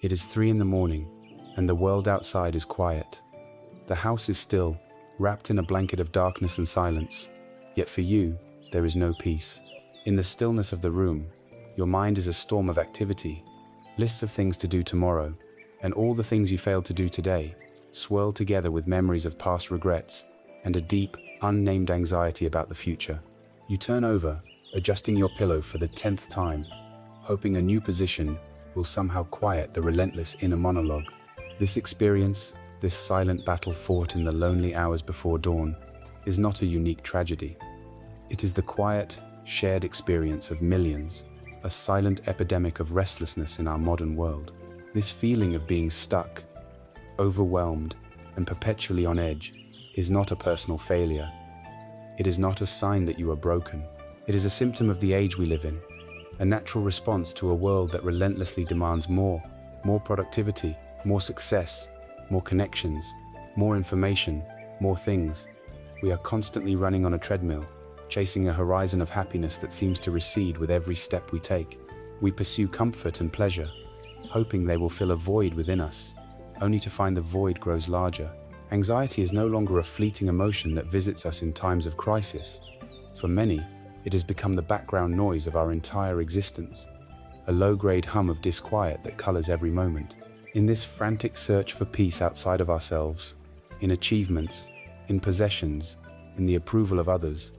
It is 3 in the morning, and the world outside is quiet. The house is still, wrapped in a blanket of darkness and silence. Yet for you, there is no peace. In the stillness of the room, your mind is a storm of activity, lists of things to do tomorrow, and all the things you failed to do today, swirl together with memories of past regrets and a deep, unnamed anxiety about the future. You turn over, adjusting your pillow for the 10th time, hoping a new position will somehow quiet the relentless inner monologue. This experience, this silent battle fought in the lonely hours before dawn, is not a unique tragedy. It is the quiet, shared experience of millions, a silent epidemic of restlessness in our modern world. This feeling of being stuck, overwhelmed, and perpetually on edge is not a personal failure. It is not a sign that you are broken. It is a symptom of the age we live in, a natural response to a world that relentlessly demands more productivity, more success, more connections, more information, more things. We are constantly running on a treadmill, chasing a horizon of happiness that seems to recede with every step we take. We pursue comfort and pleasure, hoping they will fill a void within us, only to find the void grows larger. Anxiety is no longer a fleeting emotion that visits us in times of crisis. For many, it has become the background noise of our entire existence, a low-grade hum of disquiet that colors every moment. In this frantic search for peace outside of ourselves, in achievements, in possessions, in the approval of others,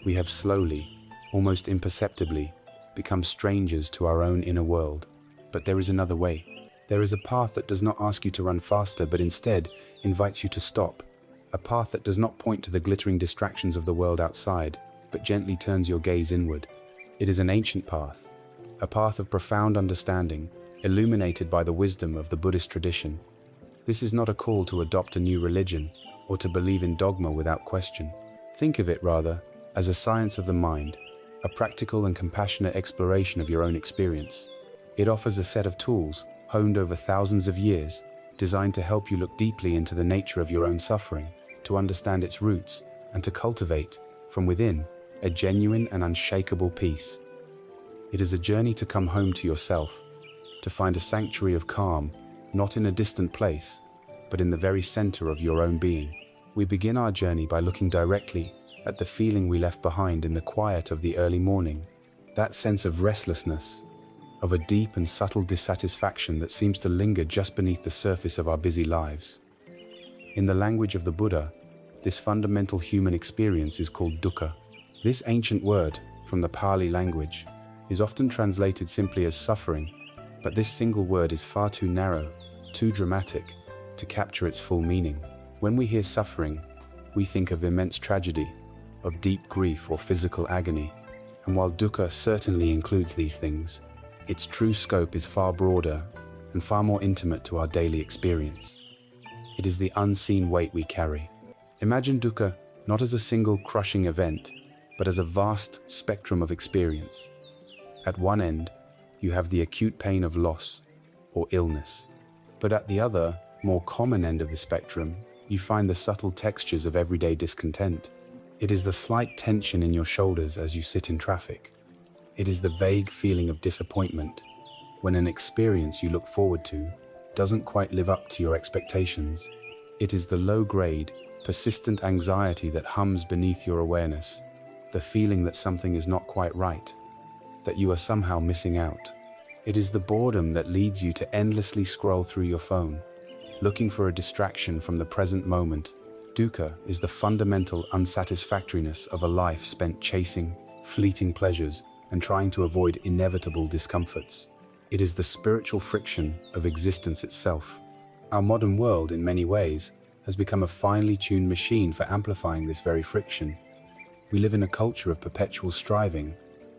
we have slowly, almost imperceptibly, become strangers to our own inner world. But there is another way. There is a path that does not ask you to run faster, but instead invites you to stop. A path that does not point to the glittering distractions of the world outside, but gently turns your gaze inward. It is an ancient path, a path of profound understanding, illuminated by the wisdom of the Buddhist tradition. This is not a call to adopt a new religion or to believe in dogma without question. Think of it, rather, as a science of the mind, a practical and compassionate exploration of your own experience. It offers a set of tools, honed over thousands of years, designed to help you look deeply into the nature of your own suffering, to understand its roots, and to cultivate, from within, a genuine and unshakable peace. It is a journey to come home to yourself, to find a sanctuary of calm, not in a distant place, but in the very center of your own being. We begin our journey by looking directly at the feeling we left behind in the quiet of the early morning, that sense of restlessness, of a deep and subtle dissatisfaction that seems to linger just beneath the surface of our busy lives. In the language of the Buddha, this fundamental human experience is called dukkha. This ancient word, from the Pali language, is often translated simply as suffering, but this single word is far too narrow, too dramatic, to capture its full meaning. When we hear suffering, we think of immense tragedy, of deep grief or physical agony, and while dukkha certainly includes these things, its true scope is far broader and far more intimate to our daily experience. It is the unseen weight we carry. Imagine dukkha not as a single crushing event, but as a vast spectrum of experience. At one end, you have the acute pain of loss or illness, but at the other, more common end of the spectrum, you find the subtle textures of everyday discontent. It is the slight tension in your shoulders as you sit in traffic. It is the vague feeling of disappointment when an experience you look forward to doesn't quite live up to your expectations. It is the low-grade, persistent anxiety that hums beneath your awareness, the feeling that something is not quite right, that you are somehow missing out. It is the boredom that leads you to endlessly scroll through your phone, looking for a distraction from the present moment. Dukkha is the fundamental unsatisfactoriness of a life spent chasing fleeting pleasures and trying to avoid inevitable discomforts. It is the spiritual friction of existence itself. Our modern world, in many ways, has become a finely tuned machine for amplifying this very friction. We live in a culture of perpetual striving,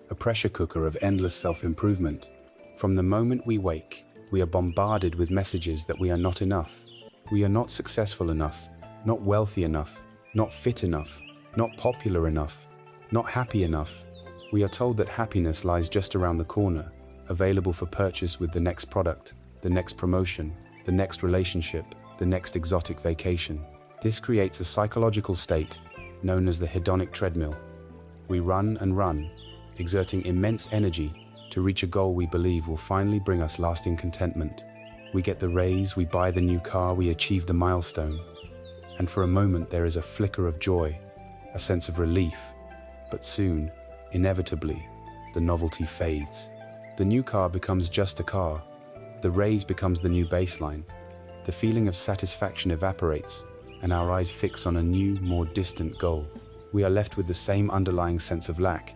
a pressure cooker of endless self-improvement. From the moment we wake, we are bombarded with messages that we are not enough. We are not successful enough, not wealthy enough, not fit enough, not popular enough, not happy enough. We are told that happiness lies just around the corner, available for purchase with the next product, the next promotion, the next relationship, the next exotic vacation. This creates a psychological state known as the hedonic treadmill. We run and run, exerting immense energy to reach a goal we believe will finally bring us lasting contentment. We get the raise, we buy the new car, we achieve the milestone. And for a moment there is a flicker of joy, a sense of relief. But soon, inevitably, the novelty fades. The new car becomes just a car. The raise becomes the new baseline. The feeling of satisfaction evaporates, and our eyes fix on a new, more distant goal. We are left with the same underlying sense of lack,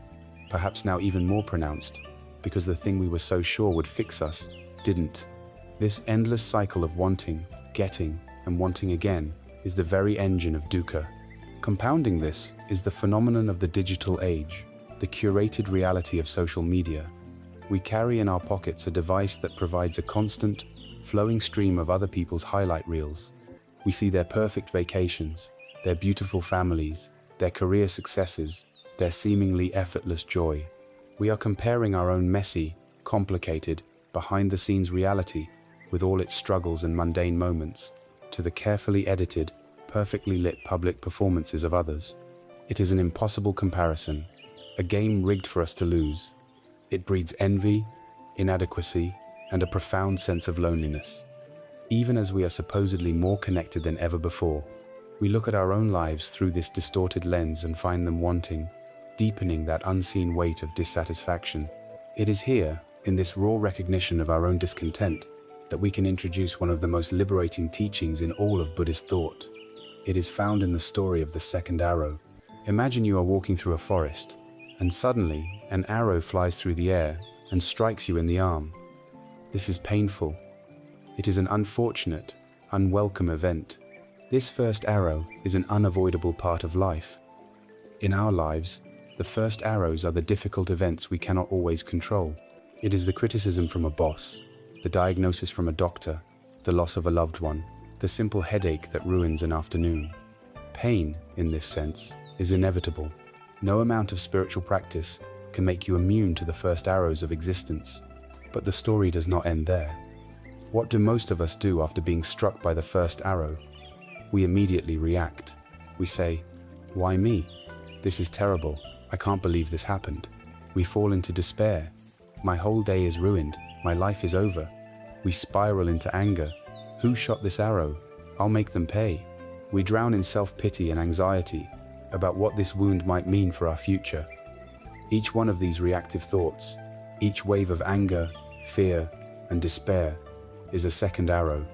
perhaps now even more pronounced, because the thing we were so sure would fix us didn't. This endless cycle of wanting, getting, and wanting again is the very engine of dukkha. Compounding this is the phenomenon of the digital age, the curated reality of social media. We carry in our pockets a device that provides a constant, flowing stream of other people's highlight reels. We see their perfect vacations, their beautiful families, their career successes, their seemingly effortless joy. We are comparing our own messy, complicated, behind-the-scenes reality, with all its struggles and mundane moments, to the carefully edited, perfectly lit public performances of others. It is an impossible comparison, a game rigged for us to lose. It breeds envy, inadequacy, and a profound sense of loneliness. Even as we are supposedly more connected than ever before, we look at our own lives through this distorted lens and find them wanting, deepening that unseen weight of dissatisfaction. It is here, in this raw recognition of our own discontent, that we can introduce one of the most liberating teachings in all of Buddhist thought. It is found in the story of the second arrow. Imagine you are walking through a forest, and suddenly an arrow flies through the air and strikes you in the arm. This is painful. It is an unfortunate, unwelcome event. This first arrow is an unavoidable part of life. In our lives, the first arrows are the difficult events we cannot always control. It is the criticism from a boss, the diagnosis from a doctor, the loss of a loved one, the simple headache that ruins an afternoon. Pain, in this sense, is inevitable. No amount of spiritual practice can make you immune to the first arrows of existence. But the story does not end there. What do most of us do after being struck by the first arrow? We immediately react. We say, "Why me? This is terrible. I can't believe this happened." We fall into despair. "My whole day is ruined. My life is over." We spiral into anger. "Who shot this arrow? I'll make them pay." We drown in self-pity and anxiety about what this wound might mean for our future. Each one of these reactive thoughts, each wave of anger, fear, and despair is a second arrow.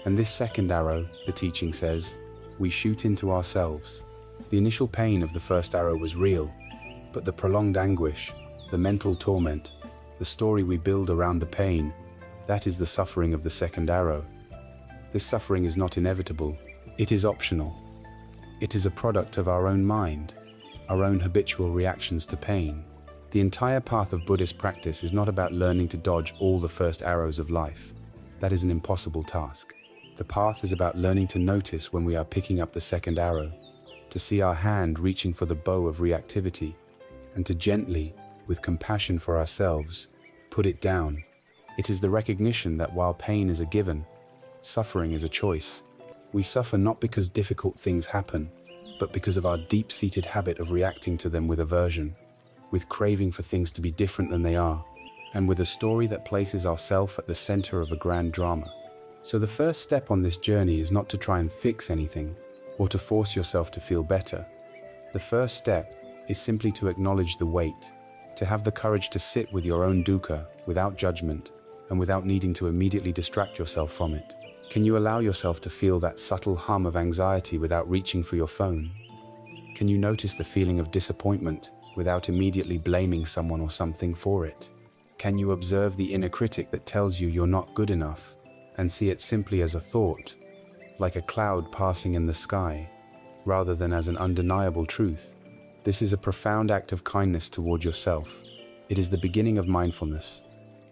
And this second arrow, the teaching says, we shoot into ourselves. The initial pain of the first arrow was real, but the prolonged anguish, the mental torment, the story we build around the pain, that is the suffering of the second arrow. This suffering is not inevitable. It is optional. It is a product of our own mind, our own habitual reactions to pain. The entire path of Buddhist practice is not about learning to dodge all the first arrows of life. That is an impossible task. The path is about learning to notice when we are picking up the second arrow, to see our hand reaching for the bow of reactivity, and to gently, with compassion for ourselves, put it down. It is the recognition that while pain is a given, suffering is a choice. We suffer not because difficult things happen, but because of our deep-seated habit of reacting to them with aversion, with craving for things to be different than they are, and with a story that places ourselves at the center of a grand drama. So the first step on this journey is not to try and fix anything, or to force yourself to feel better. The first step is simply to acknowledge the weight, to have the courage to sit with your own dukkha without judgment, and without needing to immediately distract yourself from it. Can you allow yourself to feel that subtle hum of anxiety without reaching for your phone? Can you notice the feeling of disappointment without immediately blaming someone or something for it? Can you observe the inner critic that tells you you're not good enough, and see it simply as a thought, like a cloud passing in the sky, rather than as an undeniable truth? This is a profound act of kindness toward yourself. It is the beginning of mindfulness,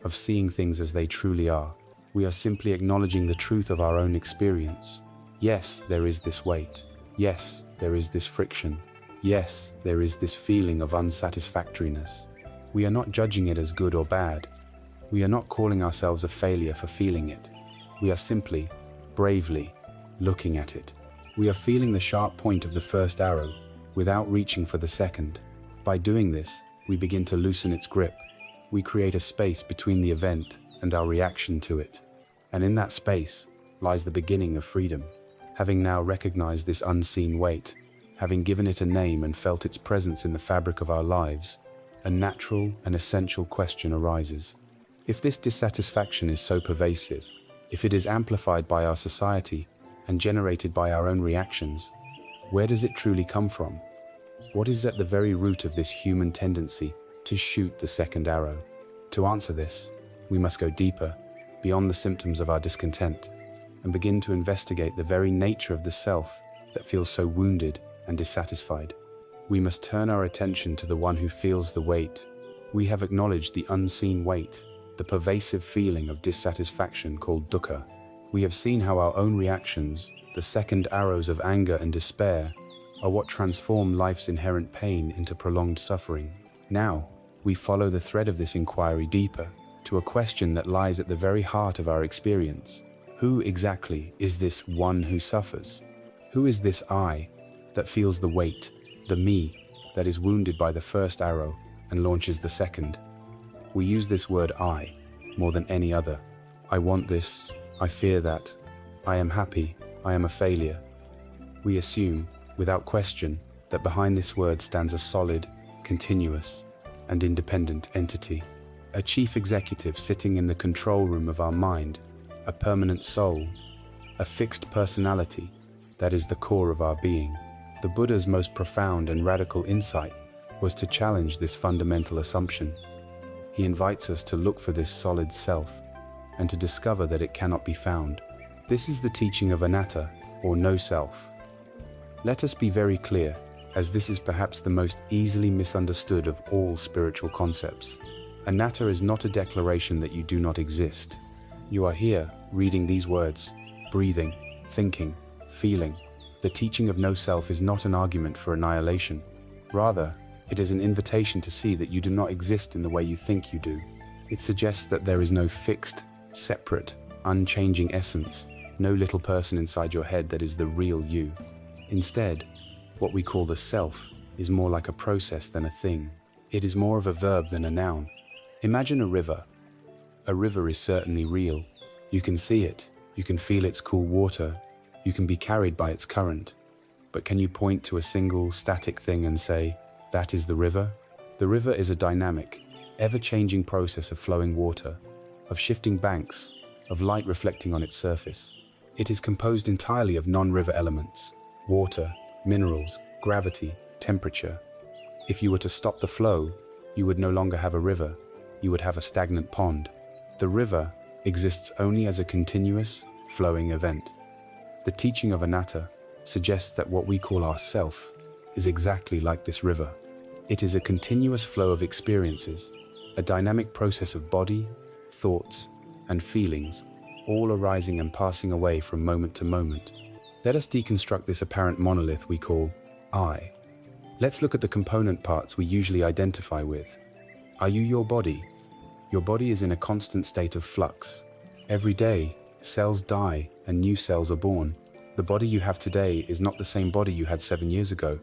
of seeing things as they truly are. We are simply acknowledging the truth of our own experience. Yes, there is this weight. Yes, there is this friction. Yes, there is this feeling of unsatisfactoriness. We are not judging it as good or bad. We are not calling ourselves a failure for feeling it. We are simply, bravely, looking at it. We are feeling the sharp point of the first arrow without reaching for the second. By doing this, we begin to loosen its grip. We create a space between the event and our reaction to it. And in that space lies the beginning of freedom. Having now recognized this unseen weight, having given it a name and felt its presence in the fabric of our lives, a natural and essential question arises. If this dissatisfaction is so pervasive, if it is amplified by our society and generated by our own reactions, where does it truly come from? What is at the very root of this human tendency to shoot the second arrow? To answer this, we must go deeper, beyond the symptoms of our discontent, and begin to investigate the very nature of the self that feels so wounded and dissatisfied. We must turn our attention to the one who feels the weight. We have acknowledged the unseen weight, the pervasive feeling of dissatisfaction called dukkha. We have seen how our own reactions, the second arrows of anger and despair, are what transform life's inherent pain into prolonged suffering. Now, we follow the thread of this inquiry deeper, to a question that lies at the very heart of our experience. Who exactly is this one who suffers? Who is this I that feels the weight, the me that is wounded by the first arrow and launches the second? We use this word I more than any other. I want this, I fear that, I am happy, I am a failure. We assume, without question, that behind this word stands a solid, continuous, and independent entity. A chief executive sitting in the control room of our mind, a permanent soul, a fixed personality that is the core of our being. The Buddha's most profound and radical insight was to challenge this fundamental assumption. He invites us to look for this solid self and to discover that it cannot be found. This is the teaching of anatta, or no self. Let us be very clear, as this is perhaps the most easily misunderstood of all spiritual concepts. Anatta is not a declaration that you do not exist. You are here, reading these words, breathing, thinking, feeling. The teaching of no self is not an argument for annihilation. Rather, it is an invitation to see that you do not exist in the way you think you do. It suggests that there is no fixed, separate, unchanging essence, no little person inside your head that is the real you. Instead, what we call the self is more like a process than a thing. It is more of a verb than a noun. Imagine a river. A river is certainly real. You can see it, you can feel its cool water, you can be carried by its current. But can you point to a single static thing and say, that is the river? The river is a dynamic, ever-changing process of flowing water, of shifting banks, of light reflecting on its surface. It is composed entirely of non-river elements, water, minerals, gravity, temperature. If you were to stop the flow, you would no longer have a river, you would have a stagnant pond. The river exists only as a continuous, flowing event. The teaching of anatta suggests that what we call our self is exactly like this river. It is a continuous flow of experiences, a dynamic process of body, thoughts, and feelings, all arising and passing away from moment to moment. Let us deconstruct this apparent monolith we call I. Let's look at the component parts we usually identify with. Are you your body? Your body is in a constant state of flux. Every day, cells die and new cells are born. The body you have today is not the same body you had 7 years ago,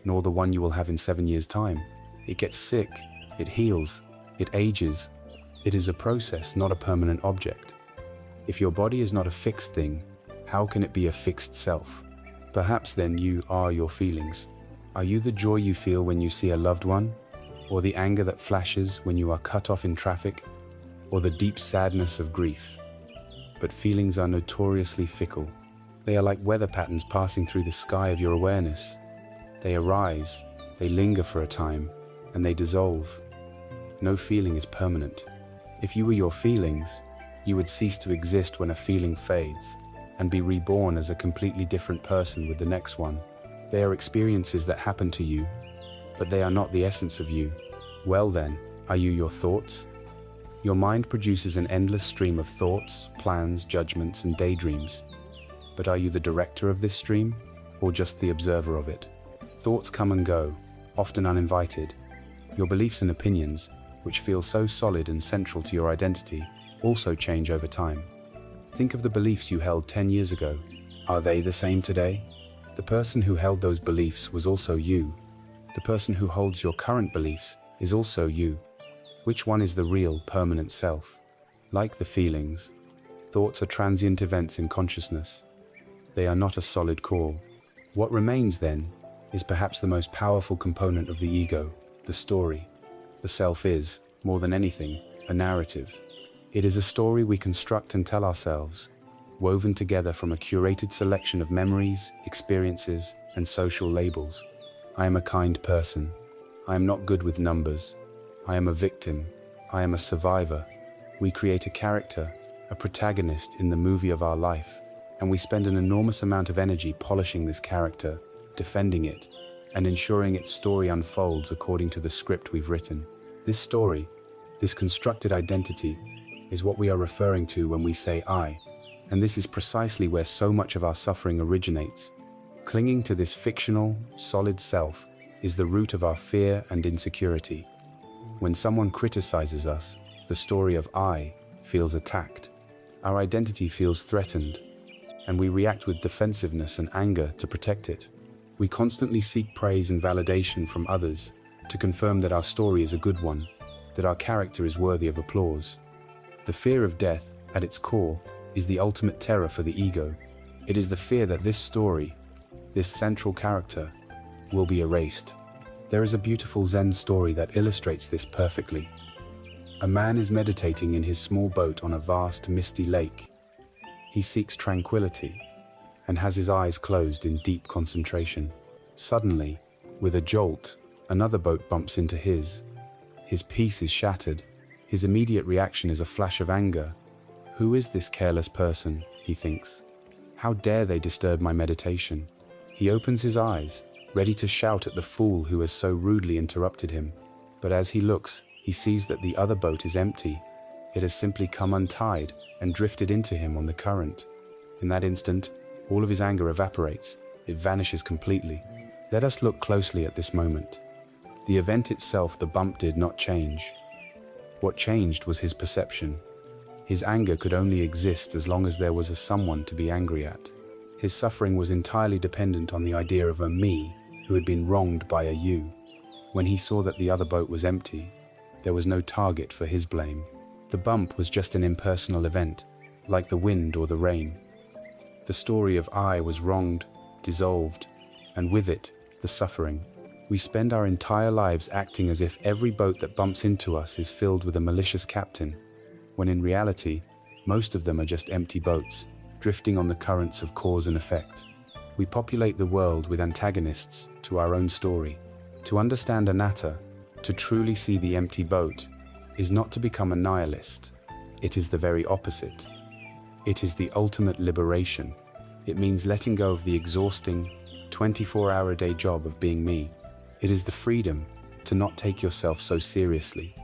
nor the one you will have in 7 years' time. It gets sick, it heals, it ages. It is a process, not a permanent object. If your body is not a fixed thing, how can it be a fixed self? Perhaps then you are your feelings. Are you the joy you feel when you see a loved one? Or the anger that flashes when you are cut off in traffic? Or the deep sadness of grief? But feelings are notoriously fickle. They are like weather patterns passing through the sky of your awareness. They arise, they linger for a time, and they dissolve. No feeling is permanent. If you were your feelings, you would cease to exist when a feeling fades, and be reborn as a completely different person with the next one. They are experiences that happen to you, but they are not the essence of you. Well then, are you your thoughts? Your mind produces an endless stream of thoughts, plans, judgments, and daydreams. But are you the director of this stream, or just the observer of it? Thoughts come and go, often uninvited. Your beliefs and opinions, which feel so solid and central to your identity, also change over time. Think of the beliefs you held 10 years ago. Are they the same today? The person who held those beliefs was also you. The person who holds your current beliefs is also you. Which one is the real, permanent self? Like the feelings, Thoughts are transient events in consciousness. They are not a solid core. What remains, then, is perhaps the most powerful component of the ego, the story. The self is, more than anything, a narrative. It is a story we construct and tell ourselves, woven together from a curated selection of memories, experiences, and social labels. I am a kind person. I am not good with numbers. I am a victim. I am a survivor. We create a character, a protagonist in the movie of our life, and we spend an enormous amount of energy polishing this character, defending it, and ensuring its story unfolds according to the script we've written. This story, this constructed identity, is what we are referring to when we say I, and this is precisely where so much of our suffering originates. Clinging to this fictional, solid self is the root of our fear and insecurity. When someone criticizes us, the story of I feels attacked. Our identity feels threatened, and we react with defensiveness and anger to protect it. We constantly seek praise and validation from others to confirm that our story is a good one, that our character is worthy of applause. The fear of death, at its core, is the ultimate terror for the ego. It is the fear that this story, this central character, will be erased. There is a beautiful Zen story that illustrates this perfectly. A man is meditating in his small boat on a vast, misty lake. He seeks tranquility and has his eyes closed in deep concentration. Suddenly, with a jolt, another boat bumps into his. His peace is shattered. His immediate reaction is a flash of anger. Who is this careless person, he thinks. How dare they disturb my meditation? He opens his eyes, ready to shout at the fool who has so rudely interrupted him. But as he looks, he sees that the other boat is empty. It has simply come untied and drifted into him on the current. In that instant, all of his anger evaporates. It vanishes completely. Let us look closely at this moment. The event itself, the bump, did not change. What changed was his perception. His anger could only exist as long as there was a someone to be angry at. His suffering was entirely dependent on the idea of a me who had been wronged by a you. When he saw that the other boat was empty, there was no target for his blame. The bump was just an impersonal event, like the wind or the rain. The story of I was wronged, dissolved, and with it, the suffering. We spend our entire lives acting as if every boat that bumps into us is filled with a malicious captain, when in reality, most of them are just empty boats, drifting on the currents of cause and effect. We populate the world with antagonists to our own story. To understand anatta, to truly see the empty boat, is not to become a nihilist. It is the very opposite. It is the ultimate liberation. It means letting go of the exhausting, 24-hour-a-day job of being me. It is the freedom to not take yourself so seriously.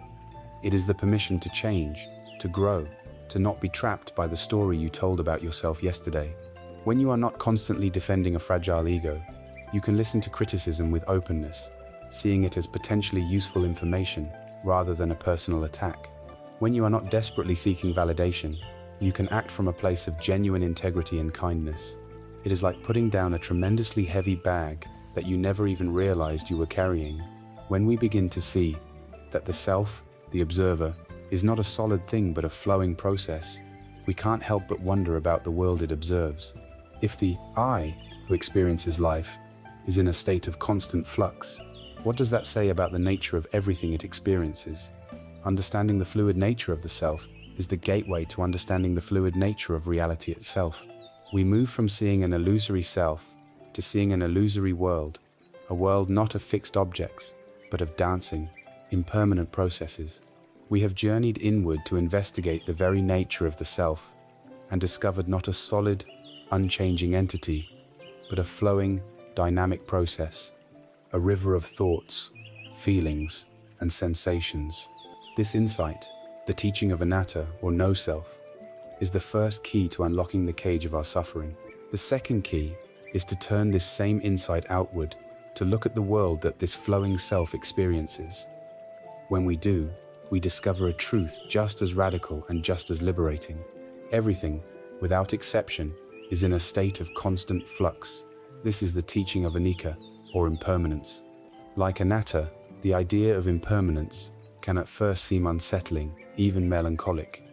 It is the permission to change, to grow, to not be trapped by the story you told about yourself yesterday. When you are not constantly defending a fragile ego, you can listen to criticism with openness, seeing it as potentially useful information rather than a personal attack. When you are not desperately seeking validation, you can act from a place of genuine integrity and kindness. It is like putting down a tremendously heavy bag that you never even realized you were carrying. When we begin to see that the self, the observer, is not a solid thing but a flowing process, we can't help but wonder about the world it observes. If the I who experiences life is in a state of constant flux, what does that say about the nature of everything it experiences? Understanding the fluid nature of the self is the gateway to understanding the fluid nature of reality itself. We move from seeing an illusory self to seeing an illusory world, a world not of fixed objects, but of dancing, impermanent processes. We have journeyed inward to investigate the very nature of the self and discovered not a solid, unchanging entity, but a flowing, dynamic process, a river of thoughts, feelings, and sensations. This insight, the teaching of anatta, or no-self, is the first key to unlocking the cage of our suffering. The second key is to turn this same insight outward, to look at the world that this flowing self experiences. When we do, we discover a truth just as radical and just as liberating. Everything, without exception, is in a state of constant flux. This is the teaching of anicca, or impermanence. Like anatta, the idea of impermanence can at first seem unsettling, even melancholic.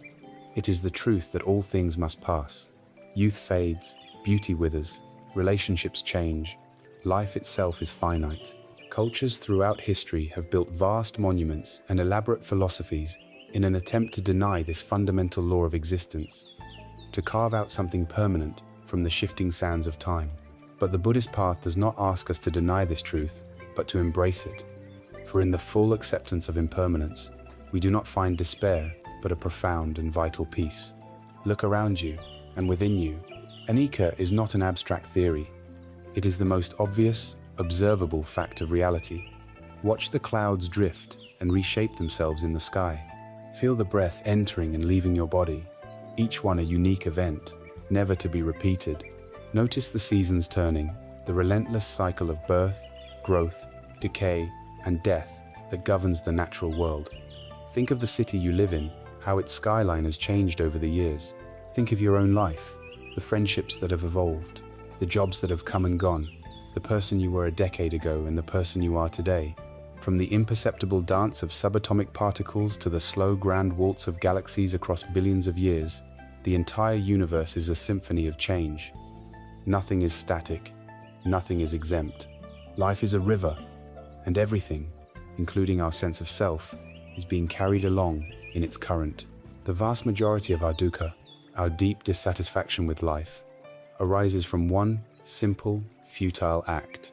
It is the truth that all things must pass. Youth fades, beauty withers, relationships change, life itself is finite. Cultures throughout history have built vast monuments and elaborate philosophies in an attempt to deny this fundamental law of existence, to carve out something permanent from the shifting sands of time. But the Buddhist path does not ask us to deny this truth, but to embrace it. For in the full acceptance of impermanence, we do not find despair, but a profound and vital peace. Look around you, and within you. Anicca is not an abstract theory. It is the most obvious, observable fact of reality. Watch the clouds drift and reshape themselves in the sky. Feel the breath entering and leaving your body, each one a unique event, never to be repeated. Notice the seasons turning, the relentless cycle of birth, growth, decay, and death that governs the natural world. Think of the city you live in, how its skyline has changed over the years. Think of your own life, the friendships that have evolved, the jobs that have come and gone, the person you were a decade ago and the person you are today. From the imperceptible dance of subatomic particles to the slow grand waltz of galaxies across billions of years, the entire universe is a symphony of change. Nothing is static, nothing is exempt. Life is a river, and everything, including our sense of self, is being carried along in its current. The vast majority of our dukkha, our deep dissatisfaction with life, arises from one simple, futile act: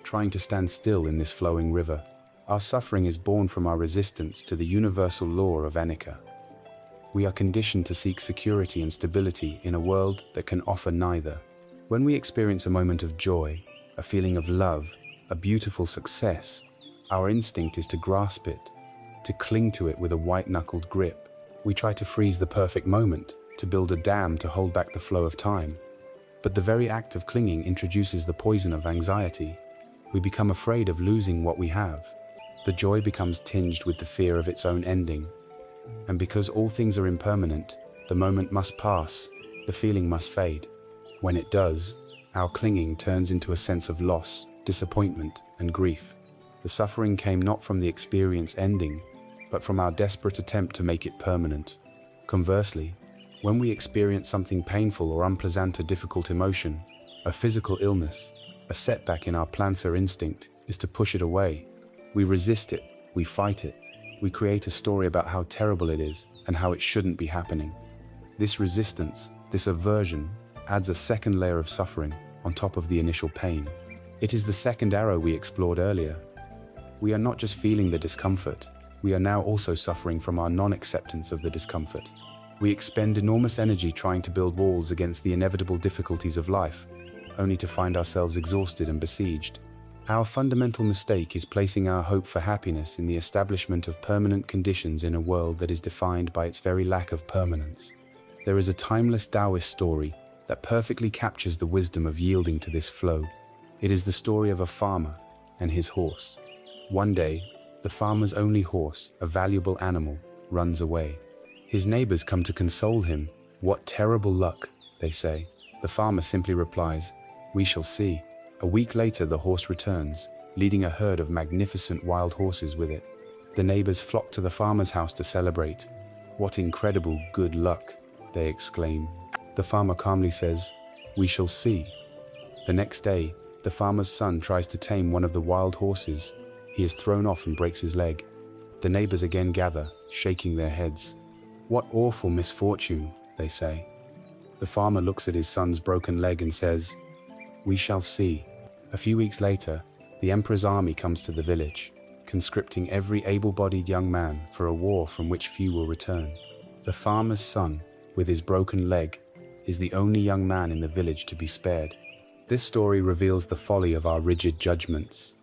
trying to stand still in this flowing river. Our suffering is born from our resistance to the universal law of anicca. We are conditioned to seek security and stability in a world that can offer neither. When we experience a moment of joy, a feeling of love, a beautiful success, our instinct is to grasp it, to cling to it with a white-knuckled grip. We try to freeze the perfect moment, to build a dam to hold back the flow of time. But the very act of clinging introduces the poison of anxiety. We become afraid of losing what we have. The joy becomes tinged with the fear of its own ending. And because all things are impermanent, the moment must pass, the feeling must fade. When it does, our clinging turns into a sense of loss, disappointment, and grief. The suffering came not from the experience ending, but from our desperate attempt to make it permanent. Conversely, when we experience something painful or unpleasant, a difficult emotion, a physical illness, a setback in our plancer instinct is to push it away. We resist it, we fight it, we create a story about how terrible it is and how it shouldn't be happening. This resistance, this aversion, adds a second layer of suffering on top of the initial pain. It is the second arrow we explored earlier. We are not just feeling the discomfort, we are now also suffering from our non-acceptance of the discomfort. We expend enormous energy trying to build walls against the inevitable difficulties of life, only to find ourselves exhausted and besieged. Our fundamental mistake is placing our hope for happiness in the establishment of permanent conditions in a world that is defined by its very lack of permanence. There is a timeless Taoist story that perfectly captures the wisdom of yielding to this flow. It is the story of a farmer and his horse. One day, the farmer's only horse, a valuable animal, runs away. His neighbors come to console him. "What terrible luck," they say. The farmer simply replies, "We shall see." A week later, the horse returns, leading a herd of magnificent wild horses with it. The neighbors flock to the farmer's house to celebrate. "What incredible good luck," they exclaim. The farmer calmly says, "We shall see." The next day, the farmer's son tries to tame one of the wild horses. He is thrown off and breaks his leg. The neighbors again gather, shaking their heads. "What awful misfortune," they say. The farmer looks at his son's broken leg and says, "We shall see." A few weeks later, the emperor's army comes to the village, conscripting every able-bodied young man for a war from which few will return. The farmer's son, with his broken leg, is the only young man in the village to be spared. This story reveals the folly of our rigid judgments.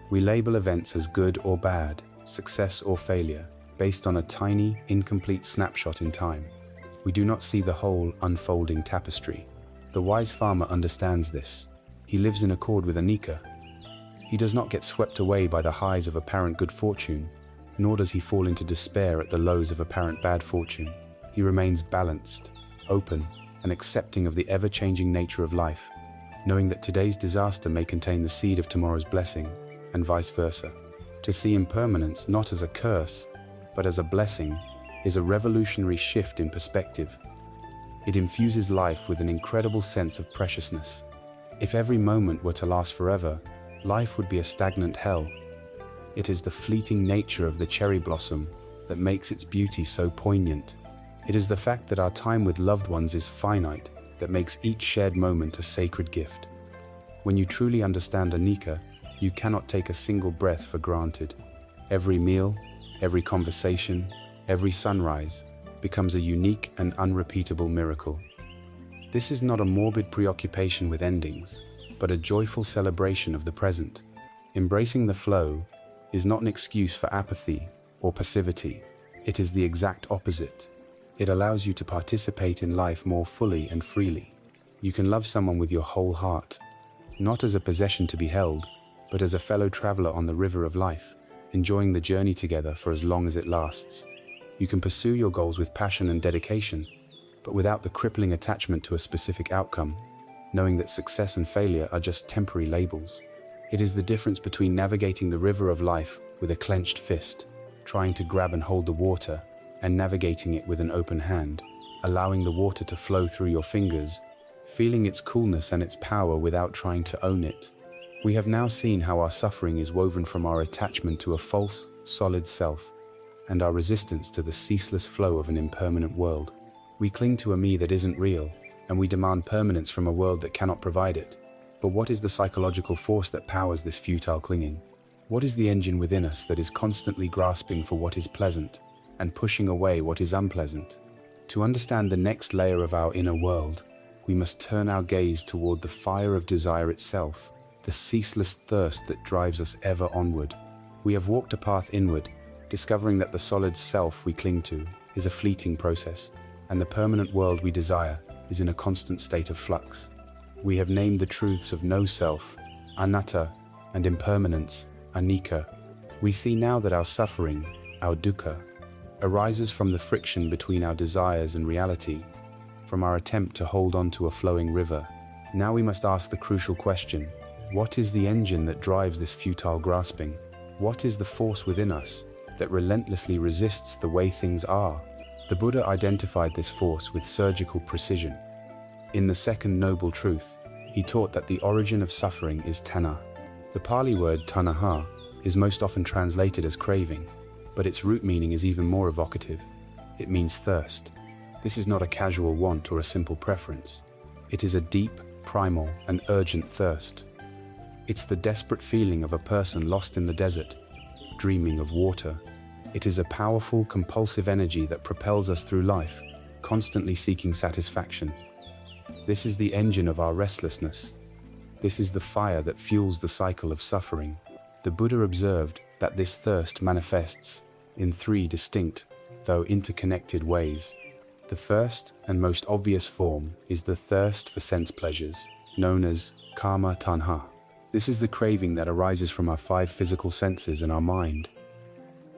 We label events as good or bad, success or failure, based on a tiny, incomplete snapshot in time. We do not see the whole unfolding tapestry. The wise farmer understands this. He lives in accord with anicca. He does not get swept away by the highs of apparent good fortune, nor does he fall into despair at the lows of apparent bad fortune. He remains balanced, open, and accepting of the ever-changing nature of life, knowing that today's disaster may contain the seed of tomorrow's blessing, and vice versa. To see impermanence not as a curse, but as a blessing, is a revolutionary shift in perspective. It infuses life with an incredible sense of preciousness. If every moment were to last forever, life would be a stagnant hell. It is the fleeting nature of the cherry blossom that makes its beauty so poignant. It is the fact that our time with loved ones is finite that makes each shared moment a sacred gift. When you truly understand anicca, you cannot take a single breath for granted. Every meal, every conversation, every sunrise becomes a unique and unrepeatable miracle. This is not a morbid preoccupation with endings, but a joyful celebration of the present. Embracing the flow is not an excuse for apathy or passivity. It is the exact opposite. It allows you to participate in life more fully and freely. You can love someone with your whole heart, not as a possession to be held, but as a fellow traveler on the river of life, enjoying the journey together for as long as it lasts. You can pursue your goals with passion and dedication, but without the crippling attachment to a specific outcome, knowing that success and failure are just temporary labels. It is the difference between navigating the river of life with a clenched fist, trying to grab and hold the water, and navigating it with an open hand, allowing the water to flow through your fingers, feeling its coolness and its power without trying to own it. We have now seen how our suffering is woven from our attachment to a false, solid self, and our resistance to the ceaseless flow of an impermanent world. We cling to a me that isn't real, and we demand permanence from a world that cannot provide it. But what is the psychological force that powers this futile clinging? What is the engine within us that is constantly grasping for what is pleasant and pushing away what is unpleasant? To understand the next layer of our inner world, we must turn our gaze toward the fire of desire itself, the ceaseless thirst that drives us ever onward. We have walked a path inward, discovering that the solid self we cling to is a fleeting process, and the permanent world we desire is in a constant state of flux. We have named the truths of no self, anatta, and impermanence, anicca. We see now that our suffering, our dukkha, arises from the friction between our desires and reality, from our attempt to hold on to a flowing river. Now we must ask the crucial question: what is the engine that drives this futile grasping? What is the force within us that relentlessly resists the way things are? The Buddha identified this force with surgical precision. In the second noble truth, he taught that the origin of suffering is tanha. The Pali word tanaha is most often translated as craving, but its root meaning is even more evocative. It means thirst. This is not a casual want or a simple preference. It is a deep, primal, and urgent thirst. It's the desperate feeling of a person lost in the desert, dreaming of water. It is a powerful, compulsive energy that propels us through life, constantly seeking satisfaction. This is the engine of our restlessness. This is the fire that fuels the cycle of suffering. The Buddha observed that this thirst manifests in three distinct, though interconnected ways. The first and most obvious form is the thirst for sense pleasures, known as kama tanha. This is the craving that arises from our five physical senses and our mind.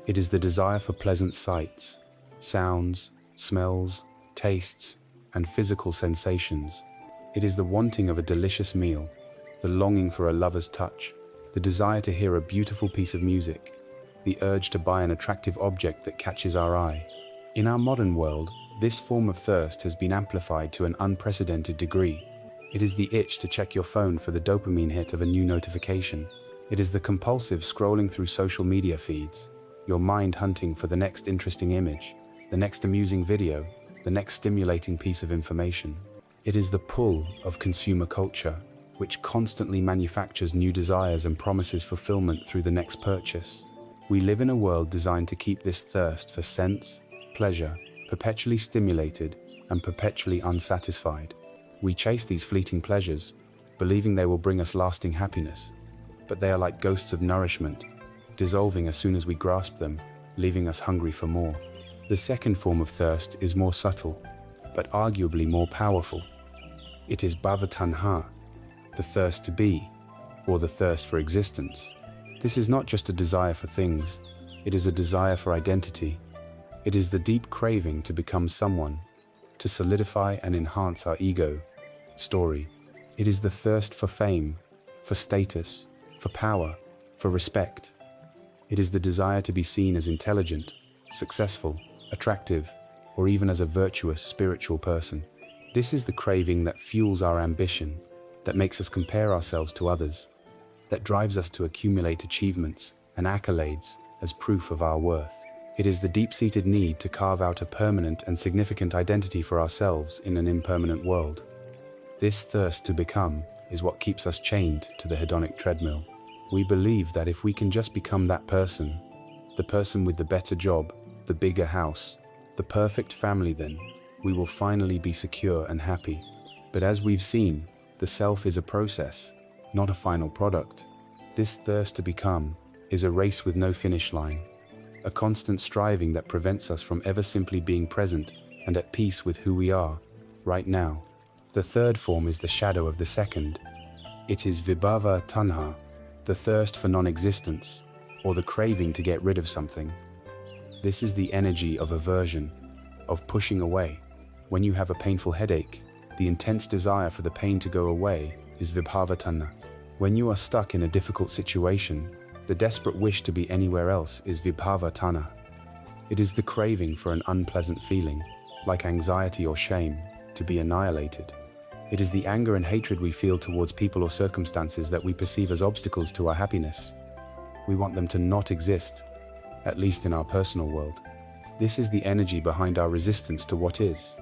It is the desire for pleasant sights, sounds, smells, tastes, and physical sensations. It is the wanting of a delicious meal, the longing for a lover's touch, the desire to hear a beautiful piece of music, the urge to buy an attractive object that catches our eye. In our modern world, this form of thirst has been amplified to an unprecedented degree. It is the itch to check your phone for the dopamine hit of a new notification. It is the compulsive scrolling through social media feeds, your mind hunting for the next interesting image, the next amusing video, the next stimulating piece of information. It is the pull of consumer culture, which constantly manufactures new desires and promises fulfillment through the next purchase. We live in a world designed to keep this thirst for sense, pleasure, perpetually stimulated and perpetually unsatisfied. We chase these fleeting pleasures, believing they will bring us lasting happiness, but they are like ghosts of nourishment, dissolving as soon as we grasp them, leaving us hungry for more. The second form of thirst is more subtle, but arguably more powerful. It is bhavatanha, the thirst to be, or the thirst for existence. This is not just a desire for things, it is a desire for identity. It is the deep craving to become someone, to solidify and enhance our ego, story. It is the thirst for fame, for status, for power, for respect. It is the desire to be seen as intelligent, successful, attractive, or even as a virtuous spiritual person. This is the craving that fuels our ambition, that makes us compare ourselves to others, that drives us to accumulate achievements and accolades as proof of our worth. It is the deep-seated need to carve out a permanent and significant identity for ourselves in an impermanent world. This thirst to become is what keeps us chained to the hedonic treadmill. We believe that if we can just become that person, the person with the better job, the bigger house, the perfect family, then we will finally be secure and happy. But as we've seen, the self is a process, not a final product. This thirst to become is a race with no finish line, a constant striving that prevents us from ever simply being present and at peace with who we are, right now. The third form is the shadow of the second. It is vibhava tanha, the thirst for non-existence, or the craving to get rid of something. This is the energy of aversion, of pushing away. When you have a painful headache, the intense desire for the pain to go away is vibhava tanha. When you are stuck in a difficult situation, the desperate wish to be anywhere else is vibhava tanha. It is the craving for an unpleasant feeling, like anxiety or shame, to be annihilated. It is the anger and hatred we feel towards people or circumstances that we perceive as obstacles to our happiness. We want them to not exist, at least in our personal world. This is the energy behind our resistance to what is.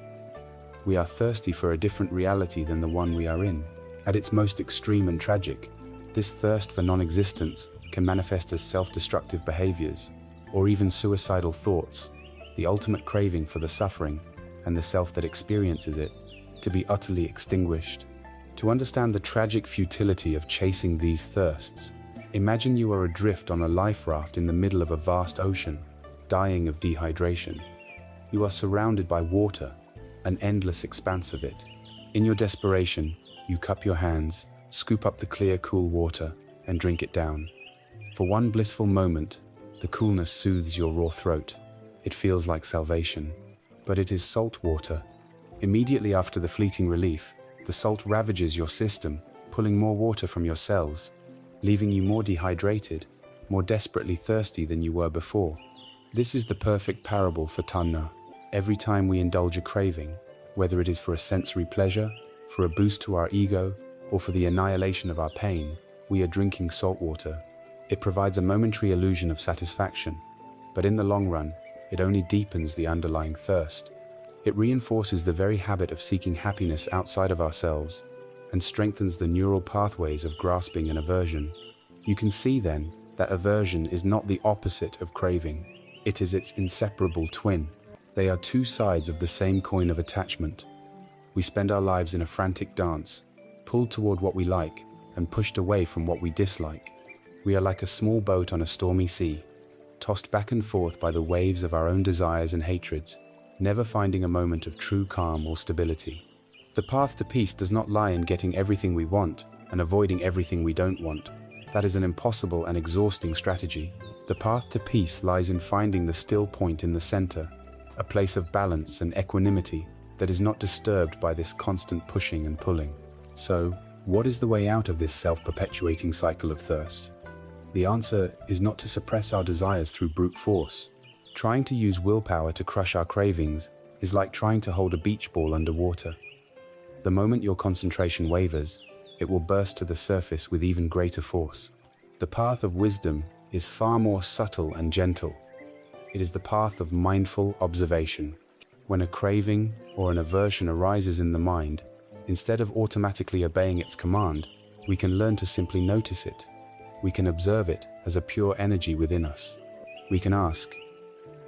We are thirsty for a different reality than the one we are in. At its most extreme and tragic, this thirst for non-existence can manifest as self-destructive behaviors, or even suicidal thoughts, the ultimate craving for the suffering and the self that experiences it to be utterly extinguished. To understand the tragic futility of chasing these thirsts, imagine you are adrift on a life raft in the middle of a vast ocean, dying of dehydration. You are surrounded by water, an endless expanse of it. In your desperation, you cup your hands, scoop up the clear, cool water, and drink it down. For one blissful moment, the coolness soothes your raw throat. It feels like salvation. But it is salt water. Immediately after the fleeting relief, the salt ravages your system, pulling more water from your cells, leaving you more dehydrated, more desperately thirsty than you were before. This is the perfect parable for tanha. Every time we indulge a craving, whether it is for a sensory pleasure, for a boost to our ego, or for the annihilation of our pain, we are drinking salt water. It provides a momentary illusion of satisfaction, but in the long run, it only deepens the underlying thirst. It reinforces the very habit of seeking happiness outside of ourselves and strengthens the neural pathways of grasping and aversion. You can see then that aversion is not the opposite of craving. It is its inseparable twin. They are two sides of the same coin of attachment. We spend our lives in a frantic dance, pulled toward what we like and pushed away from what we dislike. We are like a small boat on a stormy sea, tossed back and forth by the waves of our own desires and hatreds, never finding a moment of true calm or stability. The path to peace does not lie in getting everything we want and avoiding everything we don't want. That is an impossible and exhausting strategy. The path to peace lies in finding the still point in the center, a place of balance and equanimity that is not disturbed by this constant pushing and pulling. So, what is the way out of this self-perpetuating cycle of thirst? The answer is not to suppress our desires through brute force. Trying to use willpower to crush our cravings is like trying to hold a beach ball underwater. The moment your concentration wavers, it will burst to the surface with even greater force. The path of wisdom is far more subtle and gentle. It is the path of mindful observation. When a craving or an aversion arises in the mind, instead of automatically obeying its command, we can learn to simply notice it. We can observe it as a pure energy within us. We can ask,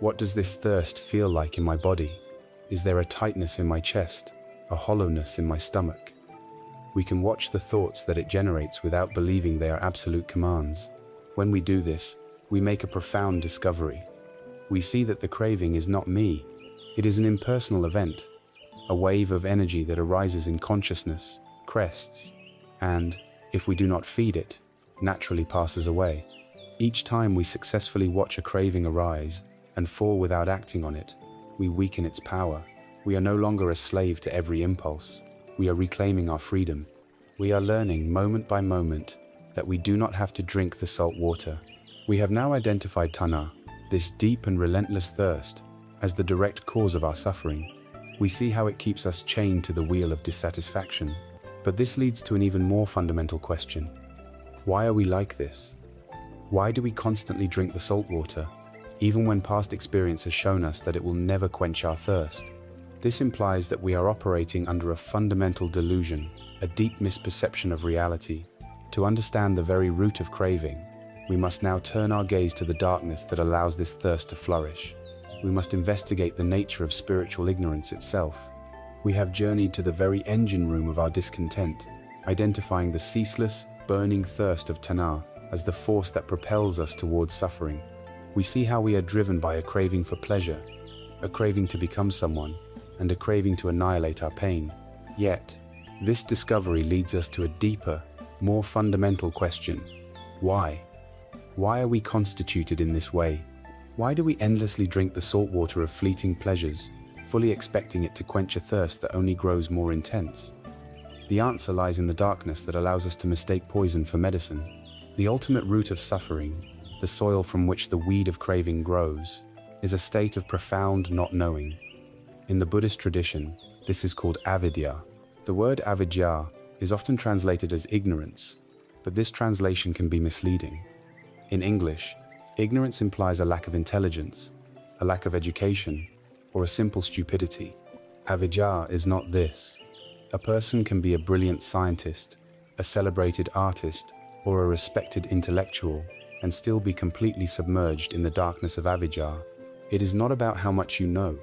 what does this thirst feel like in my body? Is there a tightness in my chest, a hollowness in my stomach? We can watch the thoughts that it generates without believing they are absolute commands. When we do this, we make a profound discovery. We see that the craving is not me. It is an impersonal event, a wave of energy that arises in consciousness, crests, and, if we do not feed it, naturally passes away. Each time we successfully watch a craving arise and fall without acting on it, we weaken its power. We are no longer a slave to every impulse. We are reclaiming our freedom. We are learning moment by moment that we do not have to drink the salt water. We have now identified tanha, this deep and relentless thirst, as the direct cause of our suffering. We see how it keeps us chained to the wheel of dissatisfaction. But this leads to an even more fundamental question. Why are we like this? Why do we constantly drink the salt water, even when past experience has shown us that it will never quench our thirst? This implies that we are operating under a fundamental delusion, a deep misperception of reality. To understand the very root of craving, we must now turn our gaze to the darkness that allows this thirst to flourish. We must investigate the nature of spiritual ignorance itself. We have journeyed to the very engine room of our discontent, identifying the ceaseless, burning thirst of tanha as the force that propels us towards suffering. We see how we are driven by a craving for pleasure, a craving to become someone, and a craving to annihilate our pain. Yet, this discovery leads us to a deeper, more fundamental question. Why? Why are we constituted in this way? Why do we endlessly drink the salt water of fleeting pleasures, fully expecting it to quench a thirst that only grows more intense? The answer lies in the darkness that allows us to mistake poison for medicine. The ultimate root of suffering, the soil from which the weed of craving grows, is a state of profound not knowing. In the Buddhist tradition, this is called avidya. The word avidya is often translated as ignorance, but this translation can be misleading. In English, ignorance implies a lack of intelligence, a lack of education, or a simple stupidity. Avidya is not this. A person can be a brilliant scientist, a celebrated artist, or a respected intellectual, and still be completely submerged in the darkness of avidya. It is not about how much you know,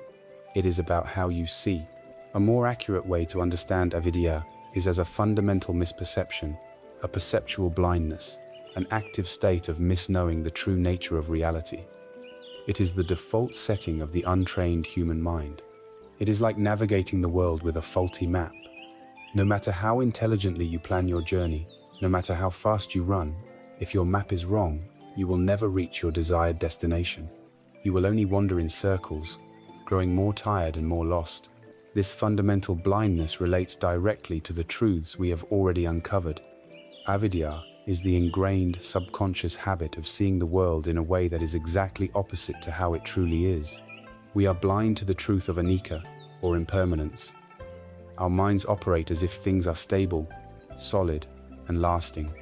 it is about how you see. A more accurate way to understand avidya is as a fundamental misperception, a perceptual blindness, an active state of misknowing the true nature of reality. It is the default setting of the untrained human mind. It is like navigating the world with a faulty map. No matter how intelligently you plan your journey, no matter how fast you run, if your map is wrong, you will never reach your desired destination. You will only wander in circles, growing more tired and more lost. This fundamental blindness relates directly to the truths we have already uncovered. Avidya is the ingrained subconscious habit of seeing the world in a way that is exactly opposite to how it truly is. We are blind to the truth of anicca, or impermanence. Our minds operate as if things are stable, solid, and lasting.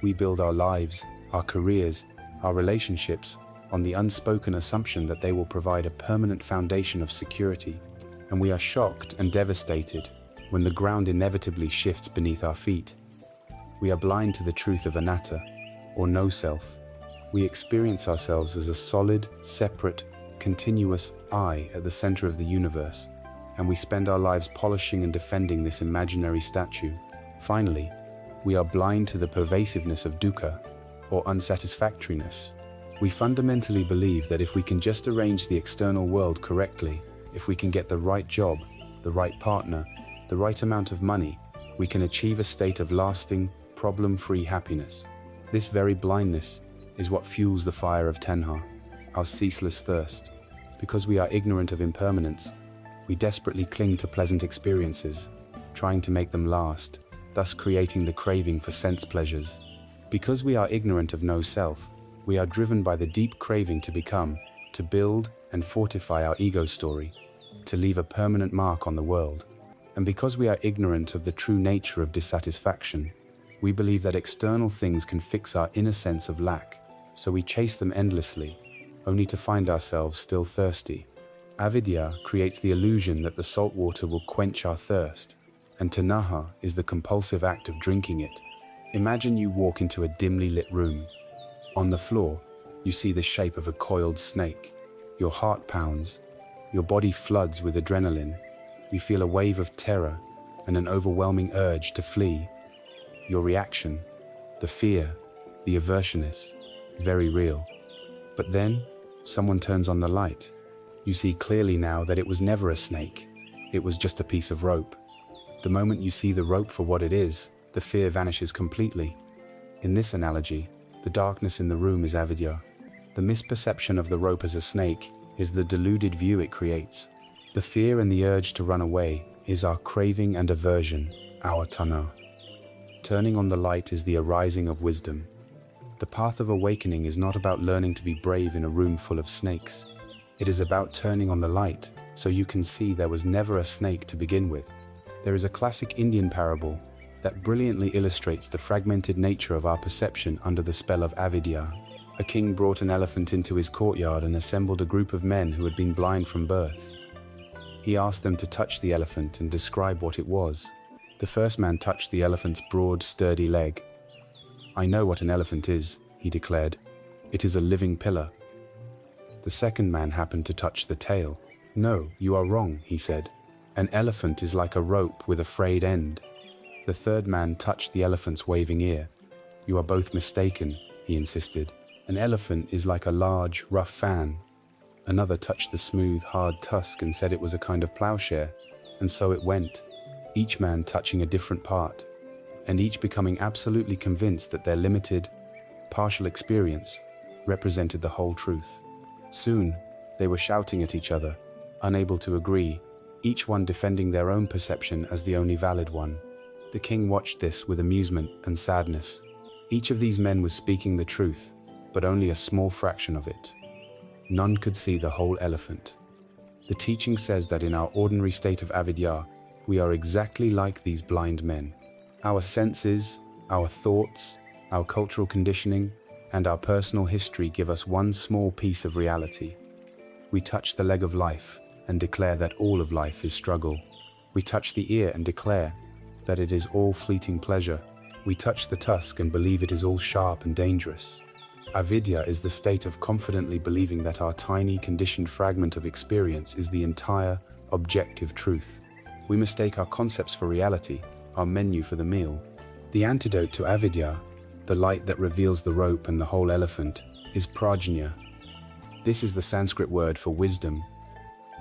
We build our lives, our careers, our relationships on the unspoken assumption that they will provide a permanent foundation of security, and we are shocked and devastated when the ground inevitably shifts beneath our feet. We are blind to the truth of anatta, or no self. We experience ourselves as a solid, separate, continuous I at the center of the universe, and we spend our lives polishing and defending this imaginary statue. Finally, we are blind to the pervasiveness of dukkha, or unsatisfactoriness. We fundamentally believe that if we can just arrange the external world correctly, if we can get the right job, the right partner, the right amount of money, we can achieve a state of lasting, problem-free happiness. This very blindness is what fuels the fire of tanha, our ceaseless thirst. Because we are ignorant of impermanence, we desperately cling to pleasant experiences, trying to make them last, thus creating the craving for sense pleasures. Because we are ignorant of no self, we are driven by the deep craving to become, to build and fortify our ego story, to leave a permanent mark on the world. And because we are ignorant of the true nature of dissatisfaction, we believe that external things can fix our inner sense of lack, so we chase them endlessly, only to find ourselves still thirsty. Avidya creates the illusion that the salt water will quench our thirst, and tanha is the compulsive act of drinking it. Imagine you walk into a dimly lit room. On the floor, you see the shape of a coiled snake. Your heart pounds, your body floods with adrenaline. You feel a wave of terror and an overwhelming urge to flee. Your reaction, the fear, the aversion is very real. But then, someone turns on the light. You see clearly now that it was never a snake. It was just a piece of rope. The moment you see the rope for what it is, the fear vanishes completely. In this analogy, the darkness in the room is avidya. The misperception of the rope as a snake is the deluded view it creates. The fear and the urge to run away is our craving and aversion, our tanha. Turning on the light is the arising of wisdom. The path of awakening is not about learning to be brave in a room full of snakes. It is about turning on the light so you can see there was never a snake to begin with. There is a classic Indian parable that brilliantly illustrates the fragmented nature of our perception under the spell of avidya. A king brought an elephant into his courtyard and assembled a group of men who had been blind from birth. He asked them to touch the elephant and describe what it was. The first man touched the elephant's broad, sturdy leg. "I know what an elephant is," he declared. "It is a living pillar." The second man happened to touch the tail. "No, you are wrong," he said. "An elephant is like a rope with a frayed end." The third man touched the elephant's waving ear. "You are both mistaken," he insisted. "An elephant is like a large, rough fan." Another touched the smooth, hard tusk and said it was a kind of plowshare. And so it went, each man touching a different part, and each becoming absolutely convinced that their limited, partial experience represented the whole truth. Soon, they were shouting at each other, unable to agree, each one defending their own perception as the only valid one. The king watched this with amusement and sadness. Each of these men was speaking the truth, but only a small fraction of it. None could see the whole elephant. The teaching says that in our ordinary state of avidya, we are exactly like these blind men. Our senses, our thoughts, our cultural conditioning, and our personal history give us one small piece of reality. We touch the leg of life and declare that all of life is struggle. We touch the ear and declare that it is all fleeting pleasure. We touch the tusk and believe it is all sharp and dangerous. Avidya is the state of confidently believing that our tiny, conditioned fragment of experience is the entire, objective truth. We mistake our concepts for reality, our menu for the meal. The antidote to avidya, the light that reveals the rope and the whole elephant, is prajna. This is the Sanskrit word for wisdom.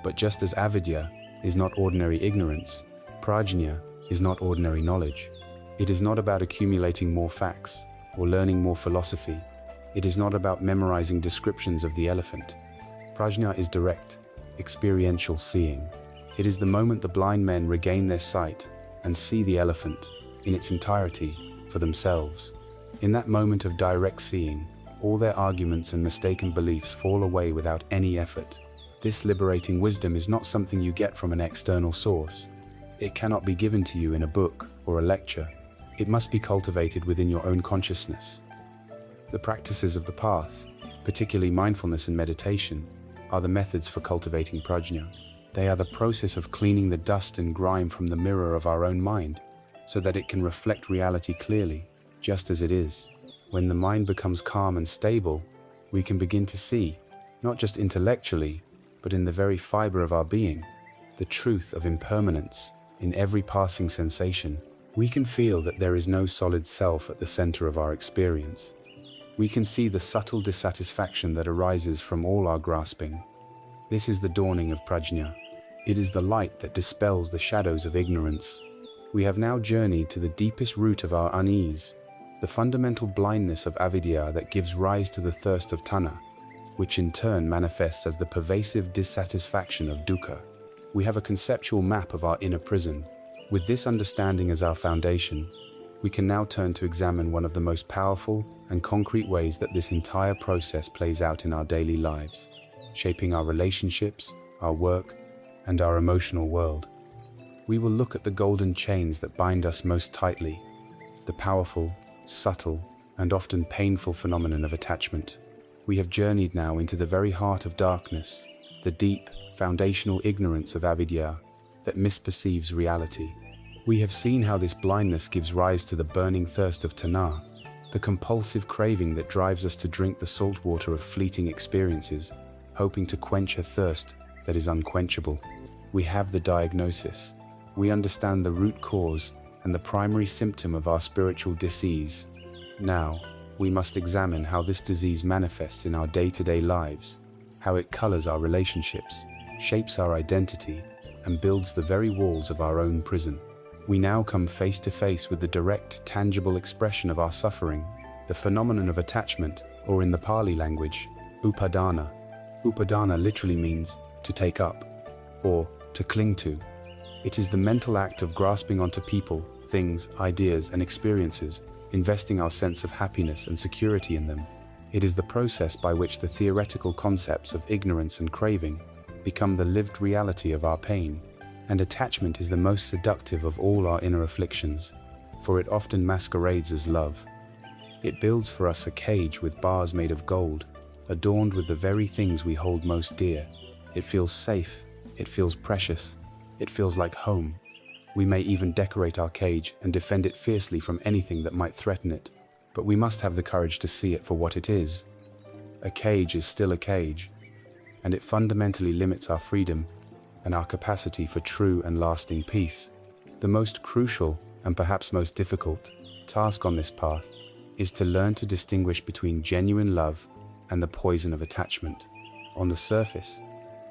But just as avidya is not ordinary ignorance, prajna is not ordinary knowledge. It is not about accumulating more facts or learning more philosophy. It is not about memorizing descriptions of the elephant. Prajna is direct, experiential seeing. It is the moment the blind men regain their sight and see the elephant in its entirety for themselves. In that moment of direct seeing, all their arguments and mistaken beliefs fall away without any effort. This liberating wisdom is not something you get from an external source. It cannot be given to you in a book or a lecture. It must be cultivated within your own consciousness. The practices of the path, particularly mindfulness and meditation, are the methods for cultivating prajna. They are the process of cleaning the dust and grime from the mirror of our own mind, so that it can reflect reality clearly, just as it is. When the mind becomes calm and stable, we can begin to see, not just intellectually, but in the very fiber of our being, the truth of impermanence in every passing sensation. We can feel that there is no solid self at the center of our experience. We can see the subtle dissatisfaction that arises from all our grasping. This is the dawning of prajna. It is the light that dispels the shadows of ignorance. We have now journeyed to the deepest root of our unease, the fundamental blindness of avidya that gives rise to the thirst of tanha, which in turn manifests as the pervasive dissatisfaction of dukkha. We have a conceptual map of our inner prison. With this understanding as our foundation, we can now turn to examine one of the most powerful and concrete ways that this entire process plays out in our daily lives, shaping our relationships, our work, and our emotional world. We will look at the golden chains that bind us most tightly, the powerful, subtle, and often painful phenomenon of attachment. We have journeyed now into the very heart of darkness, the deep, foundational ignorance of avidya that misperceives reality. We have seen how this blindness gives rise to the burning thirst of tanha, the compulsive craving that drives us to drink the salt water of fleeting experiences, hoping to quench a thirst that is unquenchable. We have the diagnosis. We understand the root cause and the primary symptom of our spiritual disease. Now, we must examine how this disease manifests in our day-to-day lives, how it colors our relationships, shapes our identity, and builds the very walls of our own prison. We now come face to face with the direct, tangible expression of our suffering, the phenomenon of attachment, or in the Pali language, upadana. Upadana literally means to take up, or to cling to. It is the mental act of grasping onto people, things, ideas, and experiences, investing our sense of happiness and security in them. It is the process by which the theoretical concepts of ignorance and craving become the lived reality of our pain. And attachment is the most seductive of all our inner afflictions, for it often masquerades as love. It builds for us a cage with bars made of gold, adorned with the very things we hold most dear. It feels safe, it feels precious, it feels like home. We may even decorate our cage and defend it fiercely from anything that might threaten it, but we must have the courage to see it for what it is. A cage is still a cage, and it fundamentally limits our freedom and our capacity for true and lasting peace. The most crucial, and perhaps most difficult, task on this path is to learn to distinguish between genuine love and the poison of attachment. On the surface,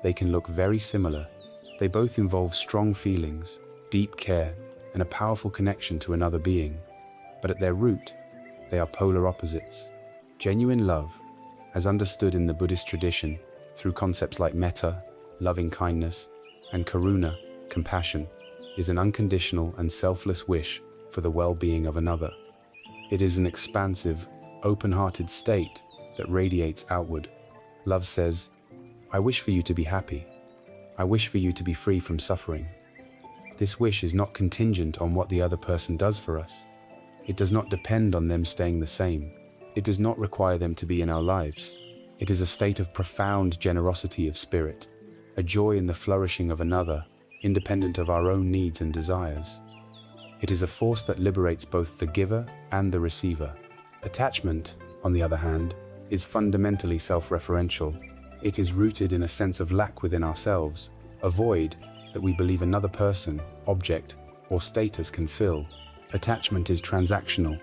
they can look very similar. They both involve strong feelings, deep care, and a powerful connection to another being. But at their root, they are polar opposites. Genuine love, as understood in the Buddhist tradition through concepts like metta, loving kindness, and karuna, compassion, is an unconditional and selfless wish for the well-being of another. It is an expansive, open-hearted state that radiates outward. Love says, "I wish for you to be happy. I wish for you to be free from suffering." This wish is not contingent on what the other person does for us. It does not depend on them staying the same. It does not require them to be in our lives. It is a state of profound generosity of spirit, a joy in the flourishing of another, independent of our own needs and desires. It is a force that liberates both the giver and the receiver. Attachment, on the other hand, is fundamentally self-referential. It is rooted in a sense of lack within ourselves, a void that we believe another person, object, or status can fill. Attachment is transactional.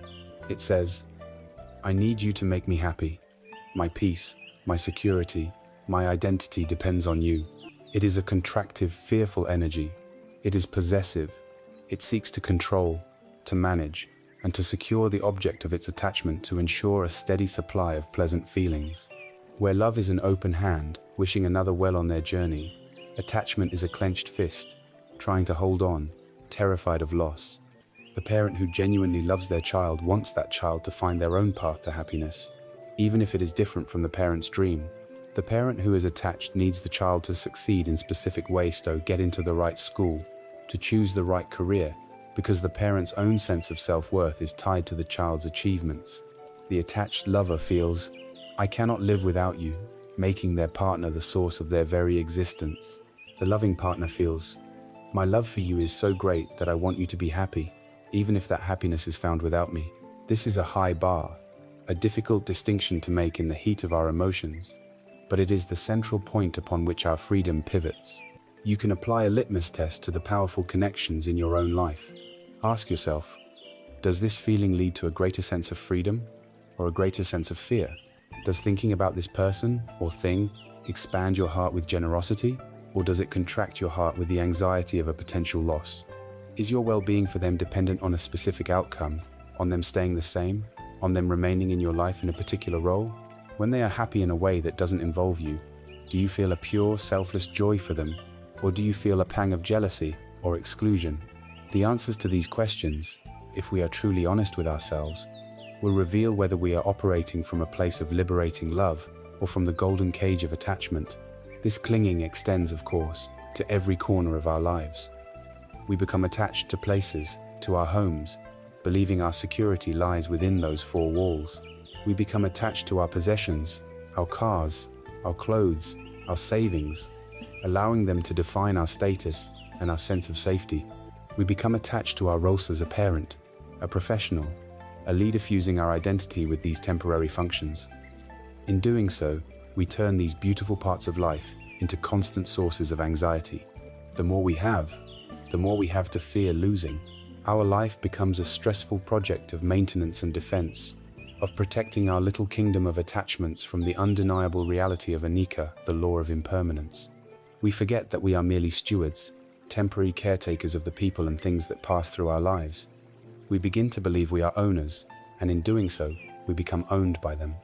It says, "I need you to make me happy. My peace, my security, my identity depends on you." It is a contractive, fearful energy. It is possessive. It seeks to control, to manage, and to secure the object of its attachment to ensure a steady supply of pleasant feelings. Where love is an open hand, wishing another well on their journey, attachment is a clenched fist, trying to hold on, terrified of loss. The parent who genuinely loves their child wants that child to find their own path to happiness, even if it is different from the parent's dream. The parent who is attached needs the child to succeed in specific ways, to get into the right school, to choose the right career, because the parent's own sense of self-worth is tied to the child's achievements. The attached lover feels, "I cannot live without you," making their partner the source of their very existence. The loving partner feels, "My love for you is so great that I want you to be happy, even if that happiness is found without me." This is a high bar, a difficult distinction to make in the heat of our emotions, but it is the central point upon which our freedom pivots. You can apply a litmus test to the powerful connections in your own life. Ask yourself, does this feeling lead to a greater sense of freedom or a greater sense of fear? Does thinking about this person or thing expand your heart with generosity, or does it contract your heart with the anxiety of a potential loss? Is your well-being for them dependent on a specific outcome, on them staying the same, on them remaining in your life in a particular role? When they are happy in a way that doesn't involve you, do you feel a pure, selfless joy for them, or do you feel a pang of jealousy or exclusion? The answers to these questions, if we are truly honest with ourselves, will reveal whether we are operating from a place of liberating love or from the golden cage of attachment. This clinging extends, of course, to every corner of our lives. We become attached to places, to our homes, believing our security lies within those four walls. We become attached to our possessions, our cars, our clothes, our savings, allowing them to define our status and our sense of safety. We become attached to our roles as a parent, a professional, a leader, fusing our identity with these temporary functions. In doing so, we turn these beautiful parts of life into constant sources of anxiety. The more we have to fear losing. Our life becomes a stressful project of maintenance and defense, of protecting our little kingdom of attachments from the undeniable reality of anicca, the law of impermanence. We forget that we are merely stewards, temporary caretakers of the people and things that pass through our lives. We begin to believe we are owners, and in doing so, we become owned by them.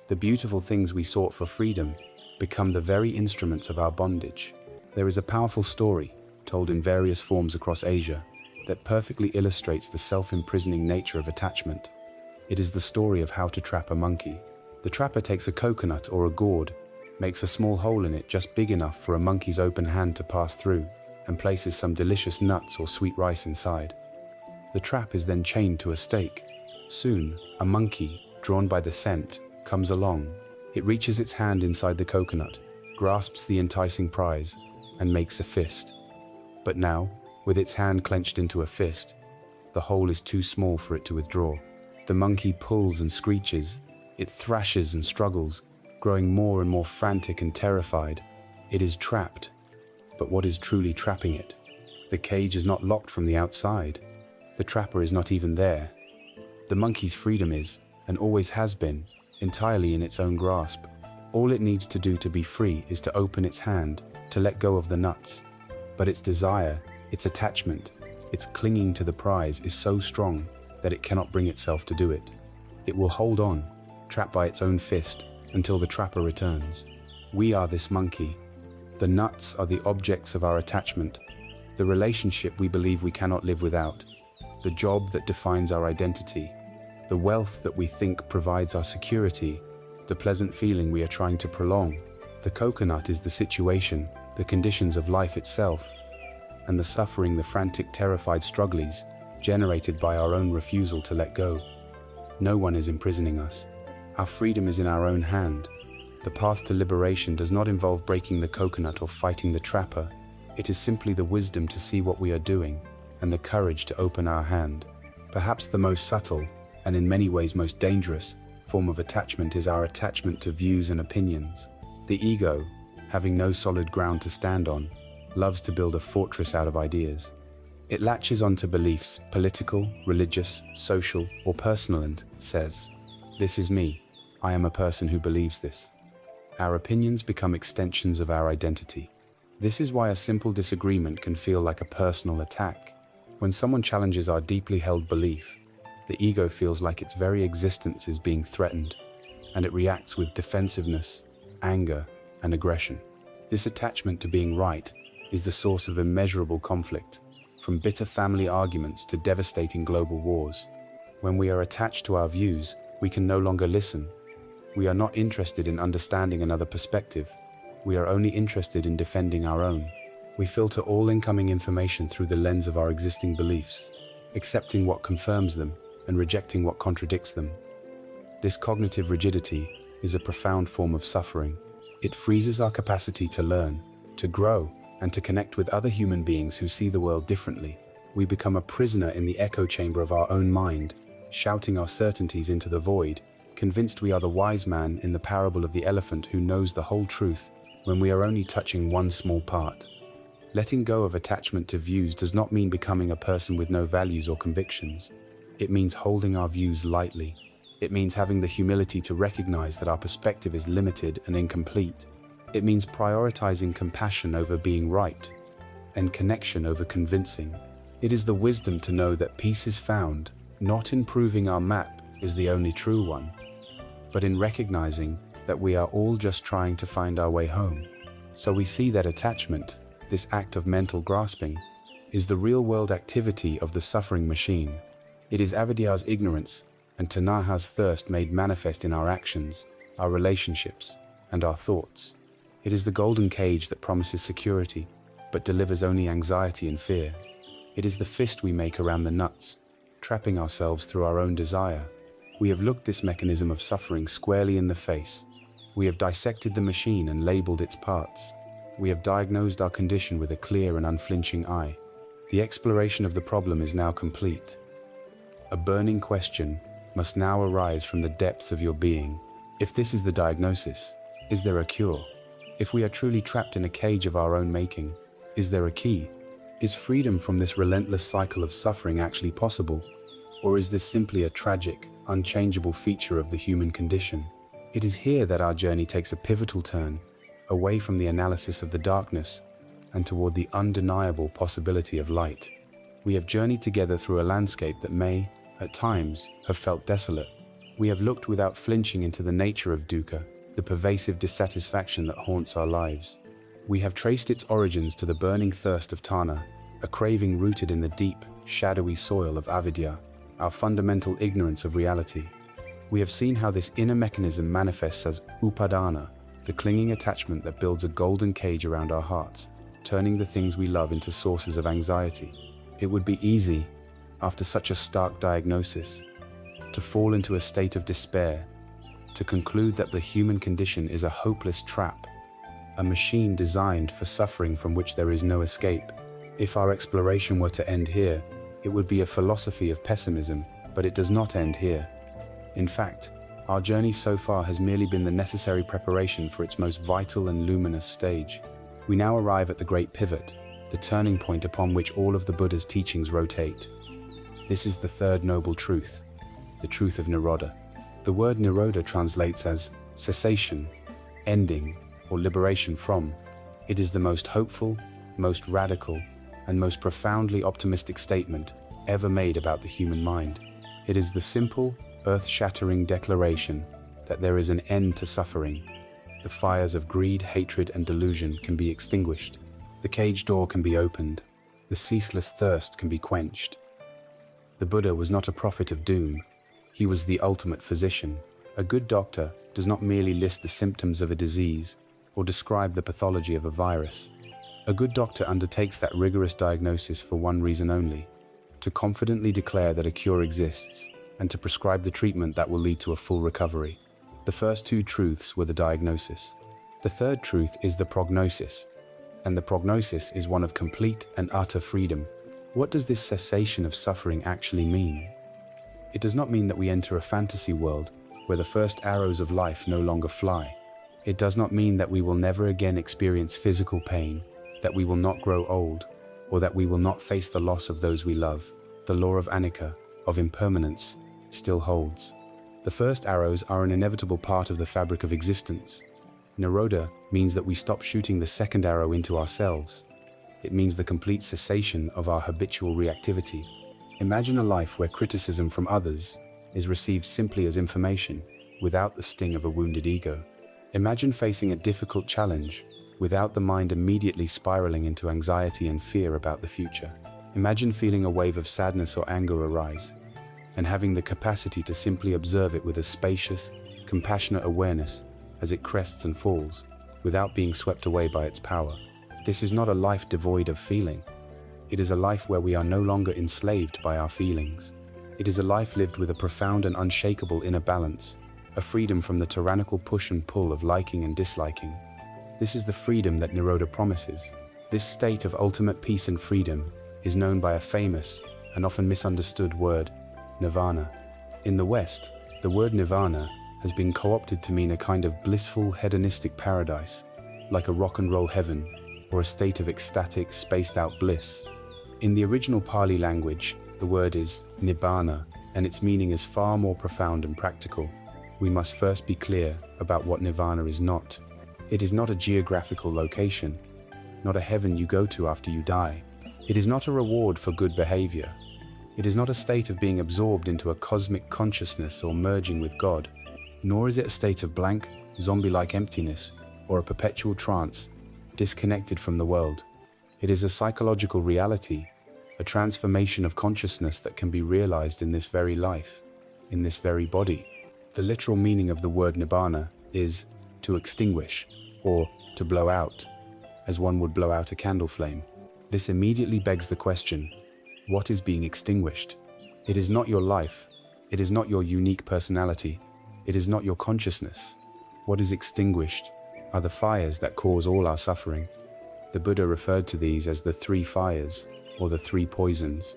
The beautiful things we sought for freedom become the very instruments of our bondage. There is a powerful story, told in various forms across Asia, that perfectly illustrates the self-imprisoning nature of attachment. It is the story of how to trap a monkey. The trapper takes a coconut or a gourd, makes a small hole in it just big enough for a monkey's open hand to pass through, and places some delicious nuts or sweet rice inside. The trap is then chained to a stake. Soon, a monkey, drawn by the scent, comes along. It reaches its hand inside the coconut, grasps the enticing prize, and makes a fist. But now, with its hand clenched into a fist, the hole is too small for it to withdraw. The monkey pulls and screeches. It thrashes and struggles, growing more and more frantic and terrified. It is trapped. But what is truly trapping it? The cage is not locked from the outside. The trapper is not even there. The monkey's freedom is, and always has been, entirely in its own grasp. All it needs to do to be free is to open its hand, to let go of the nuts. But its desire, its attachment, its clinging to the prize is so strong that it cannot bring itself to do it. It will hold on, trapped by its own fist, until the trapper returns. We are this monkey. The nuts are the objects of our attachment, the relationship we believe we cannot live without, the job that defines our identity, the wealth that we think provides our security, the pleasant feeling we are trying to prolong. The coconut is the situation, the conditions of life itself, and the suffering, the frantic, terrified struggles generated by our own refusal to let go. No one is imprisoning us. Our freedom is in our own hand. The path to liberation does not involve breaking the coconut or fighting the trapper. It is simply the wisdom to see what we are doing and the courage to open our hand. Perhaps the most subtle, and in many ways most dangerous, form of attachment is our attachment to views and opinions. The ego, having no solid ground to stand on, loves to build a fortress out of ideas. It latches onto beliefs, political, religious, social, or personal, and says, "This is me. I am a person who believes this." Our opinions become extensions of our identity. This is why a simple disagreement can feel like a personal attack. When someone challenges our deeply held belief, the ego feels like its very existence is being threatened, and it reacts with defensiveness, anger, and aggression. This attachment to being right is the source of immeasurable conflict, from bitter family arguments to devastating global wars. When we are attached to our views, we can no longer listen. We are not interested in understanding another perspective. We are only interested in defending our own. We filter all incoming information through the lens of our existing beliefs, accepting what confirms them and rejecting what contradicts them. This cognitive rigidity is a profound form of suffering. It freezes our capacity to learn, to grow, and to connect with other human beings who see the world differently. We become a prisoner in the echo chamber of our own mind, shouting our certainties into the void, convinced we are the wise man in the parable of the elephant who knows the whole truth when we are only touching one small part. Letting go of attachment to views does not mean becoming a person with no values or convictions. It means holding our views lightly. It means having the humility to recognize that our perspective is limited and incomplete. It means prioritizing compassion over being right and connection over convincing. It is the wisdom to know that peace is found not in proving our map is the only true one, but in recognizing that we are all just trying to find our way home. So we see that attachment, this act of mental grasping, is the real-world activity of the suffering machine. It is avidya's ignorance and tanaha's thirst made manifest in our actions, our relationships, and our thoughts. It is the golden cage that promises security, but delivers only anxiety and fear. It is the fist we make around the nuts, trapping ourselves through our own desire. We have looked this mechanism of suffering squarely in the face. We have dissected the machine and labeled its parts. We have diagnosed our condition with a clear and unflinching eye. The exploration of the problem is now complete. A burning question must now arise from the depths of your being. If this is the diagnosis, is there a cure? If we are truly trapped in a cage of our own making, is there a key? Is freedom from this relentless cycle of suffering actually possible? Or is this simply a tragic, unchangeable feature of the human condition? It is here that our journey takes a pivotal turn, away from the analysis of the darkness and toward the undeniable possibility of light. We have journeyed together through a landscape that may, at times, have felt desolate. We have looked without flinching into the nature of dukkha, the pervasive dissatisfaction that haunts our lives. We have traced its origins to the burning thirst of tana, a craving rooted in the deep, shadowy soil of avidya, our fundamental ignorance of reality. We have seen how this inner mechanism manifests as upadana, the clinging attachment that builds a golden cage around our hearts, turning the things we love into sources of anxiety. It would be easy, after such a stark diagnosis, to fall into a state of despair, to conclude that the human condition is a hopeless trap, a machine designed for suffering from which there is no escape. If our exploration were to end here, it would be a philosophy of pessimism, but it does not end here. In fact, our journey so far has merely been the necessary preparation for its most vital and luminous stage. We now arrive at the great pivot, the turning point upon which all of the Buddha's teachings rotate. This is the third noble truth, the truth of Nirodha. The word Nirodha translates as cessation, ending, or liberation from. It is the most hopeful, most radical, and most profoundly optimistic statement ever made about the human mind. It is the simple, earth-shattering declaration that there is an end to suffering. The fires of greed, hatred, and delusion can be extinguished. The cage door can be opened. The ceaseless thirst can be quenched. The Buddha was not a prophet of doom. He was the ultimate physician. A good doctor does not merely list the symptoms of a disease or describe the pathology of a virus. A good doctor undertakes that rigorous diagnosis for one reason only: to confidently declare that a cure exists and to prescribe the treatment that will lead to a full recovery. The first two truths were the diagnosis. The third truth is the prognosis, and the prognosis is one of complete and utter freedom. What does this cessation of suffering actually mean? It does not mean that we enter a fantasy world where the first arrows of life no longer fly. It does not mean that we will never again experience physical pain, that we will not grow old, or that we will not face the loss of those we love. The law of anicca, of impermanence, still holds. The first arrows are an inevitable part of the fabric of existence. Nirodha means that we stop shooting the second arrow into ourselves. It means the complete cessation of our habitual reactivity. Imagine a life where criticism from others is received simply as information, without the sting of a wounded ego. Imagine facing a difficult challenge without the mind immediately spiraling into anxiety and fear about the future. Imagine feeling a wave of sadness or anger arise, and having the capacity to simply observe it with a spacious, compassionate awareness as it crests and falls, without being swept away by its power. This is not a life devoid of feeling. It is a life where we are no longer enslaved by our feelings. It is a life lived with a profound and unshakable inner balance, a freedom from the tyrannical push and pull of liking and disliking. This is the freedom that Nirodha promises. This state of ultimate peace and freedom is known by a famous and often misunderstood word, nirvana. In the West, the word nirvana has been co-opted to mean a kind of blissful, hedonistic paradise, like a rock and roll heaven, or a state of ecstatic, spaced-out bliss. In the original Pali language, the word is nibbana, and its meaning is far more profound and practical. We must first be clear about what nirvana is not. It is not a geographical location, not a heaven you go to after you die. It is not a reward for good behavior. It is not a state of being absorbed into a cosmic consciousness or merging with God, nor is it a state of blank, zombie-like emptiness or a perpetual trance, disconnected from the world. It is a psychological reality, a transformation of consciousness that can be realized in this very life, in this very body. The literal meaning of the word nibbana is to extinguish, or to blow out, as one would blow out a candle flame. This immediately begs the question, what is being extinguished? It is not your life. It is not your unique personality. It is not your consciousness. What is extinguished are the fires that cause all our suffering. The Buddha referred to these as the three fires, or the three poisons.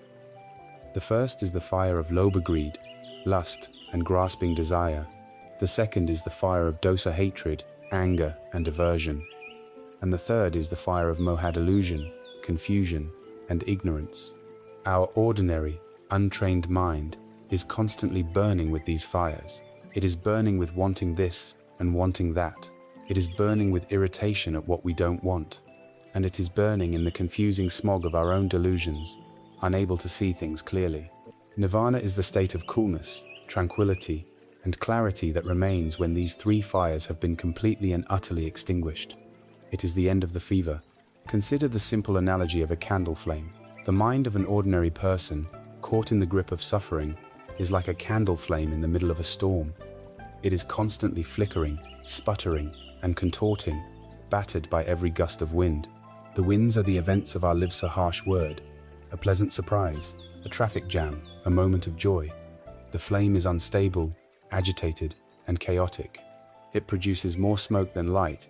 The first is the fire of lobha greed, lust, and grasping desire. The second is the fire of dosa hatred, anger, and aversion. And the third is the fire of moha delusion, confusion, and ignorance. Our ordinary, untrained mind is constantly burning with these fires. It is burning with wanting this and wanting that. It is burning with irritation at what we don't want. And it is burning in the confusing smog of our own delusions, unable to see things clearly. Nirvana is the state of coolness, tranquility, and clarity that remains when these three fires have been completely and utterly extinguished. It is the end of the fever. Consider the simple analogy of a candle flame. The mind of an ordinary person, caught in the grip of suffering, is like a candle flame in the middle of a storm. It is constantly flickering, sputtering, and contorting, battered by every gust of wind. The winds are the events of our lives, a harsh word, a pleasant surprise, a traffic jam, a moment of joy. The flame is unstable, agitated, and chaotic. It produces more smoke than light,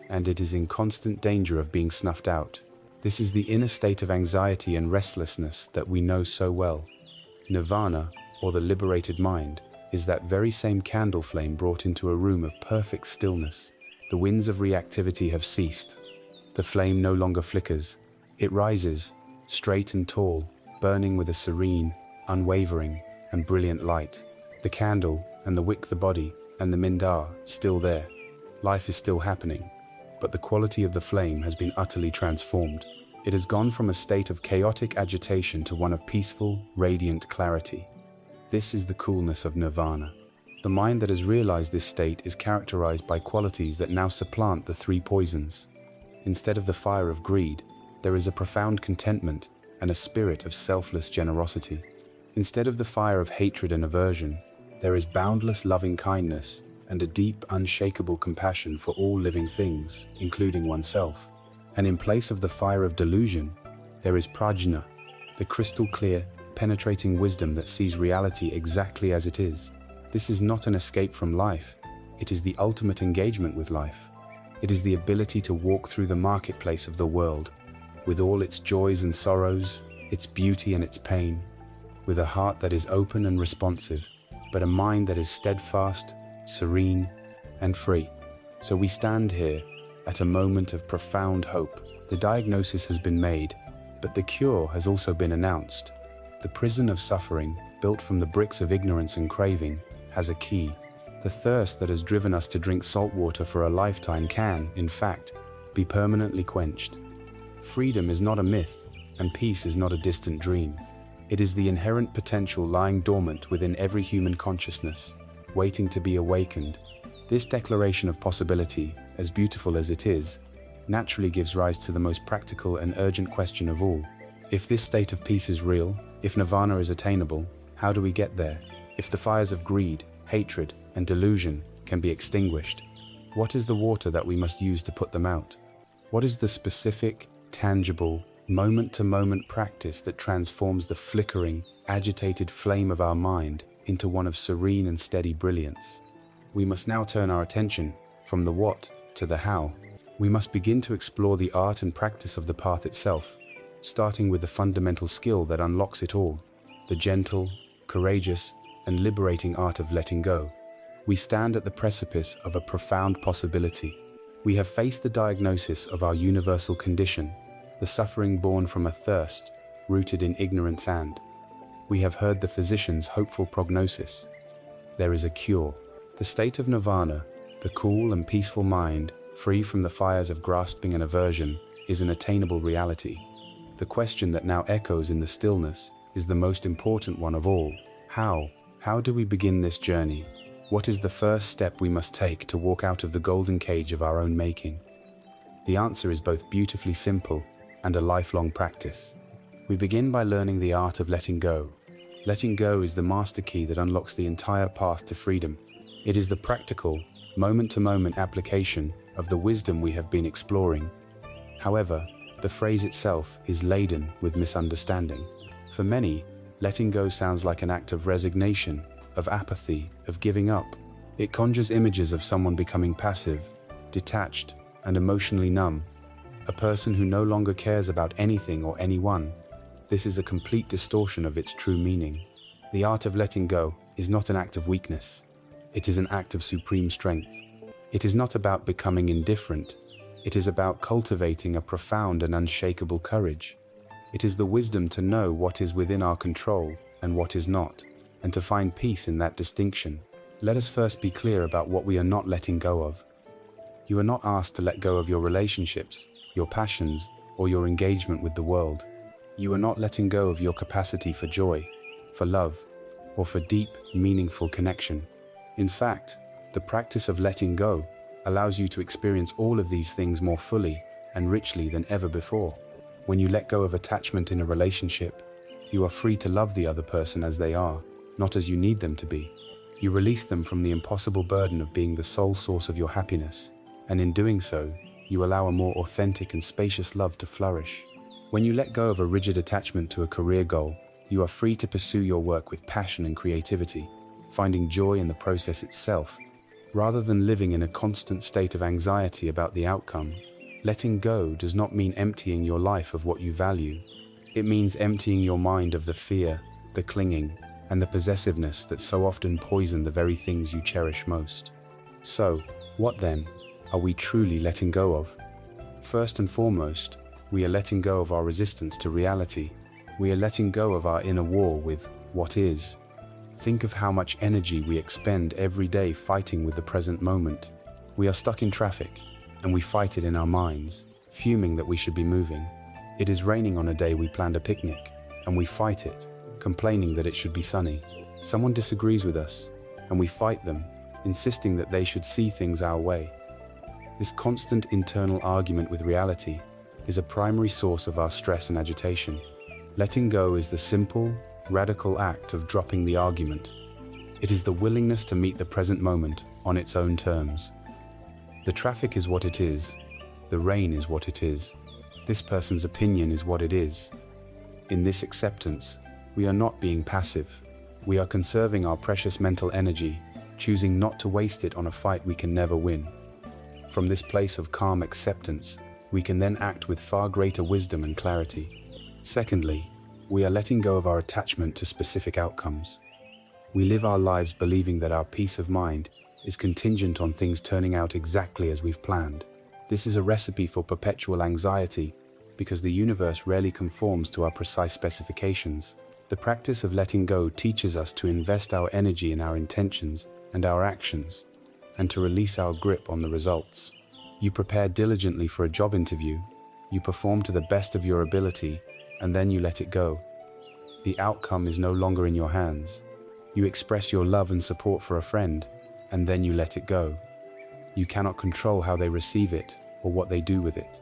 and it is in constant danger of being snuffed out. This is the inner state of anxiety and restlessness that we know so well. Nirvana, or the liberated mind, is that very same candle flame brought into a room of perfect stillness. The winds of reactivity have ceased. The flame no longer flickers. It rises, straight and tall, burning with a serene, unwavering, and brilliant light. The candle and the wick, the body and the mind are still there. Life is still happening, but the quality of the flame has been utterly transformed. It has gone from a state of chaotic agitation to one of peaceful, radiant clarity. This is the coolness of nirvana. The mind that has realized this state is characterized by qualities that now supplant the three poisons. Instead of the fire of greed, there is a profound contentment and a spirit of selfless generosity. Instead of the fire of hatred and aversion, there is boundless loving kindness and a deep, unshakable compassion for all living things, including oneself. And in place of the fire of delusion, there is prajna, the crystal clear, penetrating wisdom that sees reality exactly as it is. This is not an escape from life. It is the ultimate engagement with life. It is the ability to walk through the marketplace of the world, with all its joys and sorrows, its beauty and its pain, with a heart that is open and responsive, but a mind that is steadfast, serene, and free. So we stand here at a moment of profound hope. The diagnosis has been made, but the cure has also been announced. The prison of suffering, built from the bricks of ignorance and craving, has a key. The thirst that has driven us to drink salt water for a lifetime can, in fact, be permanently quenched. Freedom is not a myth, and peace is not a distant dream. It is the inherent potential lying dormant within every human consciousness, waiting to be awakened. This declaration of possibility, as beautiful as it is, naturally gives rise to the most practical and urgent question of all. If this state of peace is real, if nirvana is attainable, how do we get there? If the fires of greed, hatred, and delusion can be extinguished, what is the water that we must use to put them out? What is the specific, tangible, moment-to-moment practice that transforms the flickering, agitated flame of our mind into one of serene and steady brilliance? We must now turn our attention from the what to the how. We must begin to explore the art and practice of the path itself, starting with the fundamental skill that unlocks it all, the gentle, courageous, and liberating art of letting go. We stand at the precipice of a profound possibility. We have faced the diagnosis of our universal condition, the suffering born from a thirst rooted in ignorance, and we have heard the physician's hopeful prognosis. There is a cure. The state of nirvana, the cool and peaceful mind, free from the fires of grasping and aversion, is an attainable reality. The question that now echoes in the stillness is the most important one of all. How? How do we begin this journey? What is the first step we must take to walk out of the golden cage of our own making? The answer is both beautifully simple and a lifelong practice. We begin by learning the art of letting go. Letting go is the master key that unlocks the entire path to freedom. It is the practical, moment-to-moment application of the wisdom we have been exploring. However, the phrase itself is laden with misunderstanding. For many, letting go sounds like an act of resignation, of apathy, of giving up. It conjures images of someone becoming passive, detached, and emotionally numb, a person who no longer cares about anything or anyone. This is a complete distortion of its true meaning. The art of letting go is not an act of weakness. It is an act of supreme strength. It is not about becoming indifferent. It is about cultivating a profound and unshakable courage. It is the wisdom to know what is within our control and what is not, and to find peace in that distinction. Let us first be clear about what we are not letting go of. You are not asked to let go of your relationships, your passions, or your engagement with the world. You are not letting go of your capacity for joy, for love, or for deep, meaningful connection. In fact, the practice of letting go allows you to experience all of these things more fully and richly than ever before. When you let go of attachment in a relationship, you are free to love the other person as they are, not as you need them to be. You release them from the impossible burden of being the sole source of your happiness, and in doing so, you allow a more authentic and spacious love to flourish. When you let go of a rigid attachment to a career goal, you are free to pursue your work with passion and creativity, finding joy in the process itself, rather than living in a constant state of anxiety about the outcome. Letting go does not mean emptying your life of what you value. It means emptying your mind of the fear, the clinging, and the possessiveness that so often poison the very things you cherish most. So, what then are we truly letting go of? First and foremost, we are letting go of our resistance to reality. We are letting go of our inner war with what is. Think of how much energy we expend every day fighting with the present moment. We are stuck in traffic, and we fight it in our minds, fuming that we should be moving. It is raining on a day we planned a picnic, and we fight it, complaining that it should be sunny. Someone disagrees with us, and we fight them, insisting that they should see things our way. This constant internal argument with reality is a primary source of our stress and agitation. Letting go is the simple, radical act of dropping the argument. It is the willingness to meet the present moment on its own terms. The traffic is what it is. The rain is what it is. This person's opinion is what it is. In this acceptance, we are not being passive. We are conserving our precious mental energy, choosing not to waste it on a fight we can never win. From this place of calm acceptance, we can then act with far greater wisdom and clarity. Secondly, we are letting go of our attachment to specific outcomes. We live our lives believing that our peace of mind is contingent on things turning out exactly as we've planned. This is a recipe for perpetual anxiety because the universe rarely conforms to our precise specifications. The practice of letting go teaches us to invest our energy in our intentions and our actions, and to release our grip on the results. You prepare diligently for a job interview, you perform to the best of your ability, and then you let it go. The outcome is no longer in your hands. You express your love and support for a friend, and then you let it go. You cannot control how they receive it or what they do with it.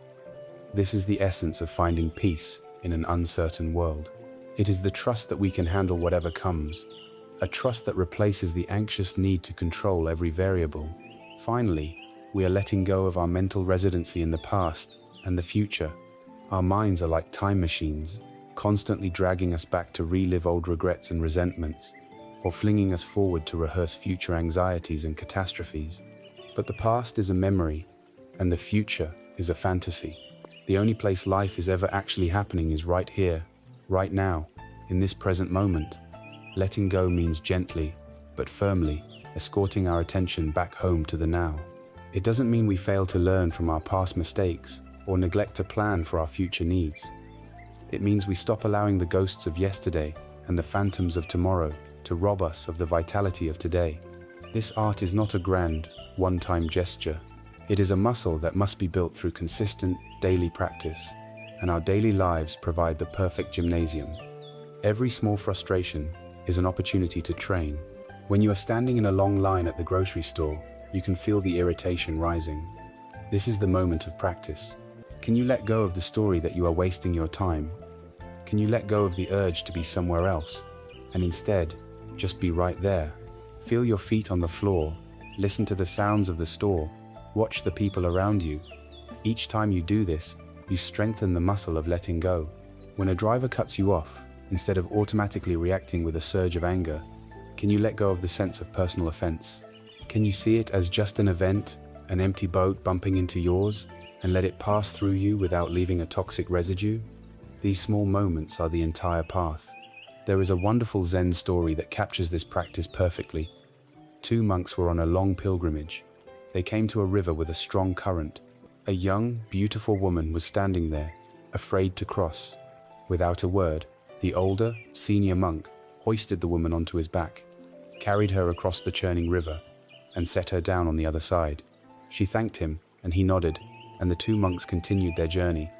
This is the essence of finding peace in an uncertain world. It is the trust that we can handle whatever comes, a trust that replaces the anxious need to control every variable. Finally, we are letting go of our mental residency in the past and the future. Our minds are like time machines, constantly dragging us back to relive old regrets and resentments, or flinging us forward to rehearse future anxieties and catastrophes. But the past is a memory, and the future is a fantasy. The only place life is ever actually happening is right here, right now, in this present moment. Letting go means gently, but firmly, escorting our attention back home to the now. It doesn't mean we fail to learn from our past mistakes or neglect to plan for our future needs. It means we stop allowing the ghosts of yesterday and the phantoms of tomorrow to rob us of the vitality of today. This art is not a grand, one-time gesture. It is a muscle that must be built through consistent, daily practice, and our daily lives provide the perfect gymnasium. Every small frustration is an opportunity to train. When you are standing in a long line at the grocery store, you can feel the irritation rising. This is the moment of practice. Can you let go of the story that you are wasting your time? Can you let go of the urge to be somewhere else, and instead, just be right there? Feel your feet on the floor, listen to the sounds of the store, watch the people around you. Each time you do this, you strengthen the muscle of letting go. When a driver cuts you off, instead of automatically reacting with a surge of anger, can you let go of the sense of personal offense? Can you see it as just an event, an empty boat bumping into yours, and let it pass through you without leaving a toxic residue? These small moments are the entire path. There is a wonderful Zen story that captures this practice perfectly. Two monks were on a long pilgrimage. They came to a river with a strong current. A young, beautiful woman was standing there, afraid to cross. Without a word, the older, senior monk hoisted the woman onto his back, carried her across the churning river, and set her down on the other side. She thanked him, and he nodded, and the two monks continued their journey.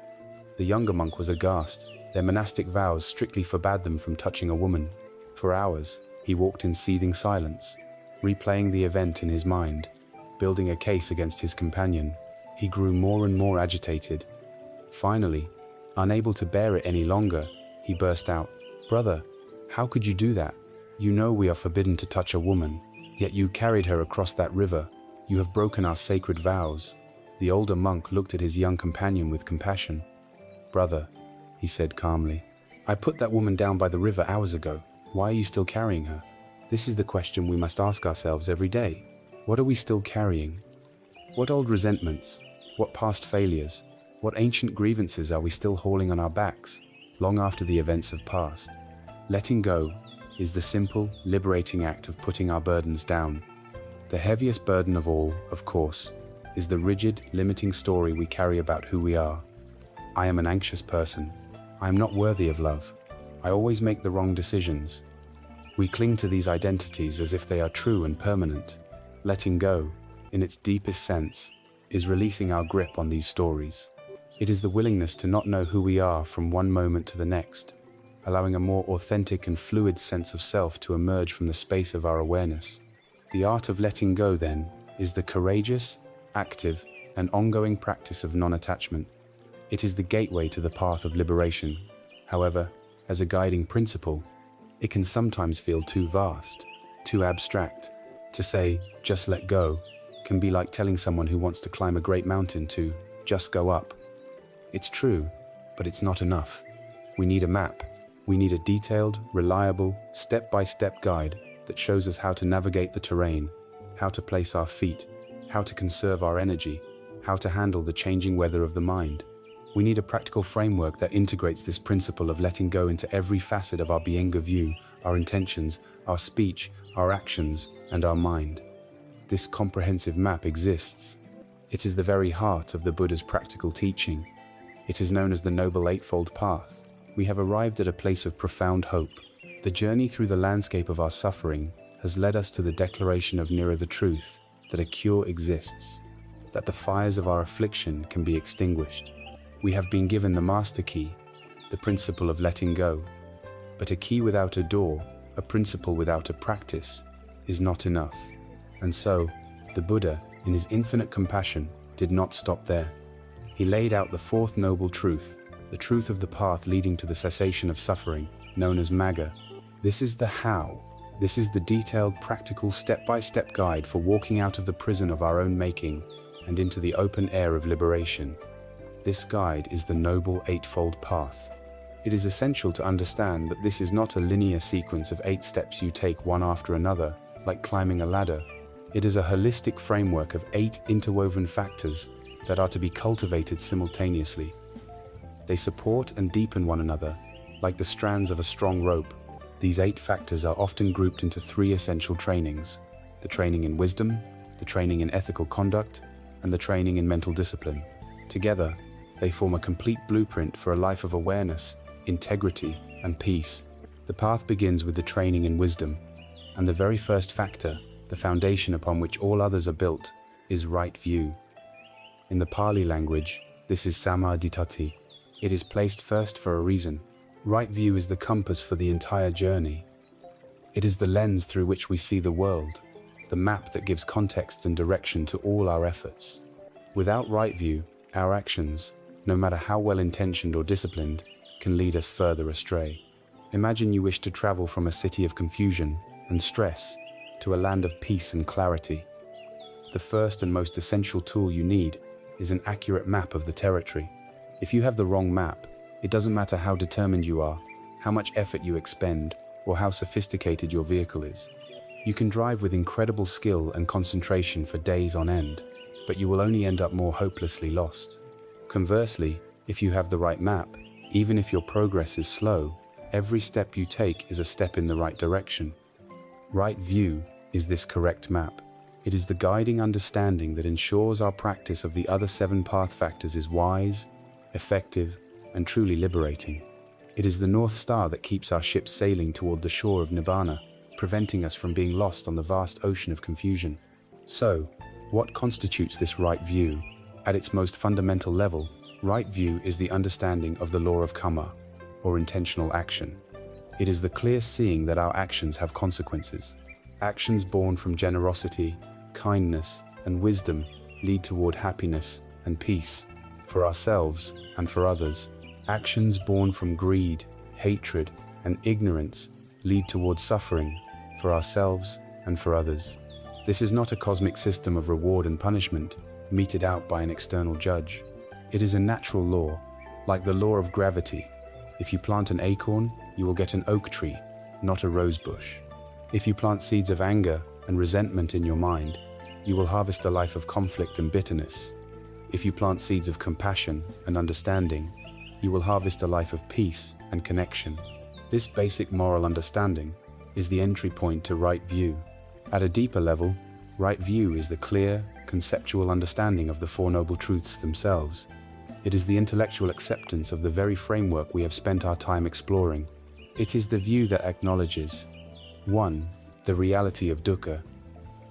The younger monk was aghast. Their monastic vows strictly forbade them from touching a woman. For hours, he walked in seething silence, replaying the event in his mind, building a case against his companion. He grew more and more agitated. Finally, unable to bear it any longer, he burst out, "Brother, how could you do that? You know we are forbidden to touch a woman, yet you carried her across that river. You have broken our sacred vows." The older monk looked at his young companion with compassion. "Brother," he said calmly, "I put that woman down by the river hours ago. Why are you still carrying her?" This is the question we must ask ourselves every day. What are we still carrying? What old resentments? What past failures? What ancient grievances are we still hauling on our backs, long after the events have passed? Letting go is the simple, liberating act of putting our burdens down. The heaviest burden of all, of course, is the rigid, limiting story we carry about who we are. I am an anxious person. I am not worthy of love. I always make the wrong decisions. We cling to these identities as if they are true and permanent. Letting go, in its deepest sense, is releasing our grip on these stories. It is the willingness to not know who we are from one moment to the next, allowing a more authentic and fluid sense of self to emerge from the space of our awareness. The art of letting go, then, is the courageous, active, and ongoing practice of non-attachment. It is the gateway to the path of liberation. However, as a guiding principle, it can sometimes feel too vast, too abstract. To say, "just let go," can be like telling someone who wants to climb a great mountain to just go up. It's true, but it's not enough. We need a map. We need a detailed, reliable, step-by-step guide that shows us how to navigate the terrain, how to place our feet, how to conserve our energy, how to handle the changing weather of the mind. We need a practical framework that integrates this principle of letting go into every facet of our being of view, our intentions, our speech, our actions, and our mind. This comprehensive map exists. It is the very heart of the Buddha's practical teaching. It is known as the Noble Eightfold Path. We have arrived at a place of profound hope. The journey through the landscape of our suffering has led us to the declaration of nearer the truth, that a cure exists, that the fires of our affliction can be extinguished. We have been given the master key, the principle of letting go. But a key without a door, a principle without a practice, is not enough. And so, the Buddha, in his infinite compassion, did not stop there. He laid out the fourth noble truth, the truth of the path leading to the cessation of suffering, known as Magga. This is the how. This is the detailed, practical, step-by-step guide for walking out of the prison of our own making and into the open air of liberation. This guide is the Noble Eightfold Path. It is essential to understand that this is not a linear sequence of 8 steps you take one after another, like climbing a ladder. It is a holistic framework of 8 interwoven factors that are to be cultivated simultaneously. They support and deepen one another, like the strands of a strong rope. These 8 factors are often grouped into 3 essential trainings: the training in wisdom, the training in ethical conduct, and the training in mental discipline. Together, they form a complete blueprint for a life of awareness, integrity, and peace. The path begins with the training in wisdom, and the very first factor, the foundation upon which all others are built, is right view. In the Pali language, this is samma-dittati. It is placed first for a reason. Right view is the compass for the entire journey. It is the lens through which we see the world, the map that gives context and direction to all our efforts. Without right view, our actions, no matter how well-intentioned or disciplined, can lead us further astray. Imagine you wish to travel from a city of confusion and stress to a land of peace and clarity. The first and most essential tool you need is an accurate map of the territory. If you have the wrong map, it doesn't matter how determined you are, how much effort you expend, or how sophisticated your vehicle is. You can drive with incredible skill and concentration for days on end, but you will only end up more hopelessly lost. Conversely, if you have the right map, even if your progress is slow, every step you take is a step in the right direction. Right view is this correct map. It is the guiding understanding that ensures our practice of the other 7 path factors is wise, effective, and truly liberating. It is the North Star that keeps our ship sailing toward the shore of Nibbana, preventing us from being lost on the vast ocean of confusion. So, what constitutes this right view? At its most fundamental level, right view is the understanding of the law of karma, or intentional action. It is the clear seeing that our actions have consequences. Actions born from generosity, kindness, and wisdom lead toward happiness and peace, for ourselves and for others. Actions born from greed, hatred, and ignorance lead toward suffering for ourselves and for others. This is not a cosmic system of reward and punishment meted out by an external judge. It is a natural law, like the law of gravity. If you plant an acorn, you will get an oak tree, not a rose bush. If you plant seeds of anger and resentment in your mind, you will harvest a life of conflict and bitterness. If you plant seeds of compassion and understanding, you will harvest a life of peace and connection. This basic moral understanding is the entry point to right view. At a deeper level, right view is the clear, conceptual understanding of the Four Noble Truths themselves. It is the intellectual acceptance of the very framework we have spent our time exploring. It is the view that acknowledges 1. The reality of dukkha,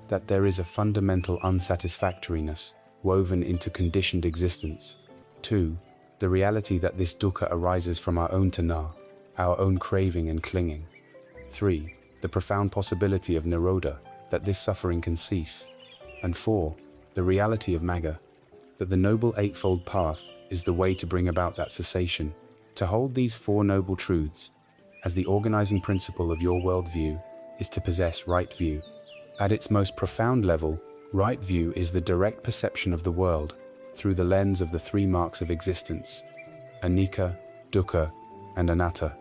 that there is a fundamental unsatisfactoriness woven into conditioned existence. 2. The reality that this dukkha arises from our own tanha, our own craving and clinging. 3. The profound possibility of nirodha, that this suffering can cease. And 4. The reality of magga, that the Noble Eightfold Path is the way to bring about that cessation. To hold these Four Noble Truths as the organizing principle of your worldview is to possess right view. At its most profound level, right view is the direct perception of the world through the lens of the three marks of existence: anicca, dukkha, and anatta.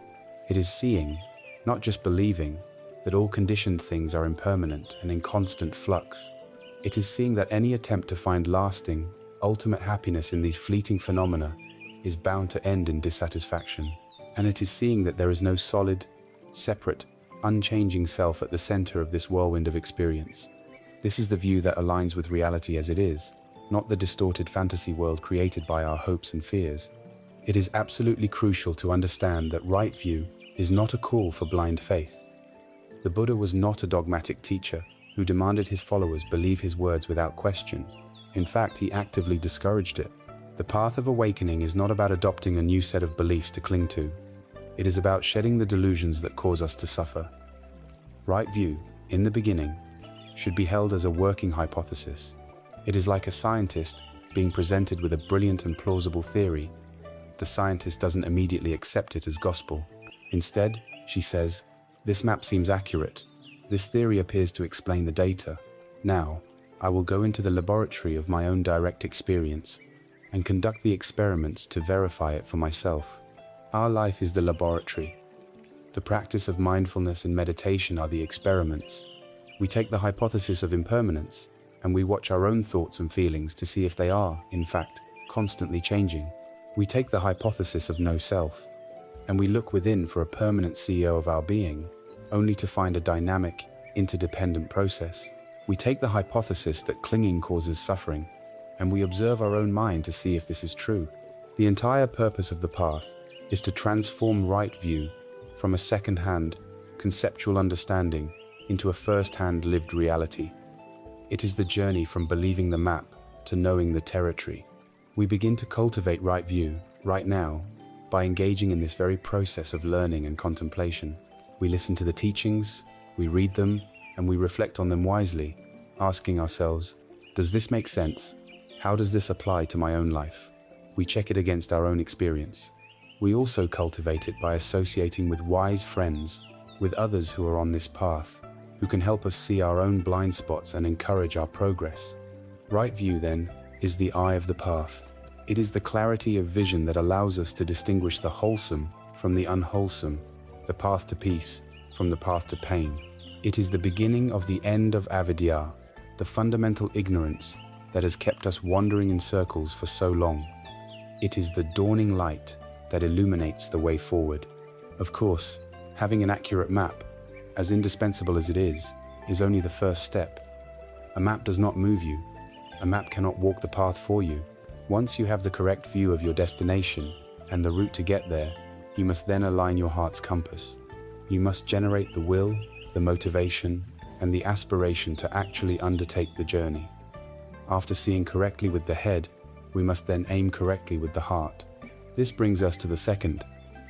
It is seeing, not just believing, that all conditioned things are impermanent and in constant flux. It is seeing that any attempt to find lasting, ultimate happiness in these fleeting phenomena is bound to end in dissatisfaction. And it is seeing that there is no solid, separate, unchanging self at the center of this whirlwind of experience. This is the view that aligns with reality as it is, not the distorted fantasy world created by our hopes and fears. It is absolutely crucial to understand that right view is not a call for blind faith. The Buddha was not a dogmatic teacher who demanded his followers believe his words without question. In fact, he actively discouraged it. The path of awakening is not about adopting a new set of beliefs to cling to. It is about shedding the delusions that cause us to suffer. Right view, in the beginning, should be held as a working hypothesis. It is like a scientist being presented with a brilliant and plausible theory. The scientist doesn't immediately accept it as gospel. Instead, she says, "This map seems accurate. This theory appears to explain the data. Now, I will go into the laboratory of my own direct experience and conduct the experiments to verify it for myself." Our life is the laboratory. The practice of mindfulness and meditation are the experiments. We take the hypothesis of impermanence and we watch our own thoughts and feelings to see if they are, in fact, constantly changing. We take the hypothesis of no self and we look within for a permanent CEO of our being, only to find a dynamic, interdependent process. We take the hypothesis that clinging causes suffering and we observe our own mind to see if this is true. The entire purpose of the path is to transform right view from a second-hand, conceptual understanding into a first-hand lived reality. It is the journey from believing the map to knowing the territory. We begin to cultivate right view right now by engaging in this very process of learning and contemplation. We listen to the teachings, we read them, and we reflect on them wisely, asking ourselves, does this make sense? How does this apply to my own life? We check it against our own experience. We also cultivate it by associating with wise friends, with others who are on this path, who can help us see our own blind spots and encourage our progress. Right view, then, is the eye of the path. It is the clarity of vision that allows us to distinguish the wholesome from the unwholesome, the path to peace from the path to pain. It is the beginning of the end of avidya, the fundamental ignorance that has kept us wandering in circles for so long. It is the dawning light that illuminates the way forward. Of course, having an accurate map, as indispensable as it is only the first step. A map does not move you. A map cannot walk the path for you. Once you have the correct view of your destination and the route to get there, you must then align your heart's compass. You must generate the will, the motivation, and the aspiration to actually undertake the journey. After seeing correctly with the head, we must then aim correctly with the heart. This brings us to the second,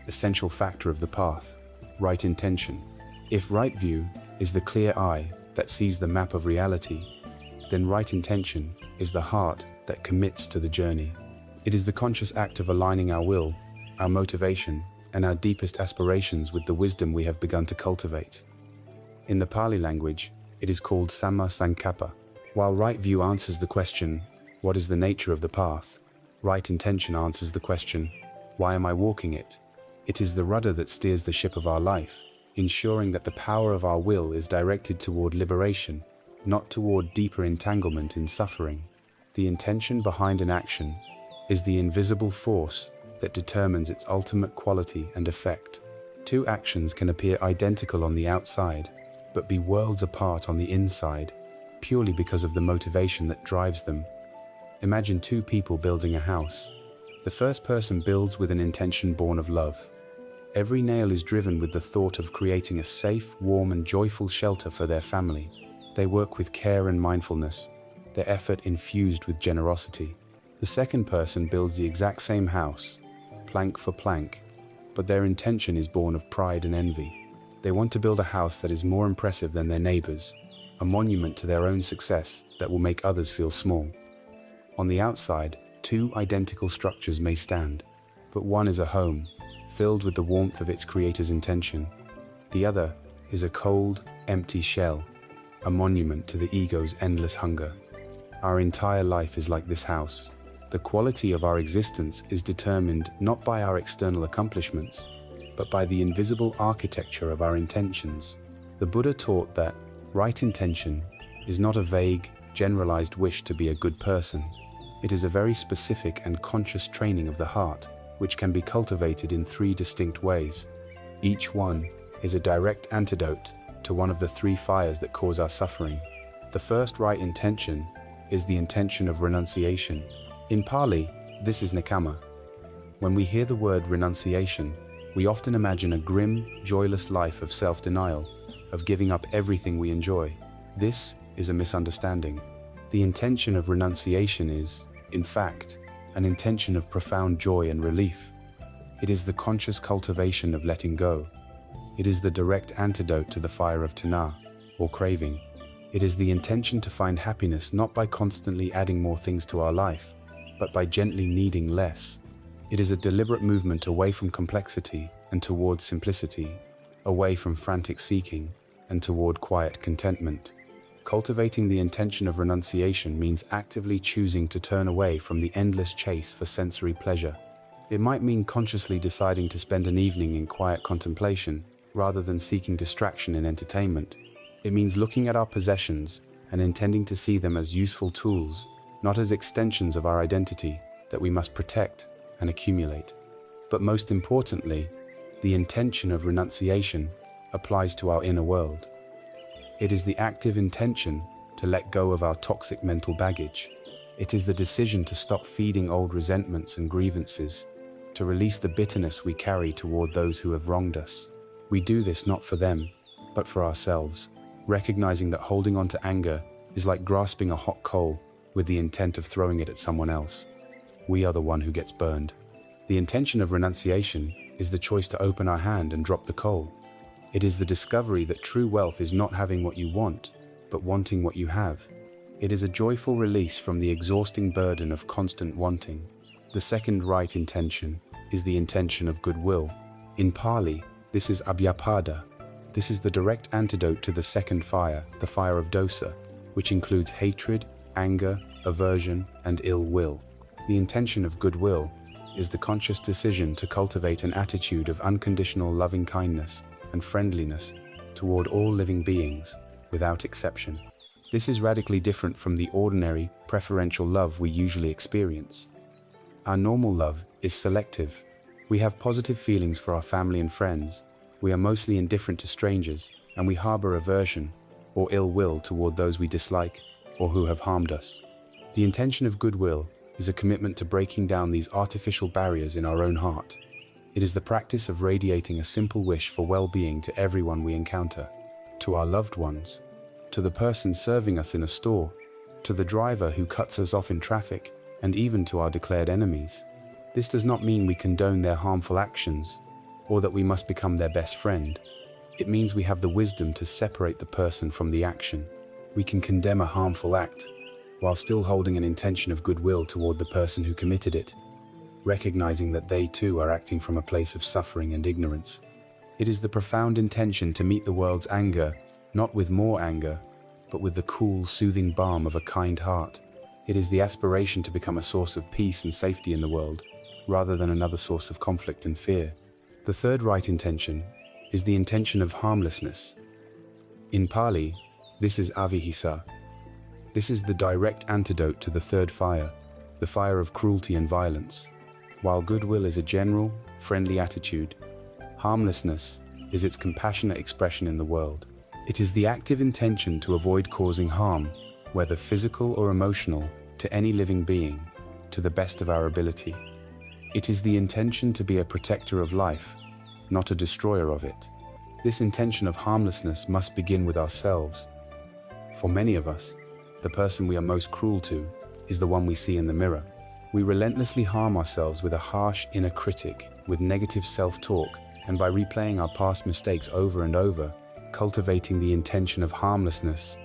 essential factor of the path, right intention. If right view is the clear eye that sees the map of reality, then right intention is the heart that commits to the journey. It is the conscious act of aligning our will, our motivation, and our deepest aspirations with the wisdom we have begun to cultivate. In the Pali language, it is called Samma Sankappa. While right view answers the question, what is the nature of the path? Right intention answers the question, why am I walking it? It is the rudder that steers the ship of our life, ensuring that the power of our will is directed toward liberation, not toward deeper entanglement in suffering. The intention behind an action is the invisible force that determines its ultimate quality and effect. Two actions can appear identical on the outside, but be worlds apart on the inside, purely because of the motivation that drives them. Imagine two people building a house. The first person builds with an intention born of love. Every nail is driven with the thought of creating a safe, warm, and joyful shelter for their family. They work with care and mindfulness, their effort infused with generosity. The second person builds the exact same house, plank for plank, but their intention is born of pride and envy. They want to build a house that is more impressive than their neighbors, a monument to their own success that will make others feel small. On the outside, two identical structures may stand, but one is a home, filled with the warmth of its creator's intention. The other is a cold, empty shell, a monument to the ego's endless hunger. Our entire life is like this house. The quality of our existence is determined not by our external accomplishments, but by the invisible architecture of our intentions. The Buddha taught that right intention is not a vague, generalized wish to be a good person. It is a very specific and conscious training of the heart, which can be cultivated in three distinct ways. Each one is a direct antidote to one of the three fires that cause our suffering. The first right intention is the intention of renunciation. In Pali, this is nikama. When we hear the word renunciation, we often imagine a grim, joyless life of self-denial, of giving up everything we enjoy. This is a misunderstanding. The intention of renunciation is, in fact, an intention of profound joy and relief. It is the conscious cultivation of letting go. It is the direct antidote to the fire of tanha, or craving. It is the intention to find happiness not by constantly adding more things to our life, but by gently needing less. It is a deliberate movement away from complexity and toward simplicity, away from frantic seeking and toward quiet contentment. Cultivating the intention of renunciation means actively choosing to turn away from the endless chase for sensory pleasure. It might mean consciously deciding to spend an evening in quiet contemplation rather than seeking distraction in entertainment. It means looking at our possessions and intending to see them as useful tools, not as extensions of our identity that we must protect and accumulate. But most importantly, the intention of renunciation applies to our inner world. It is the active intention to let go of our toxic mental baggage. It is the decision to stop feeding old resentments and grievances, to release the bitterness we carry toward those who have wronged us. We do this not for them, but for ourselves, recognizing that holding on to anger is like grasping a hot coal with the intent of throwing it at someone else. We are the one who gets burned. The intention of renunciation is the choice to open our hand and drop the coal. It is the discovery that true wealth is not having what you want, but wanting what you have. It is a joyful release from the exhausting burden of constant wanting. The second right intention is the intention of goodwill. In Pali, this is abhyapada. This is the direct antidote to the second fire, the fire of dosa, which includes hatred, anger, aversion, and ill will. The intention of goodwill is the conscious decision to cultivate an attitude of unconditional loving kindness and friendliness toward all living beings, without exception. This is radically different from the ordinary, preferential love we usually experience. Our normal love is selective. We have positive feelings for our family and friends. We are mostly indifferent to strangers, and we harbor aversion or ill will toward those we dislike or who have harmed us. The intention of goodwill is a commitment to breaking down these artificial barriers in our own heart. It is the practice of radiating a simple wish for well-being to everyone we encounter, to our loved ones, to the person serving us in a store, to the driver who cuts us off in traffic, and even to our declared enemies. This does not mean we condone their harmful actions, or that we must become their best friend. It means we have the wisdom to separate the person from the action. We can condemn a harmful act, while still holding an intention of goodwill toward the person who committed it, recognizing that they too are acting from a place of suffering and ignorance. It is the profound intention to meet the world's anger not with more anger, but with the cool, soothing balm of a kind heart. It is the aspiration to become a source of peace and safety in the world, rather than another source of conflict and fear. The third right intention is the intention of harmlessness. In Pali, this is avihisa. This is the direct antidote to the third fire, the fire of cruelty and violence. While goodwill is a general, friendly attitude, harmlessness is its compassionate expression in the world. It is the active intention to avoid causing harm, whether physical or emotional, to any living being, to the best of our ability. It is the intention to be a protector of life, not a destroyer of it. This intention of harmlessness must begin with ourselves. For many of us, the person we are most cruel to is the one we see in the mirror. We relentlessly harm ourselves with a harsh inner critic, with negative self-talk, and by replaying our past mistakes over and over, cultivating the intention of harmlessness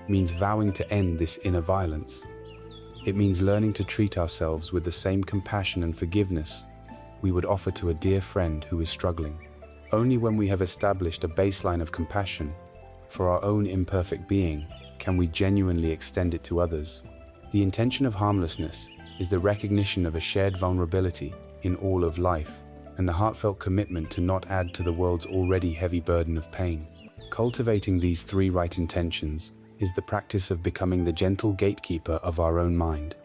means vowing to end this inner violence. It means learning to treat ourselves with the same compassion and forgiveness we would offer to a dear friend who is struggling. Only when we have established a baseline of compassion for our own imperfect being can we genuinely extend it to others. The intention of harmlessness is the recognition of a shared vulnerability in all of life, and the heartfelt commitment to not add to the world's already heavy burden of pain. Cultivating these three right intentions is the practice of becoming the gentle gatekeeper of our own mind.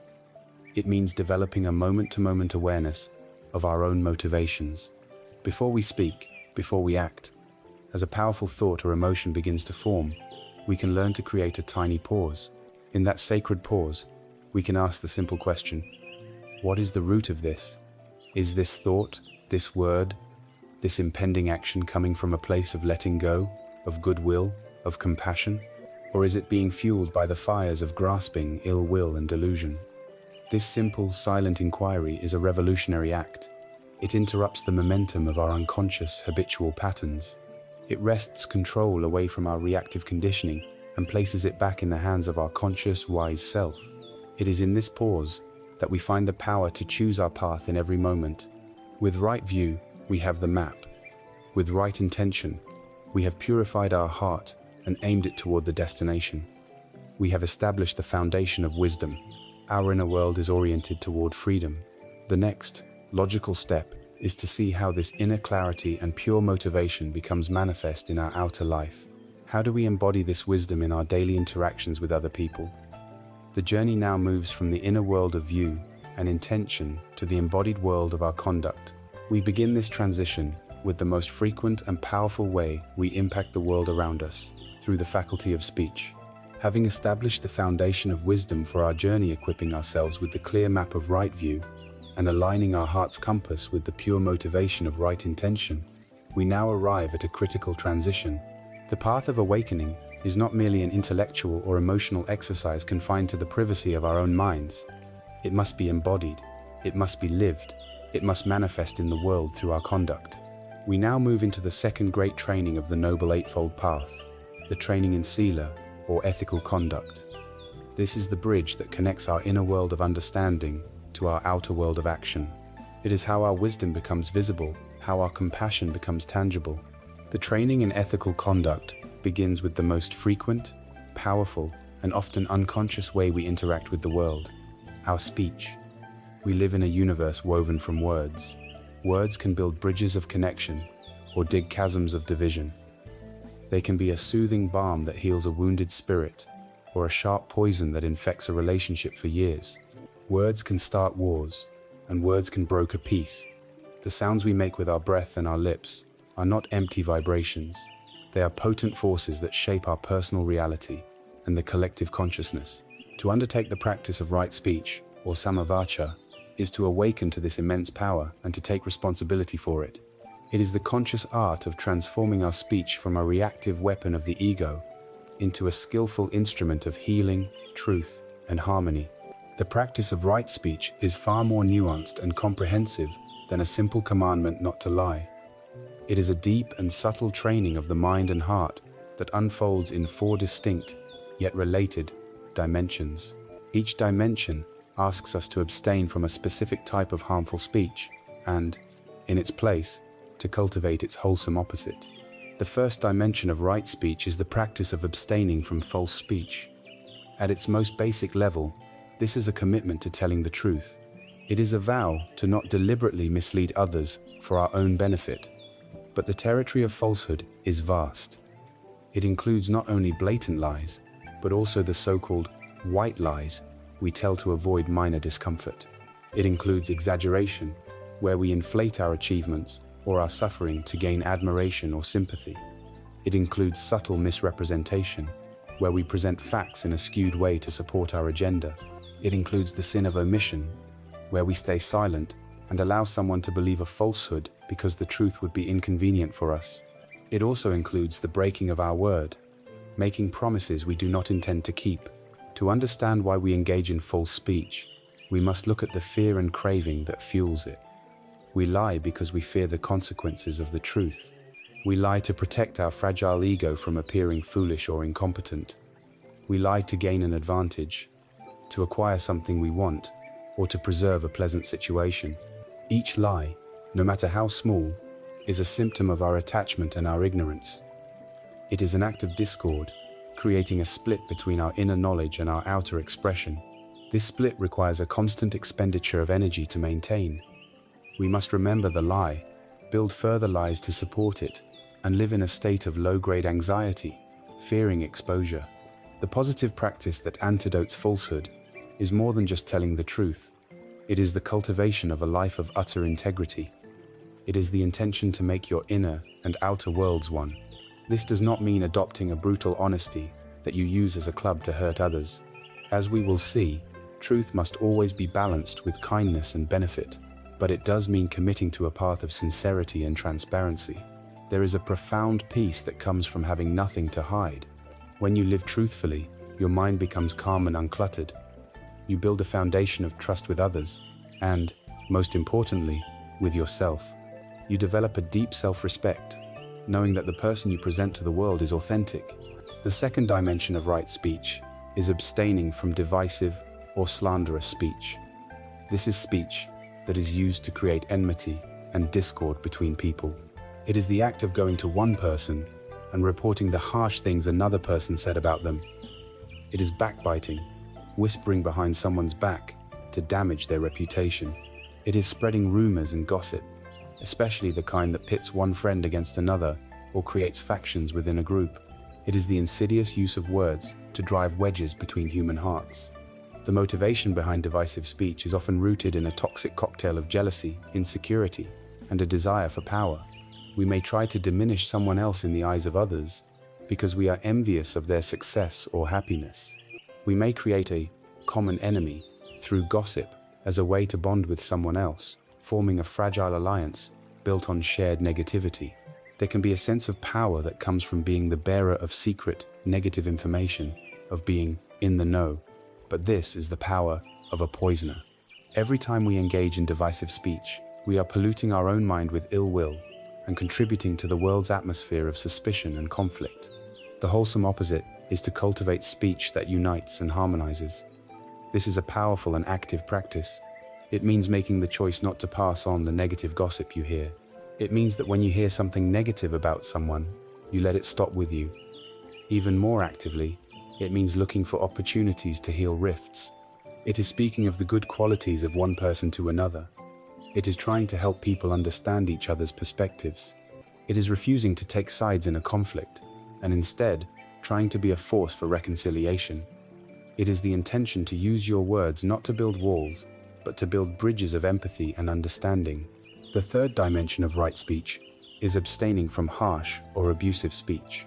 It means developing a moment-to-moment awareness of our own motivations. Before we speak, before we act, as a powerful thought or emotion begins to form, we can learn to create a tiny pause. In that sacred pause, we can ask the simple question, what is the root of this? Is this thought, this word, this impending action coming from a place of letting go, of goodwill, of compassion? Or is it being fueled by the fires of grasping, ill will, and delusion? This simple, silent inquiry is a revolutionary act. It interrupts the momentum of our unconscious, habitual patterns. It wrests control away from our reactive conditioning and places it back in the hands of our conscious, wise self. It is in this pause that we find the power to choose our path in every moment. With right view, we have the map. With right intention, we have purified our heart and aimed it toward the destination. We have established the foundation of wisdom. Our inner world is oriented toward freedom. The next logical step is to see how this inner clarity and pure motivation becomes manifest in our outer life. How do we embody this wisdom in our daily interactions with other people? The journey now moves from the inner world of view and intention to the embodied world of our conduct. We begin this transition with the most frequent and powerful way we impact the world around us, through the faculty of speech. Having established the foundation of wisdom for our journey, equipping ourselves with the clear map of right view, and aligning our heart's compass with the pure motivation of right intention, we now arrive at a critical transition. The path of awakening is not merely an intellectual or emotional exercise confined to the privacy of our own minds. It must be embodied, it must be lived, it must manifest in the world through our conduct. We now move into the second great training of the Noble Eightfold Path, the training in Sila, or ethical conduct. This is the bridge that connects our inner world of understanding to our outer world of action. It is how our wisdom becomes visible, how our compassion becomes tangible. The training in ethical conduct begins with the most frequent, powerful, and often unconscious way we interact with the world, our speech. We live in a universe woven from words. Words can build bridges of connection or dig chasms of division. They can be a soothing balm that heals a wounded spirit, or a sharp poison that infects a relationship for years. Words can start wars, and words can broker peace. The sounds we make with our breath and our lips are not empty vibrations. They are potent forces that shape our personal reality and the collective consciousness. To undertake the practice of right speech, or samavacha, is to awaken to this immense power and to take responsibility for it. It is the conscious art of transforming our speech from a reactive weapon of the ego into a skillful instrument of healing, truth, and harmony. The practice of right speech is far more nuanced and comprehensive than a simple commandment not to lie. It is a deep and subtle training of the mind and heart that unfolds in 4 distinct, yet related, dimensions. Each dimension asks us to abstain from a specific type of harmful speech and, in its place, to cultivate its wholesome opposite. The first dimension of right speech is the practice of abstaining from false speech. At its most basic level, this is a commitment to telling the truth. It is a vow to not deliberately mislead others for our own benefit. But the territory of falsehood is vast. It includes not only blatant lies, but also the so-called white lies we tell to avoid minor discomfort. It includes exaggeration, where we inflate our achievements or our suffering to gain admiration or sympathy. It includes subtle misrepresentation, where we present facts in a skewed way to support our agenda. It includes the sin of omission, where we stay silent and allow someone to believe a falsehood because the truth would be inconvenient for us. It also includes the breaking of our word, making promises we do not intend to keep. To understand why we engage in false speech, we must look at the fear and craving that fuels it. We lie because we fear the consequences of the truth. We lie to protect our fragile ego from appearing foolish or incompetent. We lie to gain an advantage, to acquire something we want, or to preserve a pleasant situation. Each lie, no matter how small, is a symptom of our attachment and our ignorance. It is an act of discord, creating a split between our inner knowledge and our outer expression. This split requires a constant expenditure of energy to maintain. We must remember the lie, build further lies to support it, and live in a state of low-grade anxiety, fearing exposure. The positive practice that antidotes falsehood is more than just telling the truth. It is the cultivation of a life of utter integrity. It is the intention to make your inner and outer worlds one. This does not mean adopting a brutal honesty that you use as a club to hurt others. As we will see, truth must always be balanced with kindness and benefit, but it does mean committing to a path of sincerity and transparency. There is a profound peace that comes from having nothing to hide. When you live truthfully, your mind becomes calm and uncluttered. You build a foundation of trust with others, and, most importantly, with yourself. You develop a deep self-respect, knowing that the person you present to the world is authentic. The second dimension of right speech is abstaining from divisive or slanderous speech. This is speech that is used to create enmity and discord between people. It is the act of going to one person and reporting the harsh things another person said about them. It is backbiting, whispering behind someone's back to damage their reputation. It is spreading rumors and gossip, especially the kind that pits one friend against another or creates factions within a group. It is the insidious use of words to drive wedges between human hearts. The motivation behind divisive speech is often rooted in a toxic cocktail of jealousy, insecurity, and a desire for power. We may try to diminish someone else in the eyes of others because we are envious of their success or happiness. We may create a common enemy through gossip as a way to bond with someone else, forming a fragile alliance built on shared negativity. There can be a sense of power that comes from being the bearer of secret, negative information, of being in the know. But this is the power of a poisoner. Every time we engage in divisive speech, we are polluting our own mind with ill will and contributing to the world's atmosphere of suspicion and conflict. The wholesome opposite is to cultivate speech that unites and harmonizes. This is a powerful and active practice. It means making the choice not to pass on the negative gossip you hear. It means that when you hear something negative about someone, you let it stop with you. Even more actively, it means looking for opportunities to heal rifts. It is speaking of the good qualities of one person to another. It is trying to help people understand each other's perspectives. It is refusing to take sides in a conflict, and instead, trying to be a force for reconciliation. It is the intention to use your words not to build walls, but to build bridges of empathy and understanding. The third dimension of right speech is abstaining from harsh or abusive speech.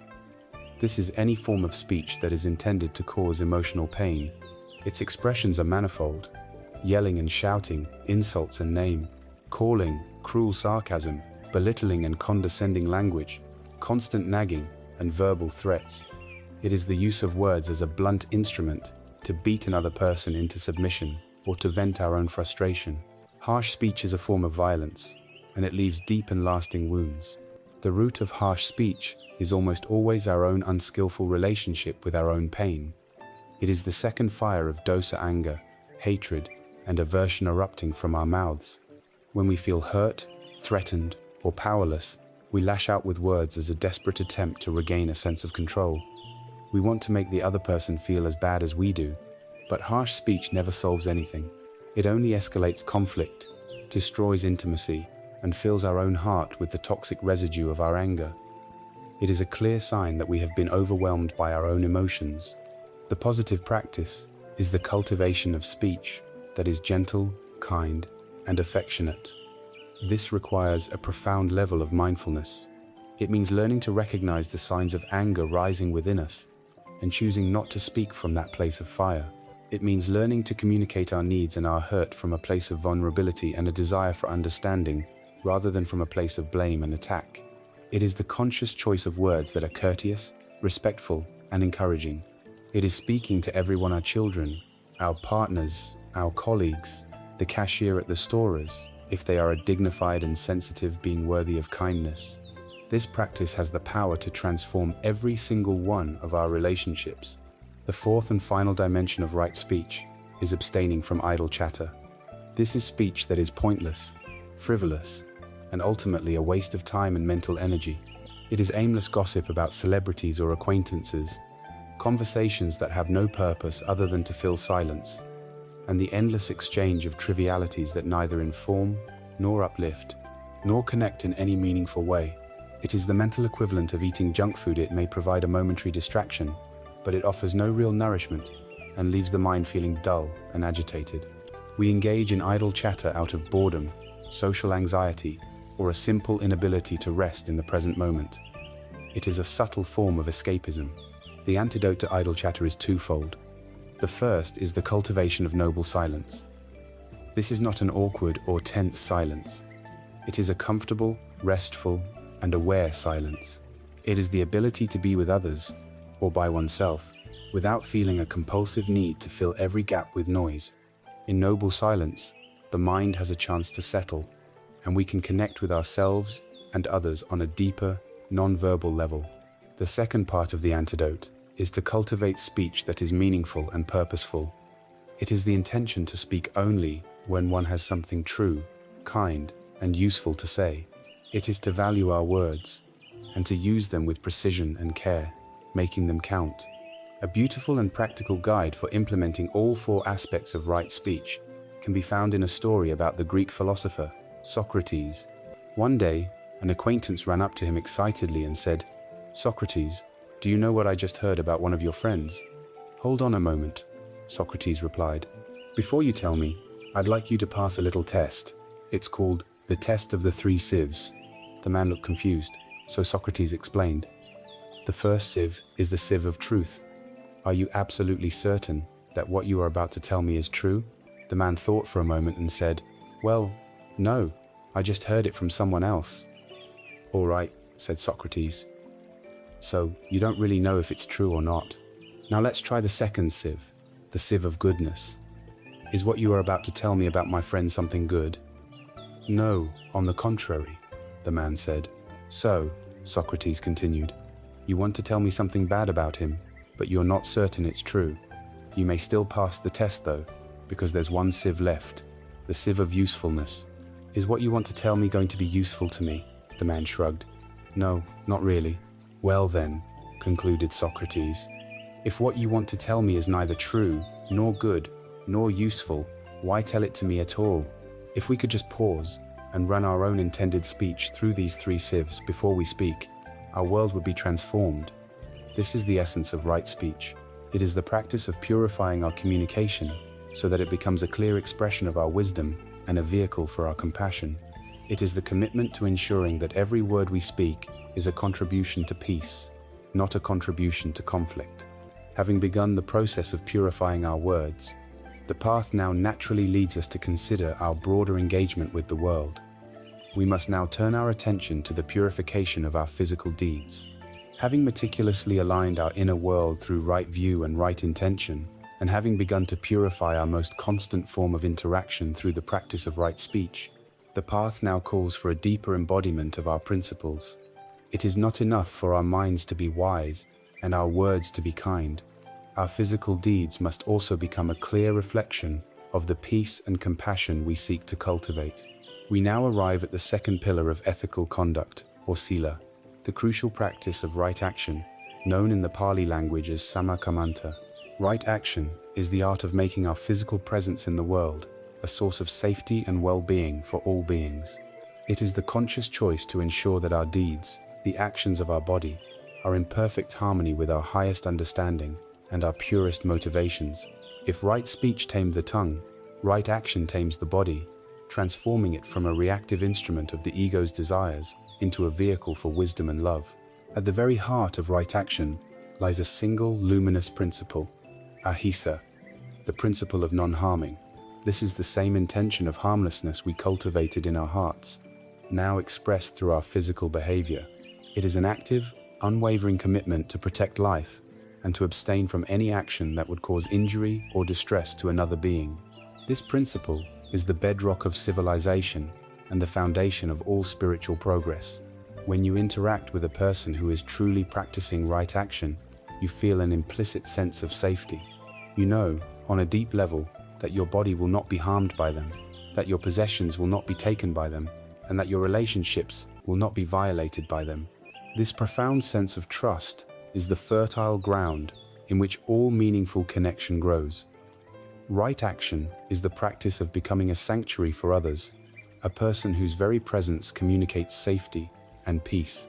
This is any form of speech that is intended to cause emotional pain. Its expressions are manifold: yelling and shouting, insults and name, calling, cruel sarcasm, belittling and condescending language, constant nagging, and verbal threats. It is the use of words as a blunt instrument to beat another person into submission or to vent our own frustration. Harsh speech is a form of violence, and it leaves deep and lasting wounds. The root of harsh speech is almost always our own unskillful relationship with our own pain. It is the second fire of dosa anger, hatred, and aversion erupting from our mouths. When we feel hurt, threatened, or powerless, We lash out with words as a desperate attempt to regain a sense of control. We want to make the other person feel as bad as we do, but harsh speech never solves anything. It only escalates conflict, destroys intimacy, and fills our own heart with the toxic residue of our anger. It is a clear sign that we have been overwhelmed by our own emotions. The positive practice is the cultivation of speech that is gentle, kind, and affectionate. This requires a profound level of mindfulness. It means learning to recognize the signs of anger rising within us and choosing not to speak from that place of fire. It means learning to communicate our needs and our hurt from a place of vulnerability and a desire for understanding, rather than from a place of blame and attack. It is the conscious choice of words that are courteous, respectful, and encouraging. It is speaking to everyone, our children, our partners, our colleagues, the cashier at the stores, if they are a dignified and sensitive being worthy of kindness. This practice has the power to transform every single one of our relationships. The fourth and final dimension of right speech is abstaining from idle chatter. This is speech that is pointless, frivolous, and ultimately a waste of time and mental energy. It is aimless gossip about celebrities or acquaintances, conversations that have no purpose other than to fill silence, and the endless exchange of trivialities that neither inform, nor uplift, nor connect in any meaningful way. It is the mental equivalent of eating junk food. It may provide a momentary distraction, but it offers no real nourishment and leaves the mind feeling dull and agitated. We engage in idle chatter out of boredom, social anxiety, or a simple inability to rest in the present moment. It is a subtle form of escapism. The antidote to idle chatter is twofold. The first is the cultivation of noble silence. This is not an awkward or tense silence. It is a comfortable, restful, and aware silence. It is the ability to be with others, or by oneself, without feeling a compulsive need to fill every gap with noise. In noble silence, the mind has a chance to settle, and we can connect with ourselves and others on a deeper, non-verbal level. The second part of the antidote is to cultivate speech that is meaningful and purposeful. It is the intention to speak only when one has something true, kind, and useful to say. It is to value our words and to use them with precision and care, making them count. A beautiful and practical guide for implementing all four aspects of right speech can be found in a story about the Greek philosopher Socrates. One day, an acquaintance ran up to him excitedly and said, "Socrates, do you know what I just heard about one of your friends?" "Hold on a moment," Socrates replied. "Before you tell me, I'd like you to pass a little test. It's called the test of the three sieves." The man looked confused, so Socrates explained. "The first sieve is the sieve of truth. Are you absolutely certain that what you are about to tell me is true?" The man thought for a moment and said, "Well, no, I just heard it from someone else." "All right," said Socrates. "So you don't really know if it's true or not. Now let's try the second sieve, the sieve of goodness. Is what you are about to tell me about my friend something good?" "No, on the contrary," the man said. "So," Socrates continued, "you want to tell me something bad about him, but you're not certain it's true. You may still pass the test though, because there's one sieve left, the sieve of usefulness." "Is what you want to tell me going to be useful to me?" The man shrugged. "No, not really." "Well then," concluded Socrates, "if what you want to tell me is neither true, nor good, nor useful, why tell it to me at all? If we could just pause and run our own intended speech through these three sieves before we speak, our world would be transformed. This is the essence of right speech. It is the practice of purifying our communication so that it becomes a clear expression of our wisdom and a vehicle for our compassion. It is the commitment to ensuring that every word we speak is a contribution to peace, not a contribution to conflict. Having begun the process of purifying our words, the path now naturally leads us to consider our broader engagement with the world. We must now turn our attention to the purification of our physical deeds. Having meticulously aligned our inner world through right view and right intention, and having begun to purify our most constant form of interaction through the practice of right speech, the path now calls for a deeper embodiment of our principles. It is not enough for our minds to be wise and our words to be kind. Our physical deeds must also become a clear reflection of the peace and compassion we seek to cultivate. We now arrive at the second pillar of ethical conduct, or sila, the crucial practice of right action, known in the Pali language as sammakamanta. Right action is the art of making our physical presence in the world a source of safety and well-being for all beings. It is the conscious choice to ensure that our deeds, the actions of our body, are in perfect harmony with our highest understanding and our purest motivations. If right speech tamed the tongue, right action tames the body, transforming it from a reactive instrument of the ego's desires into a vehicle for wisdom and love. At the very heart of right action lies a single luminous principle, ahimsa, the principle of non-harming. This is the same intention of harmlessness we cultivated in our hearts, now expressed through our physical behavior. It is an active, unwavering commitment to protect life and to abstain from any action that would cause injury or distress to another being. This principle is the bedrock of civilization and the foundation of all spiritual progress. When you interact with a person who is truly practicing right action, you feel an implicit sense of safety. You know, on a deep level, that your body will not be harmed by them, that your possessions will not be taken by them, and that your relationships will not be violated by them. This profound sense of trust is the fertile ground in which all meaningful connection grows. Right action is the practice of becoming a sanctuary for others, a person whose very presence communicates safety and peace.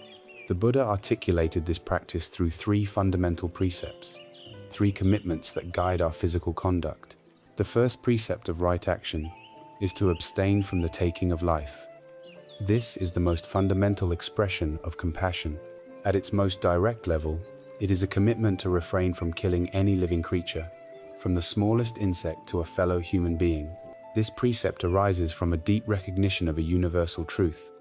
The Buddha articulated this practice through three fundamental precepts, three commitments that guide our physical conduct. The first precept of right action is to abstain from the taking of life. This is the most fundamental expression of compassion. At its most direct level, it is a commitment to refrain from killing any living creature, from the smallest insect to a fellow human being. This precept arises from a deep recognition of a universal truth.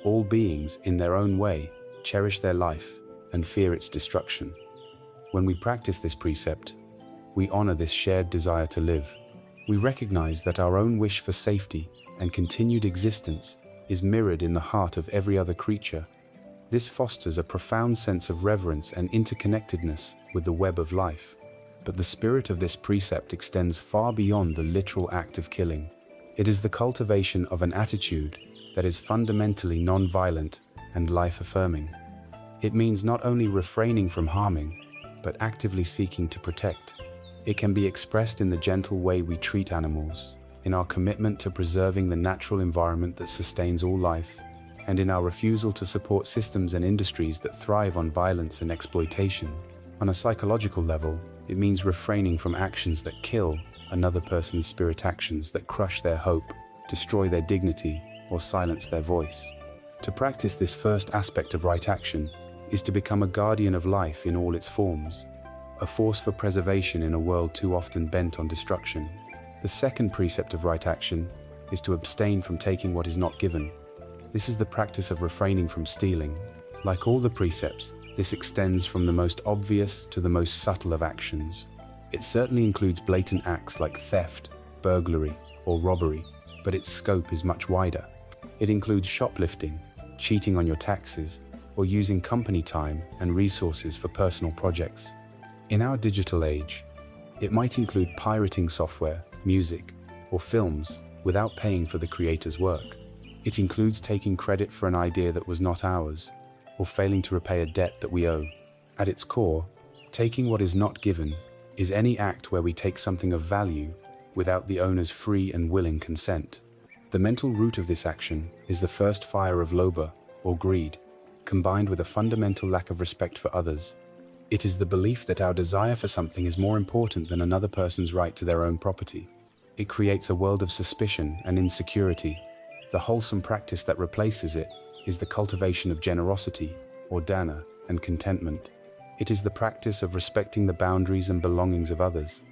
All beings, in their own way, cherish their life and fear its destruction. When we practice this precept, we honor this shared desire to live. We recognize that our own wish for safety and continued existence is mirrored in the heart of every other creature. This fosters a profound sense of reverence and interconnectedness with the web of life. But the spirit of this precept extends far beyond the literal act of killing. It is the cultivation of an attitude that is fundamentally non-violent and life-affirming. It means not only refraining from harming, but actively seeking to protect. It can be expressed in the gentle way we treat animals, in our commitment to preserving the natural environment that sustains all life, and in our refusal to support systems and industries that thrive on violence and exploitation. On a psychological level, it means refraining from actions that kill another person's spirit, actions that crush their hope, destroy their dignity, or silence their voice. To practice this first aspect of right action is to become a guardian of life in all its forms, a force for preservation in a world too often bent on destruction. The second precept of right action is to abstain from taking what is not given. This is the practice of refraining from stealing. Like all the precepts, this extends from the most obvious to the most subtle of actions. It certainly includes blatant acts like theft, burglary, or robbery, but its scope is much wider. It includes shoplifting, cheating on your taxes, or using company time and resources for personal projects. In our digital age, it might include pirating software, music, or films without paying for the creator's work. It includes taking credit for an idea that was not ours, or failing to repay a debt that we owe. At its core, taking what is not given is any act where we take something of value without the owner's free and willing consent. The mental root of this action is the first fire of lobha, or greed, combined with a fundamental lack of respect for others. It is the belief that our desire for something is more important than another person's right to their own property. It creates a world of suspicion and insecurity. The wholesome practice that replaces it is the cultivation of generosity, or dana, and contentment. It is the practice of respecting the boundaries and belongings of others.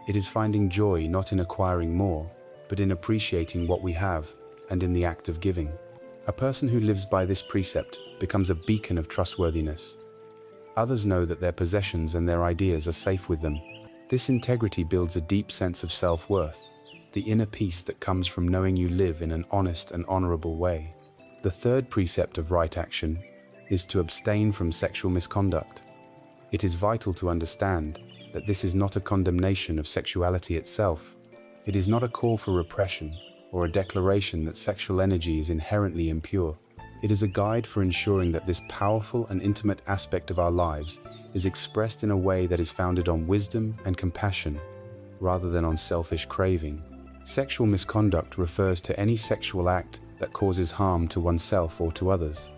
It is finding joy not in acquiring more, but in appreciating what we have and in the act of giving. A person who lives by this precept becomes a beacon of trustworthiness. Others know that their possessions and their ideas are safe with them. This integrity builds a deep sense of self-worth, the inner peace that comes from knowing you live in an honest and honorable way. The third precept of right action is to abstain from sexual misconduct. It is vital to understand that this is not a condemnation of sexuality itself. It is not a call for repression or a declaration that sexual energy is inherently impure. It is a guide for ensuring that this powerful and intimate aspect of our lives is expressed in a way that is founded on wisdom and compassion, rather than on selfish craving. Sexual misconduct refers to any sexual act that causes harm to oneself or to others.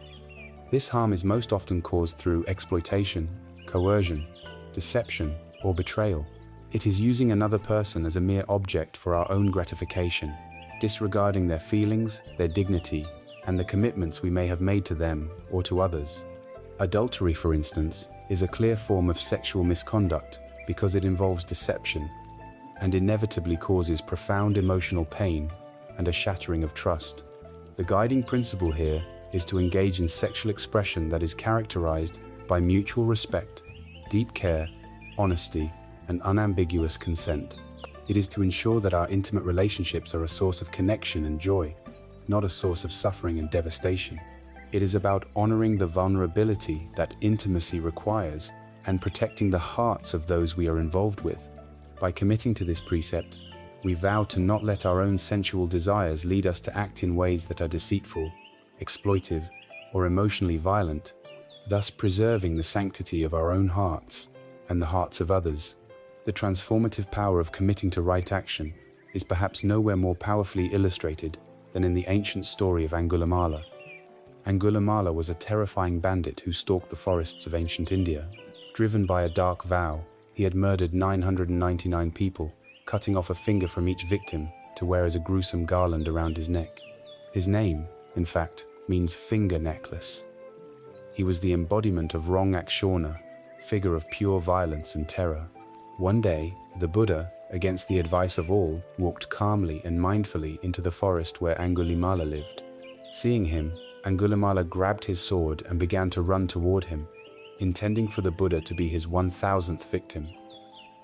This harm is most often caused through exploitation, coercion, deception, or betrayal. It is using another person as a mere object for our own gratification, disregarding their feelings, their dignity, and the commitments we may have made to them or to others. Adultery, for instance, is a clear form of sexual misconduct because it involves deception and inevitably causes profound emotional pain and a shattering of trust. The guiding principle here is to engage in sexual expression that is characterized by mutual respect, deep care, honesty, and unambiguous consent. It is to ensure that our intimate relationships are a source of connection and joy, not a source of suffering and devastation. It is about honoring the vulnerability that intimacy requires and protecting the hearts of those we are involved with. By committing to this precept, we vow to not let our own sensual desires lead us to act in ways that are deceitful, exploitive, or emotionally violent, thus preserving the sanctity of our own hearts and the hearts of others. The transformative power of committing to right action is perhaps nowhere more powerfully illustrated than in the ancient story of Angulimala. Angulimala was a terrifying bandit who stalked the forests of ancient India. Driven by a dark vow, he had murdered 999 people, cutting off a finger from each victim to wear as a gruesome garland around his neck. His name, in fact, means finger necklace. He was the embodiment of wrong akshorna, figure of pure violence and terror. One day, the Buddha, against the advice of all, walked calmly and mindfully into the forest where Angulimala lived. Seeing him, Angulimala grabbed his sword and began to run toward him, intending for the Buddha to be his 1000th victim.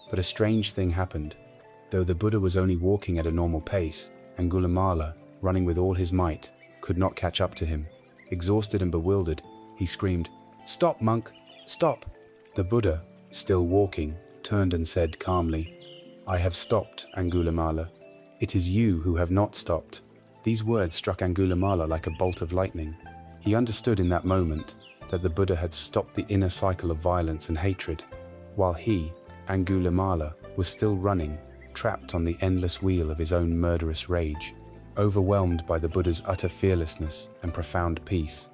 But a strange thing happened. Though the Buddha was only walking at a normal pace, Angulimala, running with all his might, could not catch up to him. Exhausted and bewildered, he screamed, "Stop, monk! Stop!" The Buddha, still walking, turned and said calmly, "I have stopped, Angulimala. It is you who have not stopped." These words struck Angulimala like a bolt of lightning. He understood in that moment that the Buddha had stopped the inner cycle of violence and hatred, while he, Angulimala, was still running, trapped on the endless wheel of his own murderous rage. Overwhelmed by the Buddha's utter fearlessness and profound peace,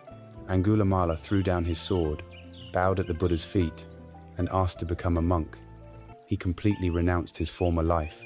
Angulimala threw down his sword, bowed at the Buddha's feet, and asked to become a monk. He completely renounced his former life.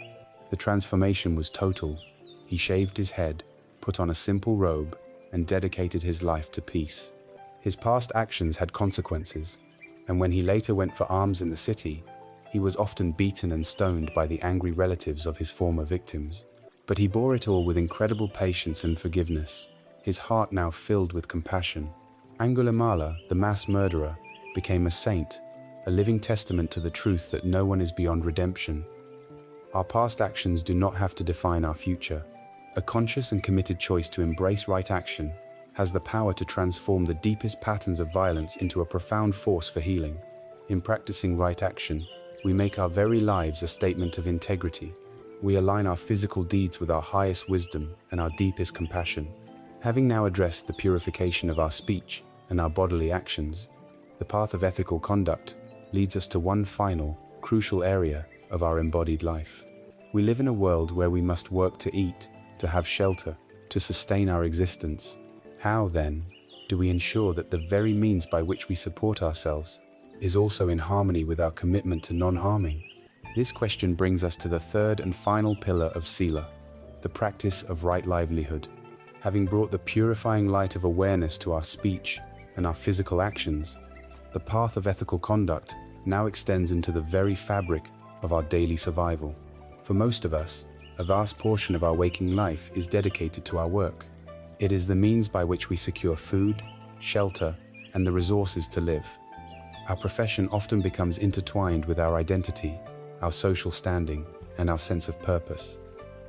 The transformation was total. He shaved his head, put on a simple robe, and dedicated his life to peace. His past actions had consequences, and when he later went for alms in the city, he was often beaten and stoned by the angry relatives of his former victims. But he bore it all with incredible patience and forgiveness, his heart now filled with compassion. Angulimala, the mass murderer, became a saint, a living testament to the truth that no one is beyond redemption. Our past actions do not have to define our future. A conscious and committed choice to embrace right action has the power to transform the deepest patterns of violence into a profound force for healing. In practicing right action, we make our very lives a statement of integrity. We align our physical deeds with our highest wisdom and our deepest compassion. Having now addressed the purification of our speech and our bodily actions, the path of ethical conduct leads us to one final, crucial area of our embodied life. We live in a world where we must work to eat, to have shelter, to sustain our existence. How, then, do we ensure that the very means by which we support ourselves is also in harmony with our commitment to non-harming? This question brings us to the third and final pillar of Sila, the practice of right livelihood. Having brought the purifying light of awareness to our speech and our physical actions, the path of ethical conduct now extends into the very fabric of our daily survival. For most of us, a vast portion of our waking life is dedicated to our work. It is the means by which we secure food, shelter, and the resources to live. Our profession often becomes intertwined with our identity, our social standing, and our sense of purpose.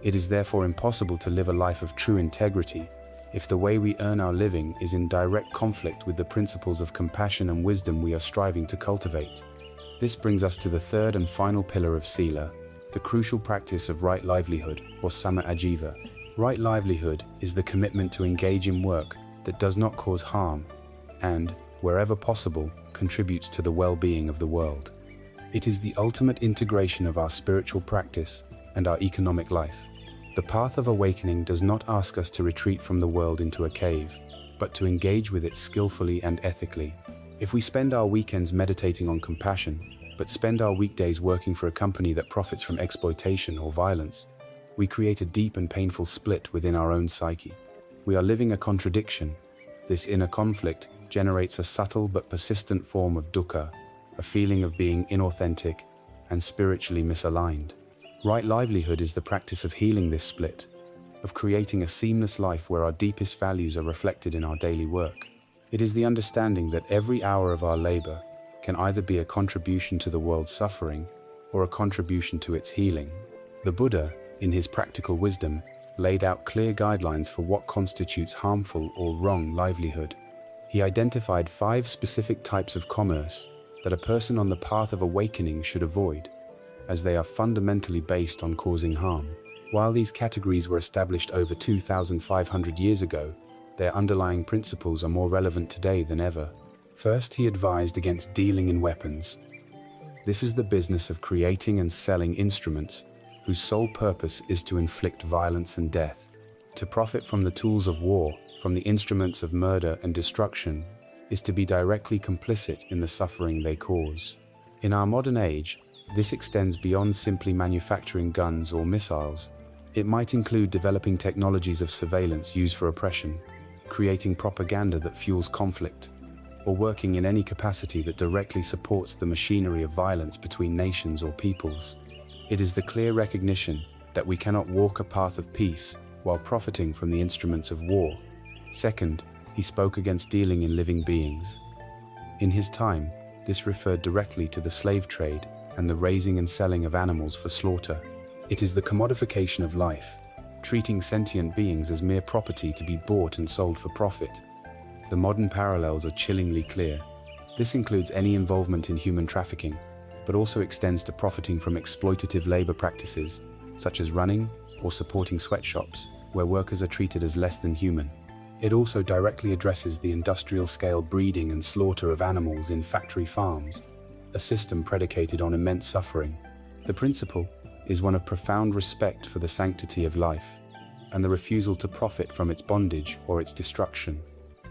It is therefore impossible to live a life of true integrity if the way we earn our living is in direct conflict with the principles of compassion and wisdom we are striving to cultivate. This brings us to the third and final pillar of Sila, the crucial practice of right livelihood, or sama ajiva. Right livelihood is the commitment to engage in work that does not cause harm, and, wherever possible, contributes to the well-being of the world. It is the ultimate integration of our spiritual practice and our economic life. The path of awakening does not ask us to retreat from the world into a cave, but to engage with it skillfully and ethically. If we spend our weekends meditating on compassion, but spend our weekdays working for a company that profits from exploitation or violence, we create a deep and painful split within our own psyche. We are living a contradiction. This inner conflict generates a subtle but persistent form of dukkha, a feeling of being inauthentic and spiritually misaligned. Right livelihood is the practice of healing this split, of creating a seamless life where our deepest values are reflected in our daily work. It is the understanding that every hour of our labor can either be a contribution to the world's suffering or a contribution to its healing. The Buddha, in his practical wisdom, laid out clear guidelines for what constitutes harmful or wrong livelihood. He identified 5 specific types of commerce that a person on the path of awakening should avoid, as they are fundamentally based on causing harm. While these categories were established over 2,500 years ago, their underlying principles are more relevant today than ever. First, he advised against dealing in weapons. This is the business of creating and selling instruments whose sole purpose is to inflict violence and death. To profit from the tools of war, from the instruments of murder and destruction, is to be directly complicit in the suffering they cause. In our modern age, this extends beyond simply manufacturing guns or missiles. It might include developing technologies of surveillance used for oppression, creating propaganda that fuels conflict, or working in any capacity that directly supports the machinery of violence between nations or peoples. It is the clear recognition that we cannot walk a path of peace while profiting from the instruments of war. Second, he spoke against dealing in living beings. In his time, this referred directly to the slave trade and the raising and selling of animals for slaughter. It is the commodification of life, treating sentient beings as mere property to be bought and sold for profit. The modern parallels are chillingly clear. This includes any involvement in human trafficking, but also extends to profiting from exploitative labor practices, such as running or supporting sweatshops, where workers are treated as less than human. It also directly addresses the industrial-scale breeding and slaughter of animals in factory farms, a system predicated on immense suffering. The principle is one of profound respect for the sanctity of life, and the refusal to profit from its bondage or its destruction.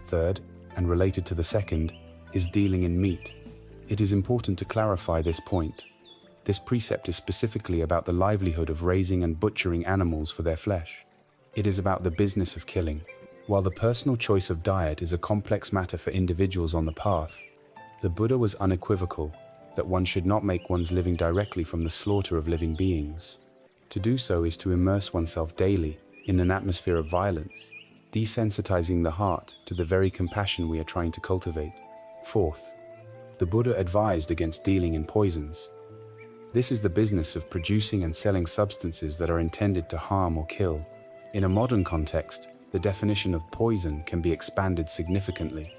Third, and related to the second, is dealing in meat. It is important to clarify this point. This precept is specifically about the livelihood of raising and butchering animals for their flesh. It is about the business of killing. While the personal choice of diet is a complex matter for individuals on the path, the Buddha was unequivocal that one should not make one's living directly from the slaughter of living beings. To do so is to immerse oneself daily in an atmosphere of violence, desensitizing the heart to the very compassion we are trying to cultivate. Fourth, the Buddha advised against dealing in poisons. This is the business of producing and selling substances that are intended to harm or kill. In a modern context, the definition of poison can be expanded significantly.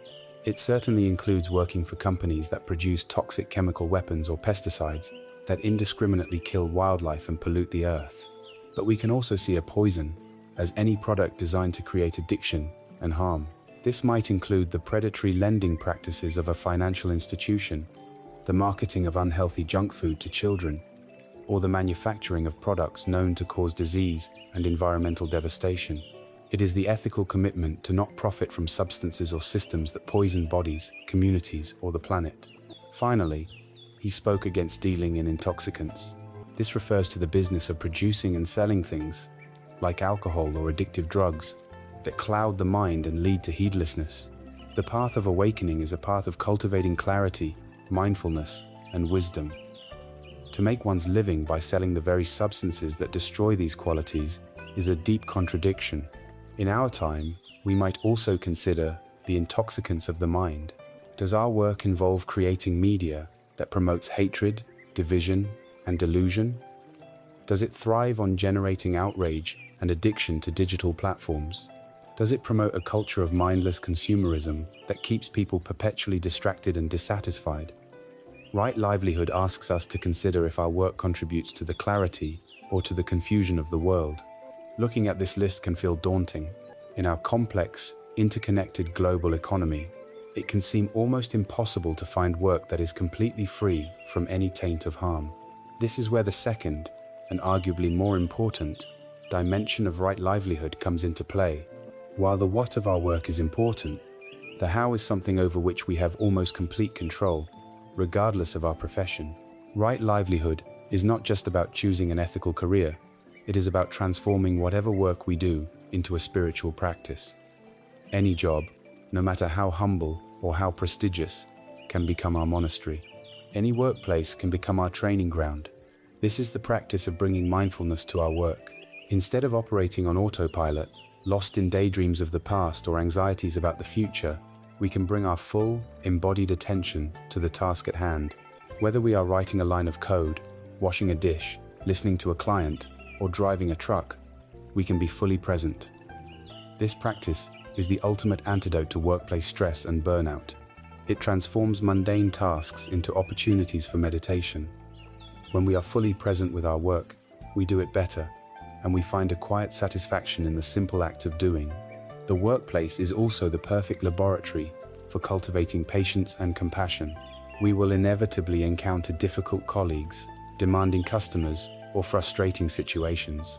It certainly includes working for companies that produce toxic chemical weapons or pesticides that indiscriminately kill wildlife and pollute the earth. But we can also see a poison as any product designed to create addiction and harm. This might include the predatory lending practices of a financial institution, the marketing of unhealthy junk food to children, or the manufacturing of products known to cause disease and environmental devastation. It is the ethical commitment to not profit from substances or systems that poison bodies, communities, or the planet. Finally, he spoke against dealing in intoxicants. This refers to the business of producing and selling things, like alcohol or addictive drugs, that cloud the mind and lead to heedlessness. The path of awakening is a path of cultivating clarity, mindfulness, and wisdom. To make one's living by selling the very substances that destroy these qualities is a deep contradiction. In our time, we might also consider the intoxicants of the mind. Does our work involve creating media that promotes hatred, division, and delusion? Does it thrive on generating outrage and addiction to digital platforms? Does it promote a culture of mindless consumerism that keeps people perpetually distracted and dissatisfied? Right livelihood asks us to consider if our work contributes to the clarity or to the confusion of the world. Looking at this list can feel daunting. In our complex, interconnected global economy, it can seem almost impossible to find work that is completely free from any taint of harm. This is where the second, and arguably more important, dimension of right livelihood comes into play. While the what of our work is important, the how is something over which we have almost complete control, regardless of our profession. Right livelihood is not just about choosing an ethical career, it is about transforming whatever work we do into a spiritual practice. Any job, no matter how humble or how prestigious, can become our monastery. Any workplace can become our training ground. This is the practice of bringing mindfulness to our work. Instead of operating on autopilot, lost in daydreams of the past or anxieties about the future, we can bring our full, embodied attention to the task at hand. Whether we are writing a line of code, washing a dish, listening to a client, or driving a truck, we can be fully present. This practice is the ultimate antidote to workplace stress and burnout. It transforms mundane tasks into opportunities for meditation. When we are fully present with our work, we do it better, and we find a quiet satisfaction in the simple act of doing. The workplace is also the perfect laboratory for cultivating patience and compassion. We will inevitably encounter difficult colleagues, demanding customers, or frustrating situations.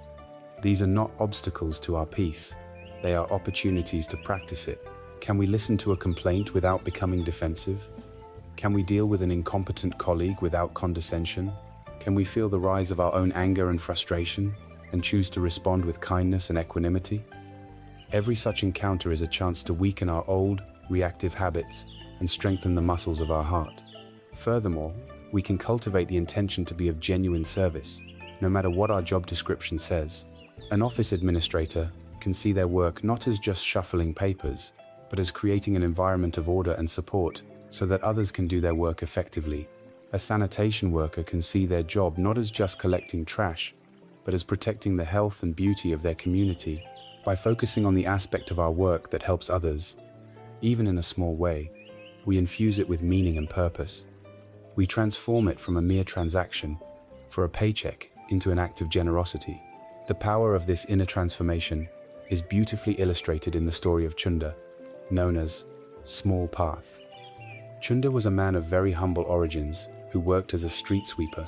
These are not obstacles to our peace. They are opportunities to practice it. Can we listen to a complaint without becoming defensive? Can we deal with an incompetent colleague without condescension? Can we feel the rise of our own anger and frustration and choose to respond with kindness and equanimity? Every such encounter is a chance to weaken our old, reactive habits and strengthen the muscles of our heart. Furthermore, we can cultivate the intention to be of genuine service, no matter what our job description says. An office administrator can see their work not as just shuffling papers, but as creating an environment of order and support so that others can do their work effectively. A sanitation worker can see their job not as just collecting trash, but as protecting the health and beauty of their community by focusing on the aspect of our work that helps others. Even in a small way, we infuse it with meaning and purpose. We transform it from a mere transaction for a paycheck into an act of generosity. The power of this inner transformation is beautifully illustrated in the story of Chunda, known as Small Path. Chunda was a man of very humble origins who worked as a street sweeper.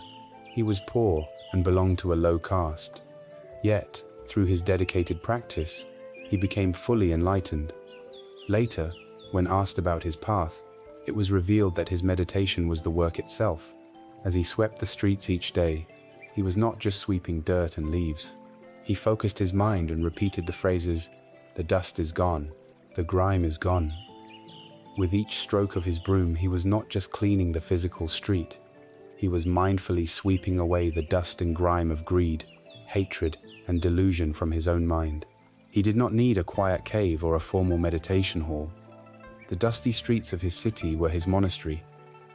He was poor and belonged to a low caste. Yet, through his dedicated practice, he became fully enlightened. Later, when asked about his path, it was revealed that his meditation was the work itself. As he swept the streets each day, he was not just sweeping dirt and leaves. He focused his mind and repeated the phrases, "The dust is gone, the grime is gone." With each stroke of his broom, he was not just cleaning the physical street. He was mindfully sweeping away the dust and grime of greed, hatred, and delusion from his own mind. He did not need a quiet cave or a formal meditation hall. The dusty streets of his city were his monastery.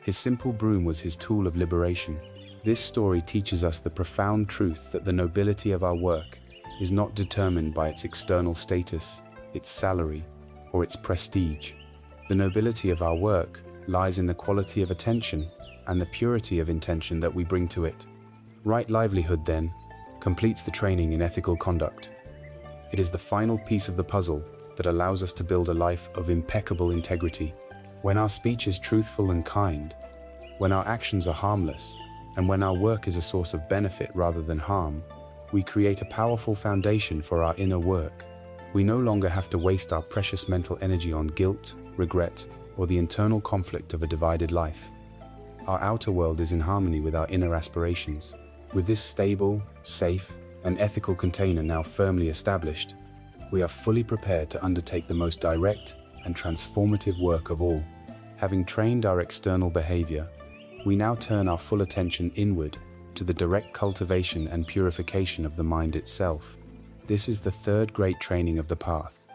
His simple broom was his tool of liberation. This story teaches us the profound truth that the nobility of our work is not determined by its external status, its salary, or its prestige. The nobility of our work lies in the quality of attention and the purity of intention that we bring to it. Right livelihood, then, completes the training in ethical conduct. It is the final piece of the puzzle that allows us to build a life of impeccable integrity. When our speech is truthful and kind, when our actions are harmless, and when our work is a source of benefit rather than harm, we create a powerful foundation for our inner work. We no longer have to waste our precious mental energy on guilt, regret, or the internal conflict of a divided life. Our outer world is in harmony with our inner aspirations. With this stable, safe, and ethical container now firmly established, we are fully prepared to undertake the most direct and transformative work of all. Having trained our external behavior, we now turn our full attention inward to the direct cultivation and purification of the mind itself. This is the third great training of the path,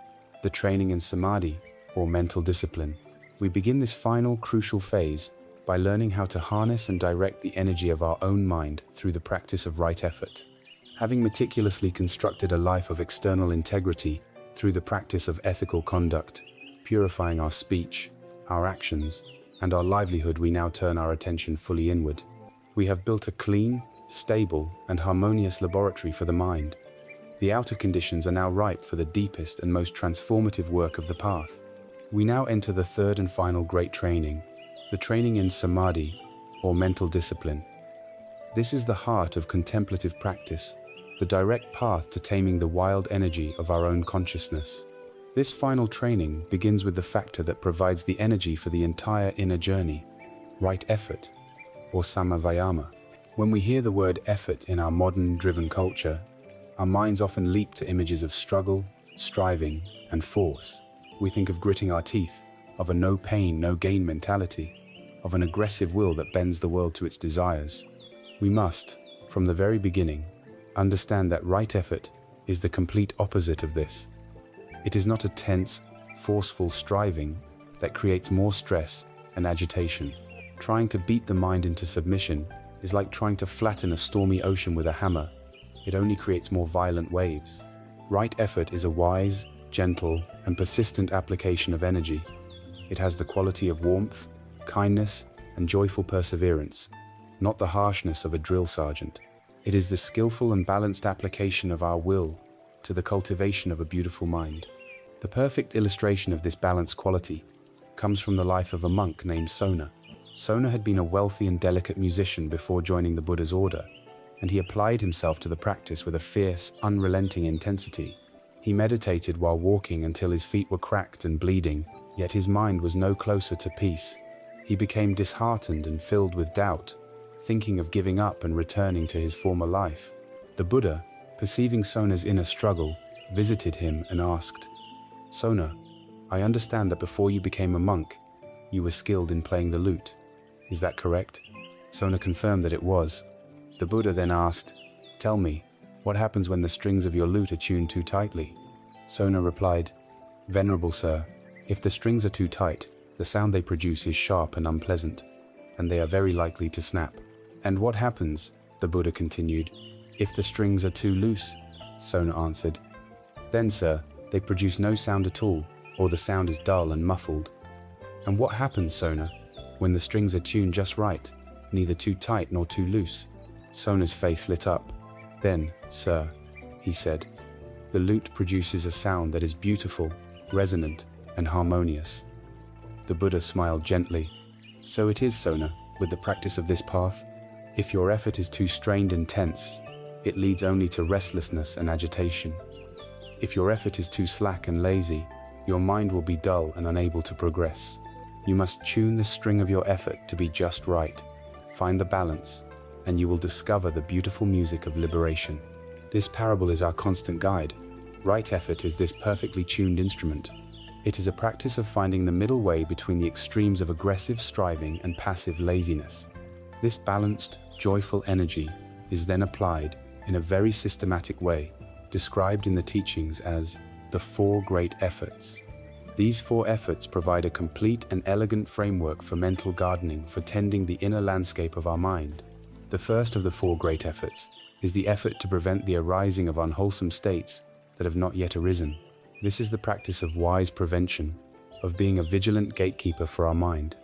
the training in samadhi, or mental discipline. We begin this final crucial phase by learning how to harness and direct the energy of our own mind through the practice of right effort. Having meticulously constructed a life of external integrity through the practice of ethical conduct, purifying our speech, our actions, and our livelihood, we now turn our attention fully inward. We have built a clean, stable, and harmonious laboratory for the mind. The outer conditions are now ripe for the deepest and most transformative work of the path. We now enter the third and final great training, the training in samadhi, or mental discipline. This is the heart of contemplative practice, the direct path to taming the wild energy of our own consciousness. This final training begins with the factor that provides the energy for the entire inner journey, right effort, or samavayama. When we hear the word effort in our modern, driven culture, our minds often leap to images of struggle, striving, and force. We think of gritting our teeth, of a no pain, no gain mentality, of an aggressive will that bends the world to its desires. We must, from the very beginning, understand that right effort is the complete opposite of this. It is not a tense, forceful striving that creates more stress and agitation. Trying to beat the mind into submission is like trying to flatten a stormy ocean with a hammer. It only creates more violent waves. Right effort is a wise, gentle, and persistent application of energy. It has the quality of warmth, kindness, and joyful perseverance, not the harshness of a drill sergeant. It is the skillful and balanced application of our will to the cultivation of a beautiful mind. The perfect illustration of this balanced quality comes from the life of a monk named Sona. Sona had been a wealthy and delicate musician before joining the Buddha's order, and he applied himself to the practice with a fierce, unrelenting intensity. He meditated while walking until his feet were cracked and bleeding, yet his mind was no closer to peace. He became disheartened and filled with doubt, thinking of giving up and returning to his former life. The Buddha, perceiving Sona's inner struggle, visited him and asked, "Sona, I understand that before you became a monk, you were skilled in playing the lute. Is that correct?" Sona confirmed that it was. The Buddha then asked, "Tell me, what happens when the strings of your lute are tuned too tightly?" Sona replied, "Venerable sir, if the strings are too tight, the sound they produce is sharp and unpleasant, and they are very likely to snap." "And what happens," the Buddha continued, "if the strings are too loose?" Sona answered, "Then, sir, they produce no sound at all, or the sound is dull and muffled." "And what happens, Sona, when the strings are tuned just right, neither too tight nor too loose?" Sona's face lit up. "Then, sir," he said, "the lute produces a sound that is beautiful, resonant, and harmonious." The Buddha smiled gently. "So it is, Sona, with the practice of this path. If your effort is too strained and tense, it leads only to restlessness and agitation. If your effort is too slack and lazy, your mind will be dull and unable to progress. You must tune the string of your effort to be just right. Find the balance, and you will discover the beautiful music of liberation. This parable is our constant guide. Right effort is this perfectly tuned instrument. It is a practice of finding the middle way between the extremes of aggressive striving and passive laziness. This balanced, joyful energy is then applied in a very systematic way, described in the teachings as the 4 great efforts. These 4 efforts provide a complete and elegant framework for mental gardening for tending the inner landscape of our mind. The first of the 4 great efforts is the effort to prevent the arising of unwholesome states that have not yet arisen. This is the practice of wise prevention, of being a vigilant gatekeeper for our mind.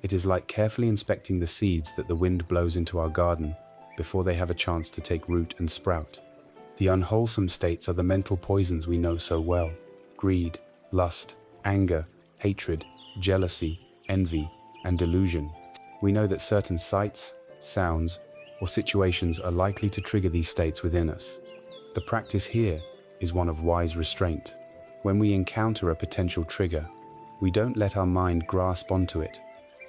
It is like carefully inspecting the seeds that the wind blows into our garden before they have a chance to take root and sprout. The unwholesome states are the mental poisons we know so well: greed, lust, anger, hatred, jealousy, envy, and delusion. We know that certain sights, sounds, or situations are likely to trigger these states within us. The practice here is one of wise restraint. When we encounter a potential trigger, we don't let our mind grasp onto it,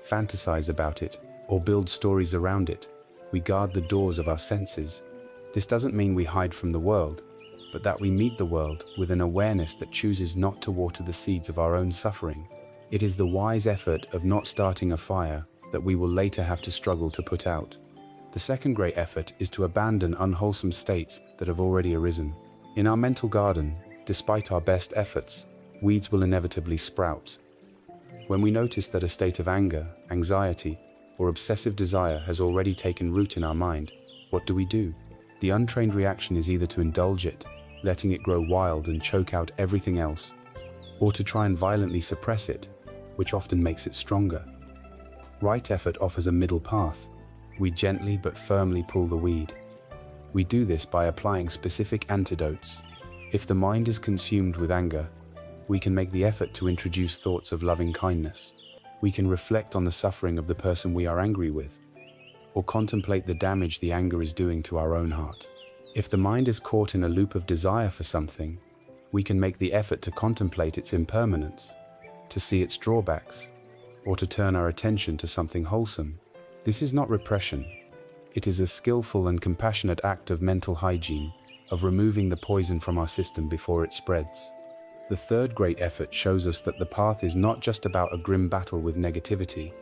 fantasize about it, or build stories around it. We guard the doors of our senses. This doesn't mean we hide from the world, but that we meet the world with an awareness that chooses not to water the seeds of our own suffering. It is the wise effort of not starting a fire that we will later have to struggle to put out. The second great effort is to abandon unwholesome states that have already arisen. In our mental garden, despite our best efforts, weeds will inevitably sprout. When we notice that a state of anger, anxiety, or obsessive desire has already taken root in our mind, what do? The untrained reaction is either to indulge it, letting it grow wild and choke out everything else, or to try and violently suppress it, which often makes it stronger. Right effort offers a middle path. We gently but firmly pull the weed. We do this by applying specific antidotes. If the mind is consumed with anger, we can make the effort to introduce thoughts of loving kindness. We can reflect on the suffering of the person we are angry with, or contemplate the damage the anger is doing to our own heart. If the mind is caught in a loop of desire for something, we can make the effort to contemplate its impermanence, to see its drawbacks, or to turn our attention to something wholesome. This is not repression. It is a skillful and compassionate act of mental hygiene, of removing the poison from our system before it spreads. The third great effort shows us that the path is not just about a grim battle with negativity.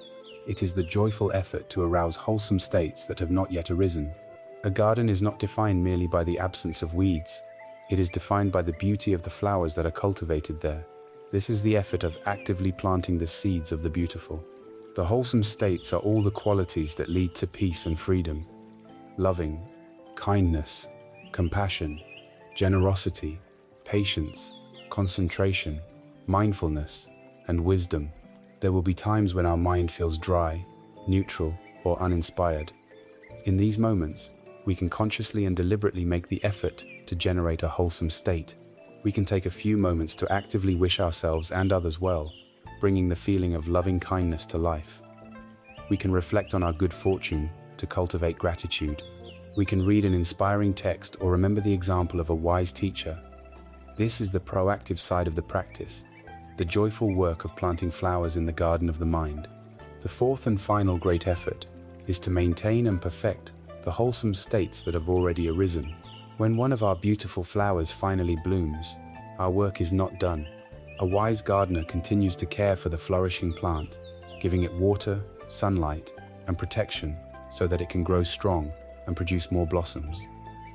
It is the joyful effort to arouse wholesome states that have not yet arisen. A garden is not defined merely by the absence of weeds. It is defined by the beauty of the flowers that are cultivated there. This is the effort of actively planting the seeds of the beautiful. The wholesome states are all the qualities that lead to peace and freedom. Loving, kindness, compassion, generosity, patience, concentration, mindfulness, and wisdom. There will be times when our mind feels dry, neutral, or uninspired. In these moments, we can consciously and deliberately make the effort to generate a wholesome state. We can take a few moments to actively wish ourselves and others well, bringing the feeling of loving kindness to life. We can reflect on our good fortune to cultivate gratitude. We can read an inspiring text or remember the example of a wise teacher. This is the proactive side of the practice, the joyful work of planting flowers in the garden of the mind. The fourth and final great effort is to maintain and perfect the wholesome states that have already arisen. When one of our beautiful flowers finally blooms, our work is not done. A wise gardener continues to care for the flourishing plant, giving it water, sunlight, and protection so that it can grow strong and produce more blossoms.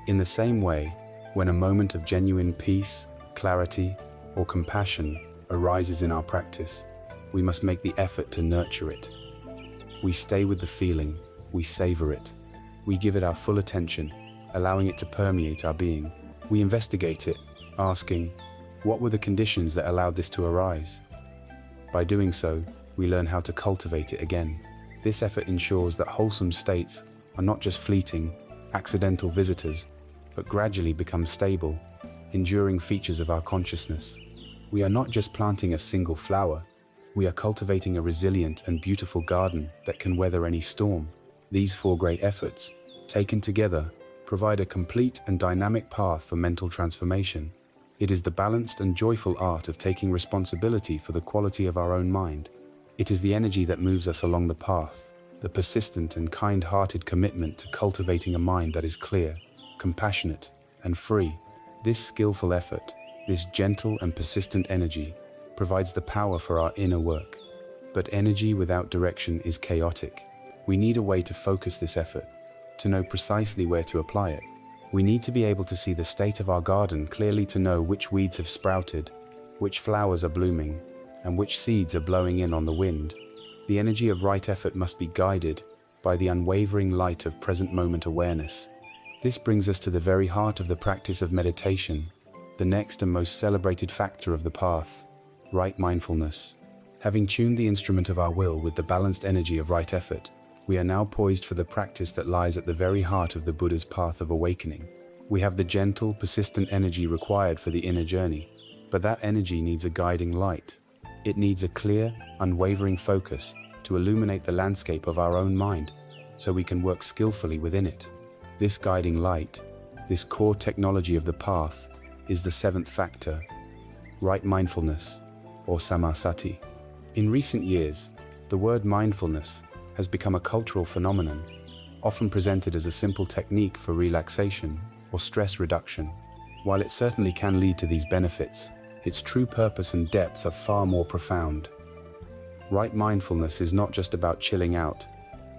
In the same way, when a moment of genuine peace, clarity, or compassion arises in our practice, we must make the effort to nurture it. We stay with the feeling, we savor it. We give it our full attention, allowing it to permeate our being. We investigate it, asking, what were the conditions that allowed this to arise? By doing so, we learn how to cultivate it again. This effort ensures that wholesome states are not just fleeting, accidental visitors, but gradually become stable, enduring features of our consciousness. We are not just planting a single flower, we are cultivating a resilient and beautiful garden that can weather any storm. These four great efforts, taken together, provide a complete and dynamic path for mental transformation. It is the balanced and joyful art of taking responsibility for the quality of our own mind. It is the energy that moves us along the path, the persistent and kind-hearted commitment to cultivating a mind that is clear, compassionate, and free. This skillful effort, this gentle and persistent energy, provides the power for our inner work. But energy without direction is chaotic. We need a way to focus this effort, to know precisely where to apply it. We need to be able to see the state of our garden clearly to know which weeds have sprouted, which flowers are blooming, and which seeds are blowing in on the wind. The energy of right effort must be guided by the unwavering light of present moment awareness. This brings us to the very heart of the practice of meditation, the next and most celebrated factor of the path, right mindfulness. Having tuned the instrument of our will with the balanced energy of right effort, we are now poised for the practice that lies at the very heart of the Buddha's path of awakening. We have the gentle, persistent energy required for the inner journey, but that energy needs a guiding light. It needs a clear, unwavering focus to illuminate the landscape of our own mind so we can work skillfully within it. This guiding light, this core technology of the path, is the seventh factor, right mindfulness, or samasati. In recent years, the word mindfulness has become a cultural phenomenon, often presented as a simple technique for relaxation or stress reduction. While it certainly can lead to these benefits, its true purpose and depth are far more profound. Right mindfulness is not just about chilling out.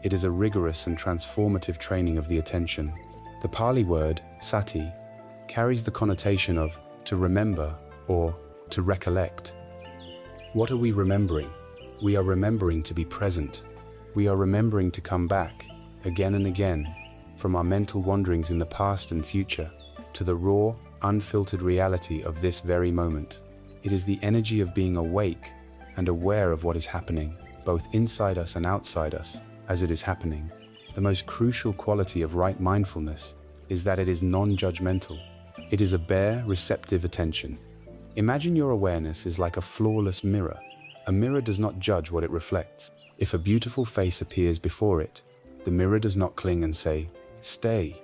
It is a rigorous and transformative training of the attention. The Pali word, sati, carries the connotation of to remember or to recollect. What are we remembering? We are remembering to be present. We are remembering to come back, again and again, from our mental wanderings in the past and future, to the raw, unfiltered reality of this very moment. It is the energy of being awake and aware of what is happening, both inside us and outside us, as it is happening. The most crucial quality of right mindfulness is that it is non-judgmental. It is a bare, receptive attention. Imagine your awareness is like a flawless mirror. A mirror does not judge what it reflects. If a beautiful face appears before it, the mirror does not cling and say, "Stay."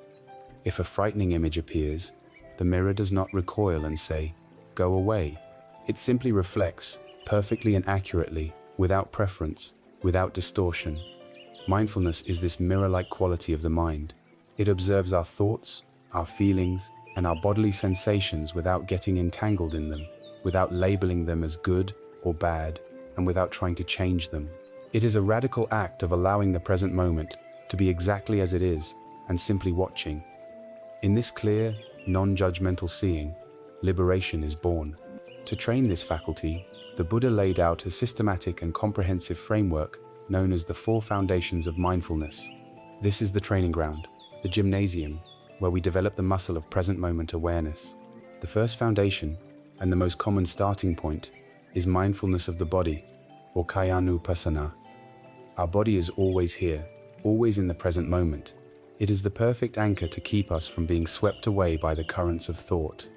If a frightening image appears, the mirror does not recoil and say, "Go away." It simply reflects, perfectly and accurately, without preference, without distortion. Mindfulness is this mirror-like quality of the mind. It observes our thoughts, our feelings, and our bodily sensations without getting entangled in them, without labeling them as good or bad, and without trying to change them. It is a radical act of allowing the present moment to be exactly as it is and simply watching. In this clear, non-judgmental seeing, liberation is born. To train this faculty, the Buddha laid out a systematic and comprehensive framework known as the 4 foundations of mindfulness. This is the training ground, the gymnasium, where we develop the muscle of present moment awareness. The first foundation, and the most common starting point, is mindfulness of the body, or kayanupassana. Our body is always here, always in the present moment. It is the perfect anchor to keep us from being swept away by the currents of thought.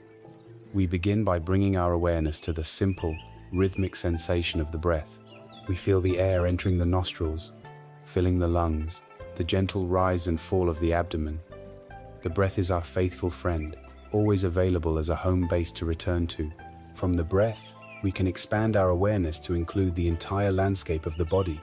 We begin by bringing our awareness to the simple, rhythmic sensation of the breath. We feel the air entering the nostrils, filling the lungs, the gentle rise and fall of the abdomen. The breath is our faithful friend, always available as a home base to return to. From the breath, we can expand our awareness to include the entire landscape of the body.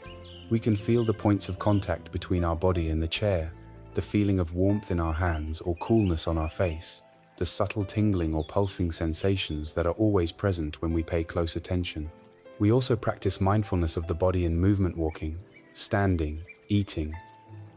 We can feel the points of contact between our body and the chair, the feeling of warmth in our hands or coolness on our face, the subtle tingling or pulsing sensations that are always present when we pay close attention. We also practice mindfulness of the body in movement walking, standing, eating.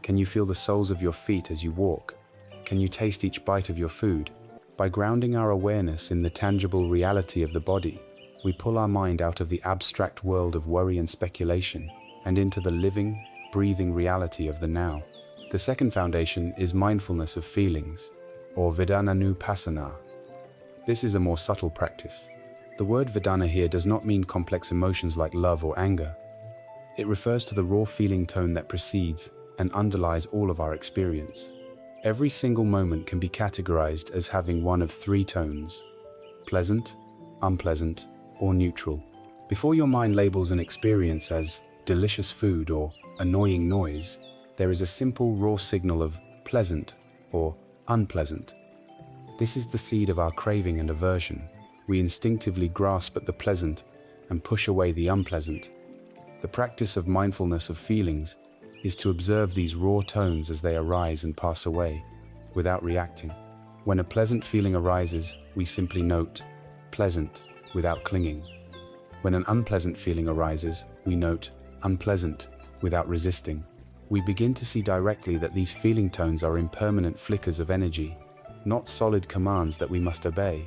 Can you feel the soles of your feet as you walk? Can you taste each bite of your food? By grounding our awareness in the tangible reality of the body, we pull our mind out of the abstract world of worry and speculation and into the living, breathing reality of the now. The second foundation is mindfulness of feelings, or Vedananupassana. This is a more subtle practice. The word Vedana here does not mean complex emotions like love or anger. It refers to the raw feeling tone that precedes and underlies all of our experience. Every single moment can be categorized as having one of 3 tones: pleasant, unpleasant, or neutral. Before your mind labels an experience as delicious food or annoying noise, there is a simple raw signal of pleasant or unpleasant. This is the seed of our craving and aversion. We instinctively grasp at the pleasant and push away the unpleasant. The practice of mindfulness of feelings is to observe these raw tones as they arise and pass away, without reacting. When a pleasant feeling arises, we simply note, pleasant, without clinging. When an unpleasant feeling arises, we note, unpleasant, without resisting. We begin to see directly that these feeling tones are impermanent flickers of energy, not solid commands that we must obey.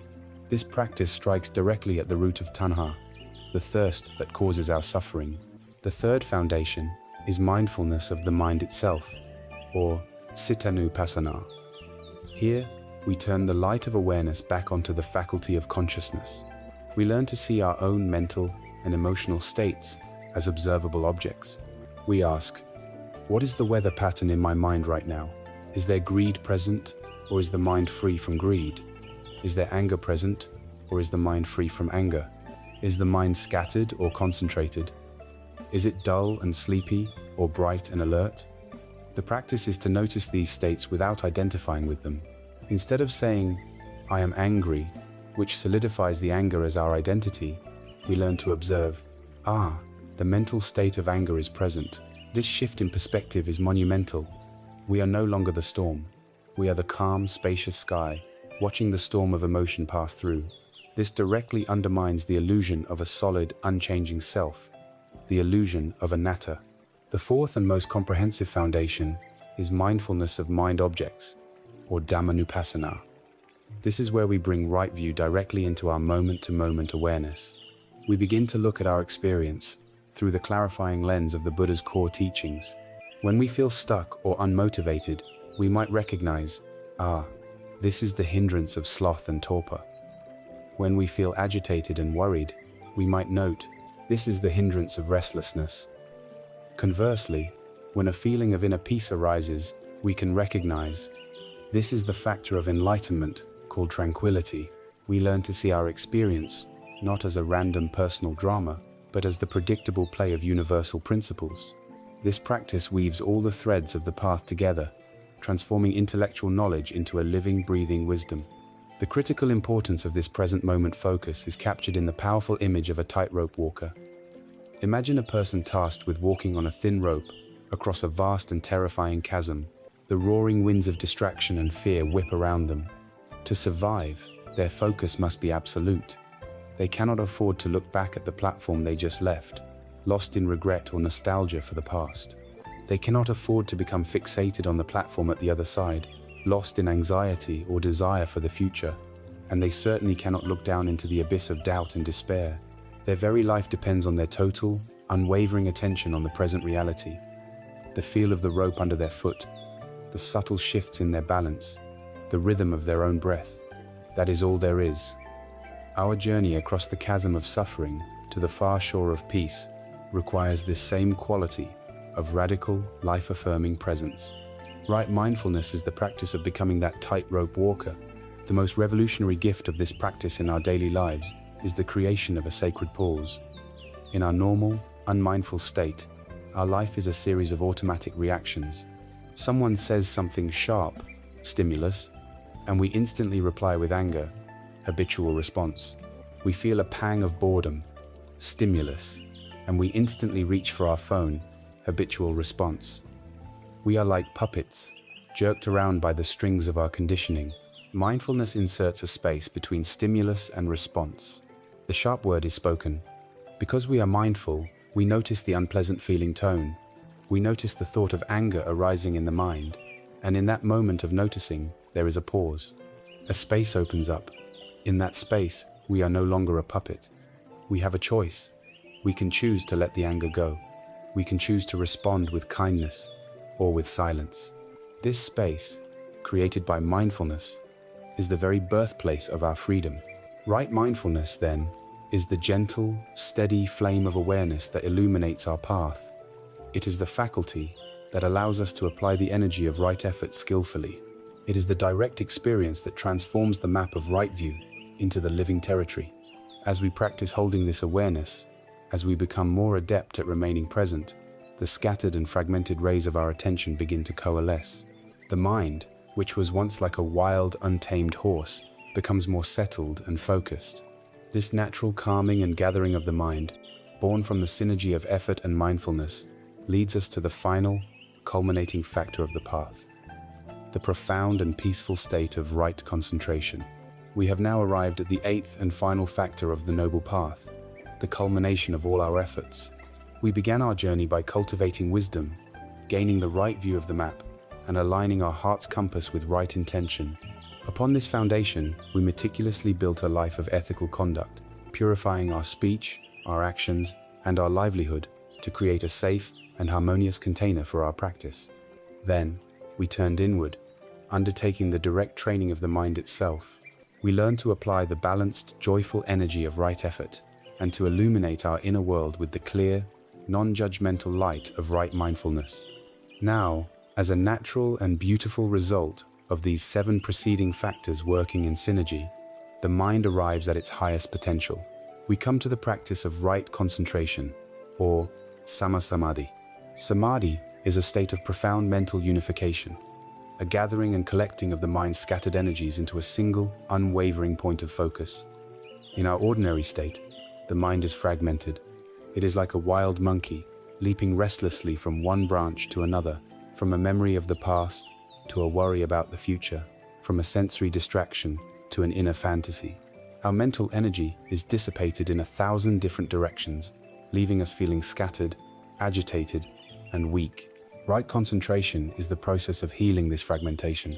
This practice strikes directly at the root of tanha, the thirst that causes our suffering. The third foundation is mindfulness of the mind itself, or cittanupassana. Here, we turn the light of awareness back onto the faculty of consciousness. We learn to see our own mental and emotional states as observable objects. We ask, what is the weather pattern in my mind right now? Is there greed present, or is the mind free from greed? Is there anger present, or is the mind free from anger? Is the mind scattered or concentrated? Is it dull and sleepy, or bright and alert? The practice is to notice these states without identifying with them. Instead of saying, I am angry, which solidifies the anger as our identity, we learn to observe, the mental state of anger is present. This shift in perspective is monumental. We are no longer the storm. We are the calm, spacious sky, watching the storm of emotion pass through. This directly undermines the illusion of a solid, unchanging self, the illusion of anatta. The fourth and most comprehensive foundation is mindfulness of mind objects, or dhammanupassana. This is where we bring right view directly into our moment-to-moment awareness. We begin to look at our experience through the clarifying lens of the Buddha's core teachings. When we feel stuck or unmotivated, we might recognize, this is the hindrance of sloth and torpor. When we feel agitated and worried, we might note, this is the hindrance of restlessness. Conversely, when a feeling of inner peace arises, we can recognize, This is the factor of enlightenment, called tranquility. We learn to see our experience not as a random personal drama, but as the predictable play of universal principles. This practice weaves all the threads of the path together, transforming intellectual knowledge into a living, breathing wisdom. The critical importance of this present moment focus is captured in the powerful image of a tightrope walker. Imagine a person tasked with walking on a thin rope across a vast and terrifying chasm. The roaring winds of distraction and fear whip around them. To survive, their focus must be absolute. They cannot afford to look back at the platform they just left, lost in regret or nostalgia for the past. They cannot afford to become fixated on the platform at the other side, lost in anxiety or desire for the future. And they certainly cannot look down into the abyss of doubt and despair. Their very life depends on their total, unwavering attention on the present reality. The feel of the rope under their foot, the subtle shifts in their balance, the rhythm of their own breath. That is all there is. Our journey across the chasm of suffering to the far shore of peace requires this same quality of radical, life-affirming presence. Right mindfulness is the practice of becoming that tightrope walker. The most revolutionary gift of this practice in our daily lives is the creation of a sacred pause. In our normal, unmindful state, our life is a series of automatic reactions. Someone says something sharp, stimulus, and we instantly reply with anger, habitual response. We feel a pang of boredom, stimulus, and we instantly reach for our phone, habitual response. We are like puppets, jerked around by the strings of our conditioning. Mindfulness inserts a space between stimulus and response. The sharp word is spoken. Because we are mindful, we notice the unpleasant feeling tone. We notice the thought of anger arising in the mind. And in that moment of noticing, there is a pause. A space opens up. In that space, we are no longer a puppet. We have a choice. We can choose to let the anger go. We can choose to respond with kindness or with silence. This space, created by mindfulness, is the very birthplace of our freedom. Right mindfulness, then, is the gentle, steady flame of awareness that illuminates our path. It is the faculty that allows us to apply the energy of right effort skillfully. It is the direct experience that transforms the map of right view into the living territory. As we practice holding this awareness, as we become more adept at remaining present, the scattered and fragmented rays of our attention begin to coalesce. The mind, which was once like a wild, untamed horse, becomes more settled and focused. This natural calming and gathering of the mind, born from the synergy of effort and mindfulness, leads us to the final, culminating factor of the path, the profound and peaceful state of right concentration. We have now arrived at the eighth and final factor of the noble path, the culmination of all our efforts. We began our journey by cultivating wisdom, gaining the right view of the map, and aligning our heart's compass with right intention. Upon this foundation, we meticulously built a life of ethical conduct, purifying our speech, our actions, and our livelihood to create a safe and harmonious container for our practice. Then, we turned inward, undertaking the direct training of the mind itself. We learned to apply the balanced, joyful energy of right effort, and to illuminate our inner world with the clear, non-judgmental light of right mindfulness. Now, as a natural and beautiful result of these 7 preceding factors working in synergy, the mind arrives at its highest potential. We come to the practice of right concentration, or sama-samadhi. Samadhi is a state of profound mental unification, a gathering and collecting of the mind's scattered energies into a single, unwavering point of focus. In our ordinary state, the mind is fragmented. It is like a wild monkey, leaping restlessly from one branch to another, from a memory of the past to a worry about the future, from a sensory distraction to an inner fantasy. Our mental energy is dissipated in 1,000 different directions, leaving us feeling scattered, agitated, and weak. Right concentration is the process of healing this fragmentation.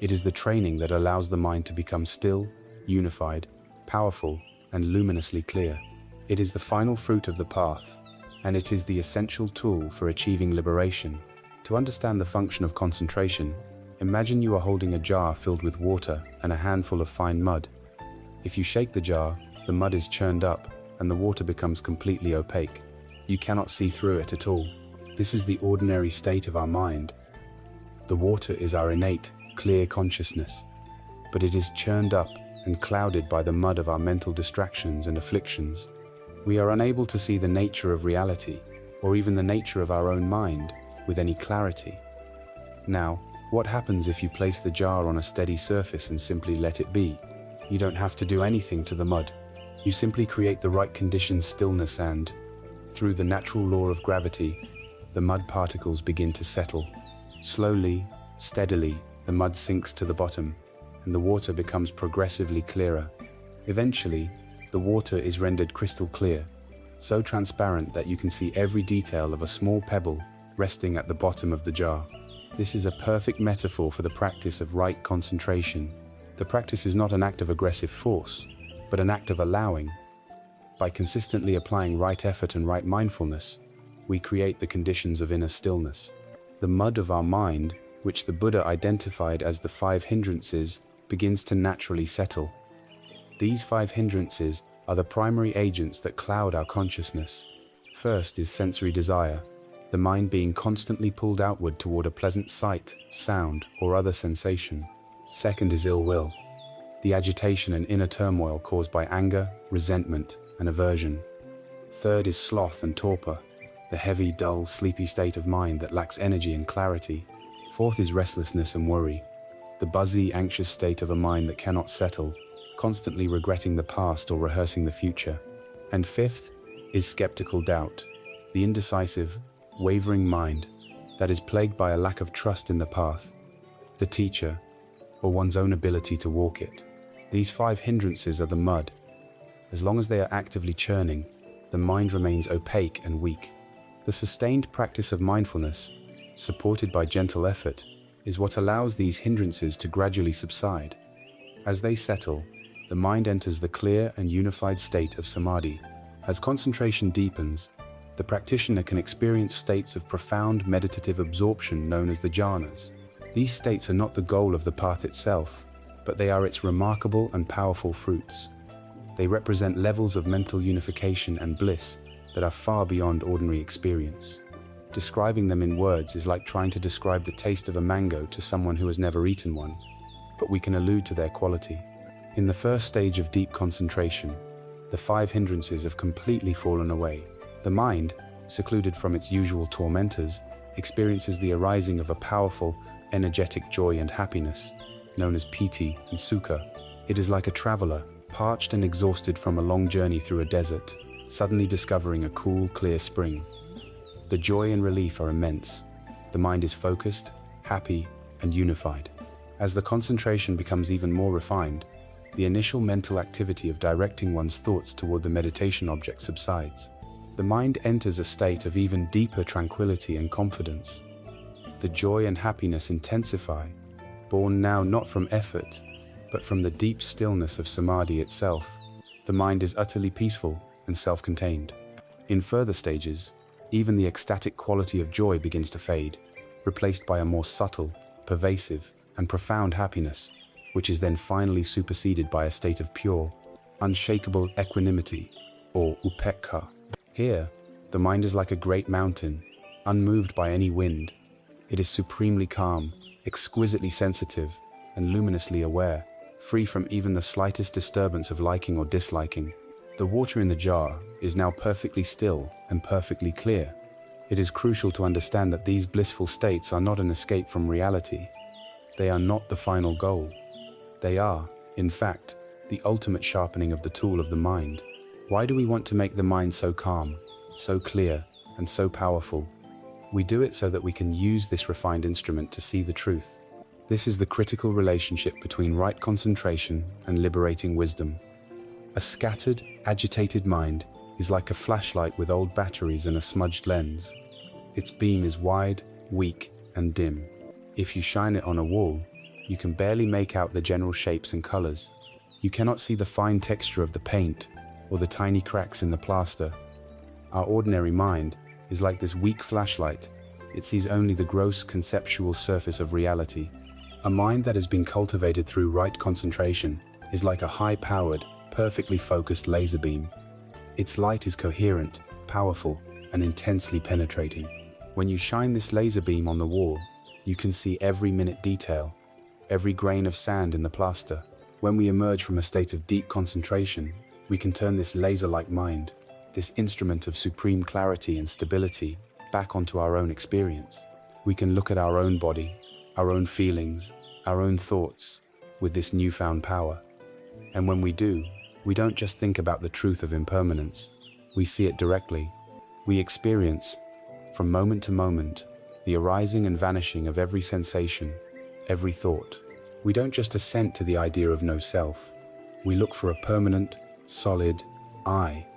It is the training that allows the mind to become still, unified, powerful, and luminously clear. It is the final fruit of the path, and it is the essential tool for achieving liberation. To understand the function of concentration, imagine you are holding a jar filled with water and a handful of fine mud. If you shake the jar, the mud is churned up, and the water becomes completely opaque. You cannot see through it at all. This is the ordinary state of our mind. The water is our innate, clear consciousness, but it is churned up and clouded by the mud of our mental distractions and afflictions. We are unable to see the nature of reality, or even the nature of our own mind, with any clarity. Now, what happens if you place the jar on a steady surface and simply let it be? You don't have to do anything to the mud. You simply create the right conditions, stillness, and, through the natural law of gravity, the mud particles begin to settle. Slowly, steadily, the mud sinks to the bottom, and the water becomes progressively clearer. Eventually, the water is rendered crystal clear, so transparent that you can see every detail of a small pebble resting at the bottom of the jar. This is a perfect metaphor for the practice of right concentration. The practice is not an act of aggressive force, but an act of allowing. By consistently applying right effort and right mindfulness, we create the conditions of inner stillness. The mud of our mind, which the Buddha identified as the 5 hindrances, begins to naturally settle. These 5 hindrances are the primary agents that cloud our consciousness. First is sensory desire, the mind being constantly pulled outward toward a pleasant sight, sound, or other sensation. Second is ill will, the agitation and inner turmoil caused by anger, resentment, and aversion. Third is sloth and torpor, the heavy, dull, sleepy state of mind that lacks energy and clarity. Fourth is restlessness and worry, the buzzy, anxious state of a mind that cannot settle, constantly regretting the past or rehearsing the future. And fifth is skeptical doubt, the indecisive, wavering mind that is plagued by a lack of trust in the path, the teacher, or one's own ability to walk it. These 5 hindrances are the mud. As long as they are actively churning, the mind remains opaque and weak. The sustained practice of mindfulness, supported by gentle effort, is what allows these hindrances to gradually subside. As they settle, the mind enters the clear and unified state of samadhi. As concentration deepens, the practitioner can experience states of profound meditative absorption known as the jhanas. These states are not the goal of the path itself, but they are its remarkable and powerful fruits. They represent levels of mental unification and bliss that are far beyond ordinary experience. Describing them in words is like trying to describe the taste of a mango to someone who has never eaten one, but we can allude to their quality. In the first stage of deep concentration, the 5 hindrances have completely fallen away. The mind, secluded from its usual tormentors, experiences the arising of a powerful, energetic joy and happiness, known as piti and sukha. It is like a traveler, parched and exhausted from a long journey through a desert, suddenly discovering a cool, clear spring. The joy and relief are immense. The mind is focused, happy, and unified. As the concentration becomes even more refined, the initial mental activity of directing one's thoughts toward the meditation object subsides. The mind enters a state of even deeper tranquility and confidence. The joy and happiness intensify, born now not from effort, but from the deep stillness of samadhi itself. The mind is utterly peaceful and self-contained. In further stages, even the ecstatic quality of joy begins to fade, replaced by a more subtle, pervasive, and profound happiness, which is then finally superseded by a state of pure, unshakable equanimity, or upekkha. Here, the mind is like a great mountain, unmoved by any wind. It is supremely calm, exquisitely sensitive, and luminously aware, free from even the slightest disturbance of liking or disliking. The water in the jar is now perfectly still and perfectly clear. It is crucial to understand that these blissful states are not an escape from reality. They are not the final goal. They are, in fact, the ultimate sharpening of the tool of the mind. Why do we want to make the mind so calm, so clear, and so powerful? We do it so that we can use this refined instrument to see the truth. This is the critical relationship between right concentration and liberating wisdom. A scattered, agitated mind is like a flashlight with old batteries and a smudged lens. Its beam is wide, weak, and dim. If you shine it on a wall, you can barely make out the general shapes and colors. You cannot see the fine texture of the paint or the tiny cracks in the plaster. Our ordinary mind is like this weak flashlight. It sees only the gross conceptual surface of reality. A mind that has been cultivated through right concentration is like a high-powered, perfectly focused laser beam. Its light is coherent, powerful, and intensely penetrating. When you shine this laser beam on the wall, you can see every minute detail. every grain of sand in the plaster. When we emerge from a state of deep concentration, we can turn this laser-like mind, this instrument of supreme clarity and stability, back onto our own experience. We can look at our own body, our own feelings, our own thoughts, with this newfound power. And when we do, we don't just think about the truth of impermanence, we see it directly. We experience, from moment to moment, the arising and vanishing of every sensation, every thought. We don't just assent to the idea of no self. We look for a permanent, solid I,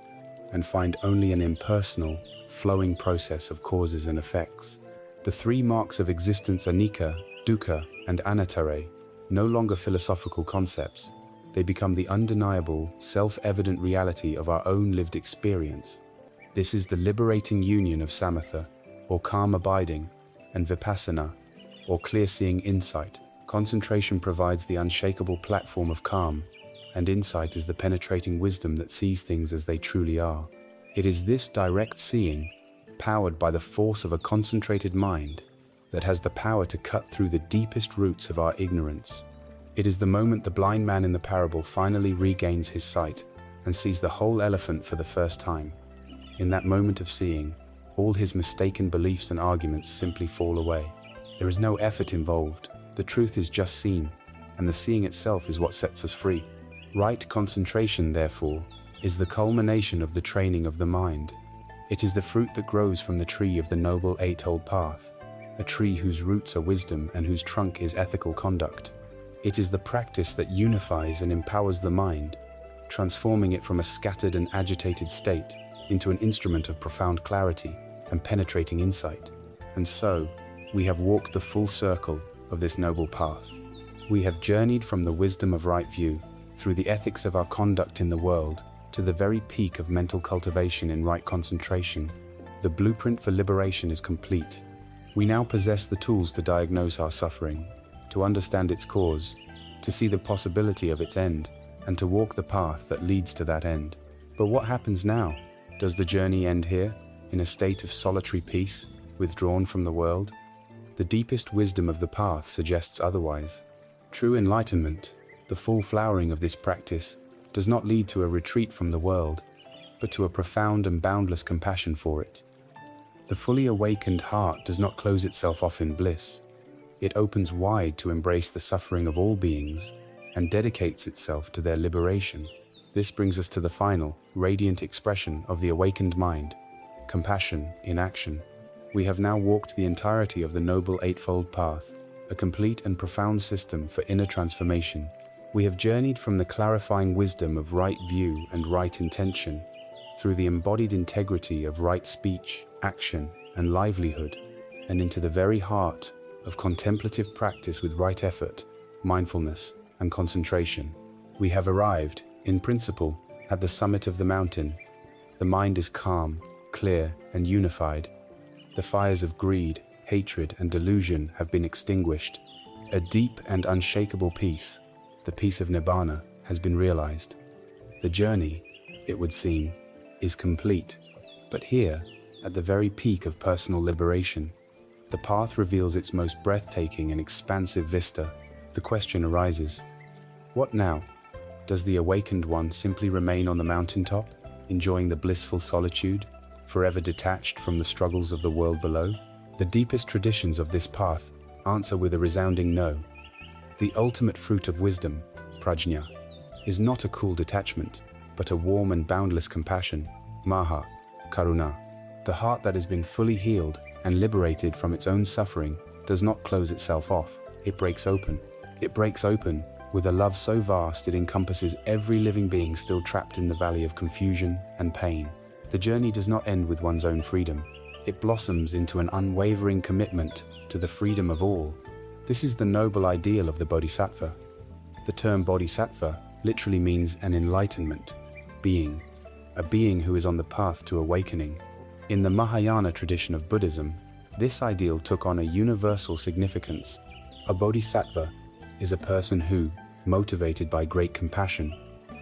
and find only an impersonal, flowing process of causes and effects. The three marks of existence, anicca, dukkha, and anattara, no longer philosophical concepts. They become the undeniable, self-evident reality of our own lived experience. This is the liberating union of samatha, or calm abiding, and vipassana, or clear-seeing insight. Concentration provides the unshakable platform of calm, and insight is the penetrating wisdom that sees things as they truly are. It is this direct seeing, powered by the force of a concentrated mind, that has the power to cut through the deepest roots of our ignorance. It is the moment the blind man in the parable finally regains his sight and sees the whole elephant for the first time. In that moment of seeing, all his mistaken beliefs and arguments simply fall away. There is no effort involved. The truth is just seen, and the seeing itself is what sets us free. Right concentration, therefore, is the culmination of the training of the mind. It is the fruit that grows from the tree of the Noble Eightfold Path, a tree whose roots are wisdom and whose trunk is ethical conduct. It is the practice that unifies and empowers the mind, transforming it from a scattered and agitated state into an instrument of profound clarity and penetrating insight. And so, we have walked the full circle of this noble path. We have journeyed from the wisdom of right view, through the ethics of our conduct in the world, to the very peak of mental cultivation in right concentration. The blueprint for liberation is complete. We now possess the tools to diagnose our suffering, to understand its cause, to see the possibility of its end, and to walk the path that leads to that end. But what happens now? Does the journey end here, in a state of solitary peace, withdrawn from the world? The deepest wisdom of the path suggests otherwise. True enlightenment, the full flowering of this practice, does not lead to a retreat from the world, but to a profound and boundless compassion for it. The fully awakened heart does not close itself off in bliss. It opens wide to embrace the suffering of all beings and dedicates itself to their liberation. This brings us to the final, radiant expression of the awakened mind, compassion in action. We have now walked the entirety of the Noble Eightfold Path, a complete and profound system for inner transformation. We have journeyed from the clarifying wisdom of right view and right intention, through the embodied integrity of right speech, action, and livelihood, and into the very heart of contemplative practice with right effort, mindfulness, and concentration. We have arrived, in principle, at the summit of the mountain. The mind is calm, clear, and unified. The fires of greed, hatred, and delusion have been extinguished. A deep and unshakable peace, the peace of Nibbana, has been realized. The journey, it would seem, is complete. But here, at the very peak of personal liberation, the path reveals its most breathtaking and expansive vista. The question arises, what now? Does the awakened one simply remain on the mountaintop, enjoying the blissful solitude, forever detached from the struggles of the world below? The deepest traditions of this path answer with a resounding no. The ultimate fruit of wisdom, prajna, is not a cool detachment, but a warm and boundless compassion, maha, karuna. The heart that has been fully healed and liberated from its own suffering does not close itself off. It breaks open. It breaks open with a love so vast it encompasses every living being still trapped in the valley of confusion and pain. The journey does not end with one's own freedom. It blossoms into an unwavering commitment to the freedom of all. This is the noble ideal of the bodhisattva. The term bodhisattva literally means an enlightenment being, a being who is on the path to awakening. In the Mahayana tradition of Buddhism, this ideal took on a universal significance. A bodhisattva is a person who, motivated by great compassion,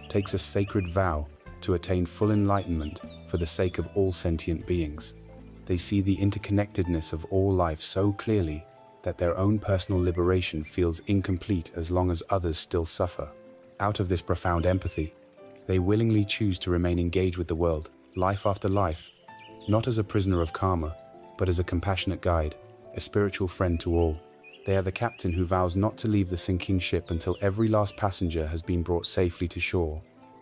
takes a sacred vow to attain full enlightenment for the sake of all sentient beings. They see the interconnectedness of all life so clearly that their own personal liberation feels incomplete as long as others still suffer. Out of this profound empathy, they willingly choose to remain engaged with the world, life after life, not as a prisoner of karma, but as a compassionate guide, a spiritual friend to all. They are the captain who vows not to leave the sinking ship until every last passenger has been brought safely to shore.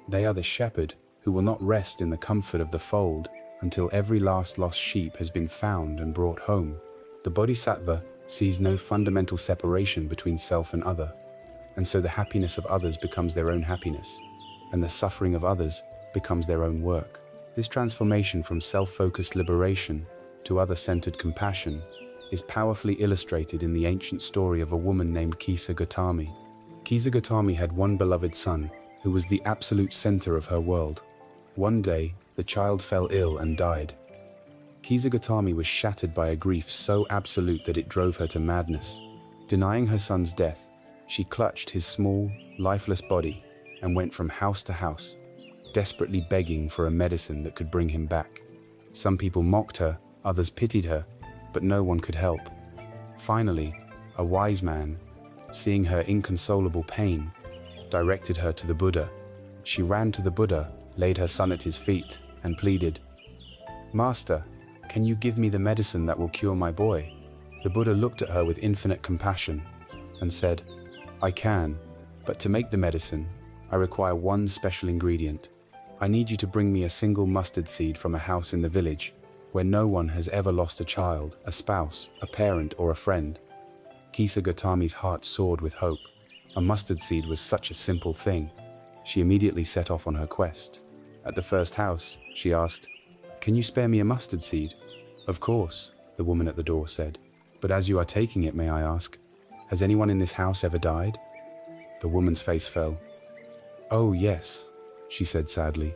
They are the shepherd who will not rest in the comfort of the fold until every last lost sheep has been found and brought home. The Bodhisattva sees no fundamental separation between self and other, and so the happiness of others becomes their own happiness, and the suffering of others becomes their own work. This transformation from self-focused liberation to other-centered compassion is powerfully illustrated in the ancient story of a woman named Kisa Gautami. Kisa Gautami had one beloved son who was the absolute center of her world. One day, the child fell ill and died. Kisa Gautami was shattered by a grief so absolute that it drove her to madness. Denying her son's death, she clutched his small, lifeless body and went from house to house, desperately begging for a medicine that could bring him back. Some people mocked her, others pitied her, but no one could help. Finally, a wise man, seeing her inconsolable pain, directed her to the Buddha. She ran to the Buddha, laid her son at his feet, and pleaded, "Master, can you give me the medicine that will cure my boy?" The Buddha looked at her with infinite compassion and said, "I can, but to make the medicine, I require one special ingredient. I need you to bring me a single mustard seed from a house in the village where no one has ever lost a child, a spouse, a parent, or a friend." Kisa Gautami's heart soared with hope. A mustard seed was such a simple thing. She immediately set off on her quest. At the first house, she asked, "Can you spare me a mustard seed?" "Of course," the woman at the door said. "But as you are taking it, may I ask, has anyone in this house ever died?" The woman's face fell. "Oh, yes," she said sadly.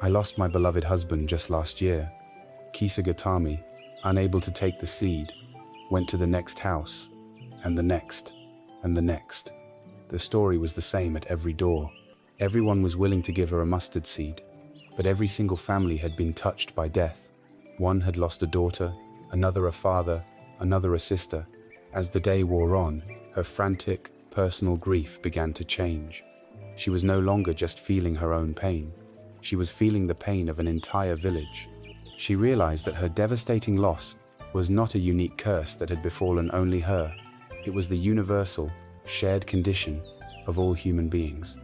"I lost my beloved husband just last year." Kisa Gautami, unable to take the seed, went to the next house, and the next, and the next. The story was the same at every door. Everyone was willing to give her a mustard seed, but every single family had been touched by death. One had lost a daughter, another a father, another a sister. As the day wore on, her frantic, personal grief began to change. She was no longer just feeling her own pain. She was feeling the pain of an entire village. She realized that her devastating loss was not a unique curse that had befallen only her. It was the universal, shared condition of all human beings.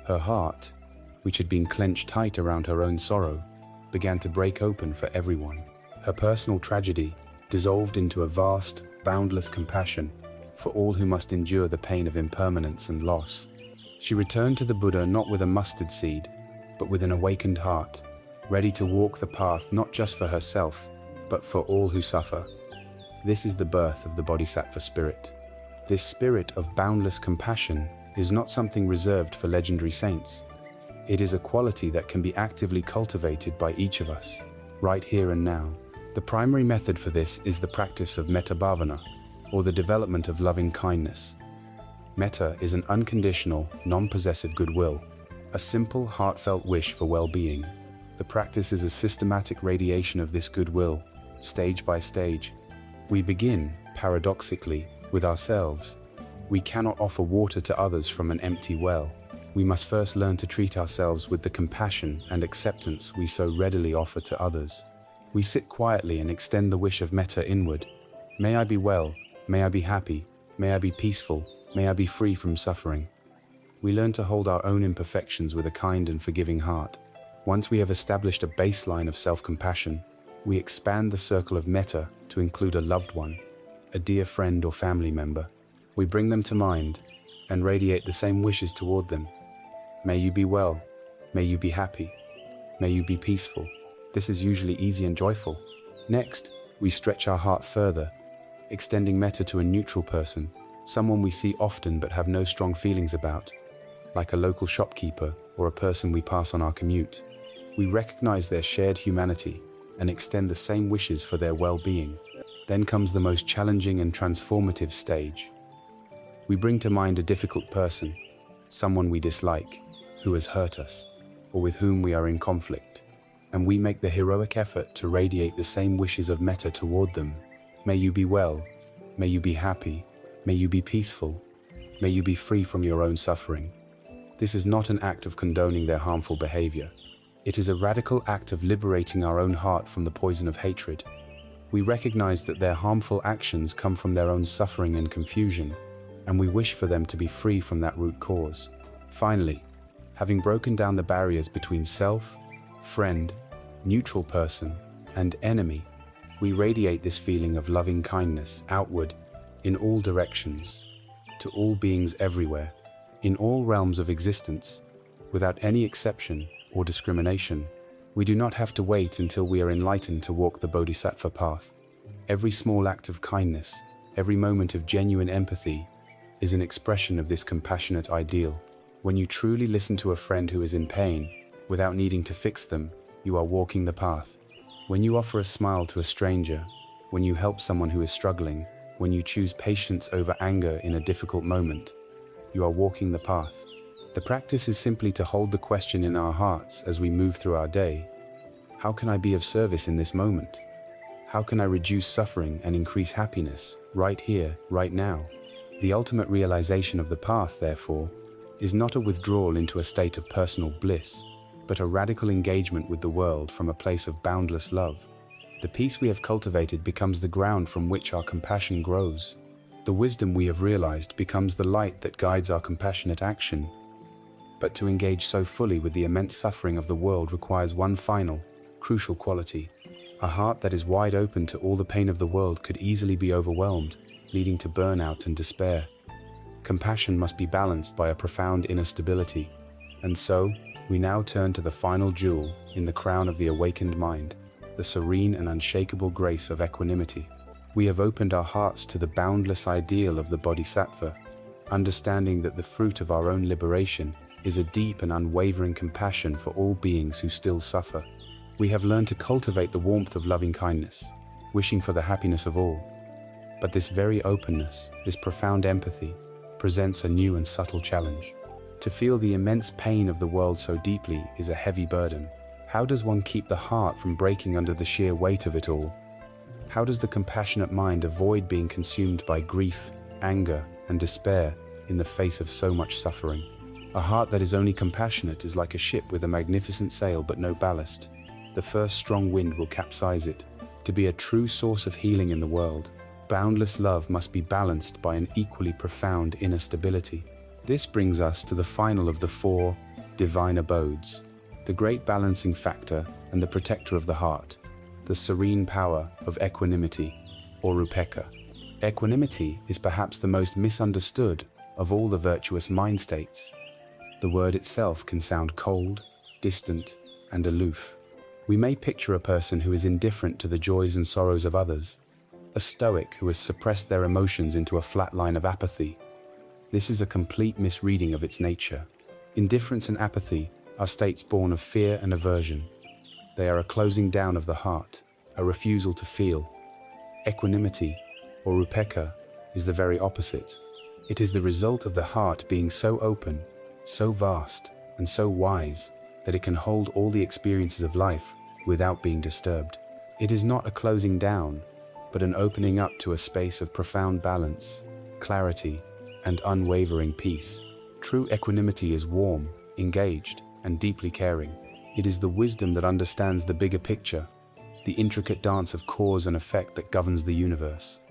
Her heart, which had been clenched tight around her own sorrow, began to break open for everyone. Her personal tragedy dissolved into a vast, boundless compassion for all who must endure the pain of impermanence and loss. She returned to the Buddha not with a mustard seed, but with an awakened heart, ready to walk the path not just for herself, but for all who suffer. This is the birth of the Bodhisattva spirit. This spirit of boundless compassion is not something reserved for legendary saints. It is a quality that can be actively cultivated by each of us, right here and now. The primary method for this is the practice of metta bhavana, or the development of loving kindness. Metta is an unconditional, non-possessive goodwill, a simple, heartfelt wish for well-being. The practice is a systematic radiation of this goodwill, stage by stage. We begin, paradoxically, with ourselves. We cannot offer water to others from an empty well. We must first learn to treat ourselves with the compassion and acceptance we so readily offer to others. We sit quietly and extend the wish of metta inward. May I be well, may I be happy, may I be peaceful, may I be free from suffering. We learn to hold our own imperfections with a kind and forgiving heart. Once we have established a baseline of self-compassion, we expand the circle of metta to include a loved one, a dear friend or family member. We bring them to mind and radiate the same wishes toward them. May you be well, may you be happy, may you be peaceful. This is usually easy and joyful. Next, we stretch our heart further, extending metta to a neutral person, someone we see often but have no strong feelings about, like a local shopkeeper or a person we pass on our commute. We recognize their shared humanity and extend the same wishes for their well-being. Then comes the most challenging and transformative stage. We bring to mind a difficult person, someone we dislike, who has hurt us, or with whom we are in conflict, and we make the heroic effort to radiate the same wishes of metta toward them. May you be well, May you be happy. May you be peaceful. May you be free from your own suffering. This is not an act of condoning their harmful behavior. It is a radical act of liberating our own heart from the poison of hatred. We recognize that their harmful actions come from their own suffering and confusion, and we wish for them to be free from that root cause. Finally, having broken down the barriers between self, friend, neutral person, and enemy, we radiate this feeling of loving kindness outward in all directions, to all beings everywhere, in all realms of existence, without any exception or discrimination. We do not have to wait until we are enlightened to walk the Bodhisattva path. Every small act of kindness, every moment of genuine empathy, is an expression of this compassionate ideal. When you truly listen to a friend who is in pain, without needing to fix them, you are walking the path. When you offer a smile to a stranger, when you help someone who is struggling, when you choose patience over anger in a difficult moment, you are walking the path. The practice is simply to hold the question in our hearts as we move through our day. How can I be of service in this moment? How can I reduce suffering and increase happiness, right here, right now? The ultimate realization of the path, therefore, is not a withdrawal into a state of personal bliss, but a radical engagement with the world from a place of boundless love. The peace we have cultivated becomes the ground from which our compassion grows. The wisdom we have realized becomes the light that guides our compassionate action. But to engage so fully with the immense suffering of the world requires one final, crucial quality. A heart that is wide open to all the pain of the world could easily be overwhelmed, leading to burnout and despair. Compassion must be balanced by a profound inner stability. And so, we now turn to the final jewel in the crown of the awakened mind, the serene and unshakable grace of equanimity. We have opened our hearts to the boundless ideal of the Bodhisattva, understanding that the fruit of our own liberation is a deep and unwavering compassion for all beings who still suffer. We have learned to cultivate the warmth of loving kindness, wishing for the happiness of all. But this very openness, this profound empathy, presents a new and subtle challenge. To feel the immense pain of the world so deeply is a heavy burden. How does one keep the heart from breaking under the sheer weight of it all? How does the compassionate mind avoid being consumed by grief, anger, and despair in the face of so much suffering? A heart that is only compassionate is like a ship with a magnificent sail but no ballast. The first strong wind will capsize it. To be a true source of healing in the world, boundless love must be balanced by an equally profound inner stability. This brings us to the final of the four divine abodes, the great balancing factor and the protector of the heart, the serene power of equanimity, or upekkha. Equanimity is perhaps the most misunderstood of all the virtuous mind states. The word itself can sound cold, distant, and aloof. We may picture a person who is indifferent to the joys and sorrows of others, a stoic who has suppressed their emotions into a flat line of apathy. This is a complete misreading of its nature. Indifference and apathy are states born of fear and aversion. They are a closing down of the heart, a refusal to feel. Equanimity, or upekkha, is the very opposite. It is the result of the heart being so open, so vast, and so wise that it can hold all the experiences of life without being disturbed. It is not a closing down, but an opening up to a space of profound balance, clarity, and unwavering peace. True equanimity is warm, engaged, and deeply caring. It is the wisdom that understands the bigger picture, the intricate dance of cause and effect that governs the universe.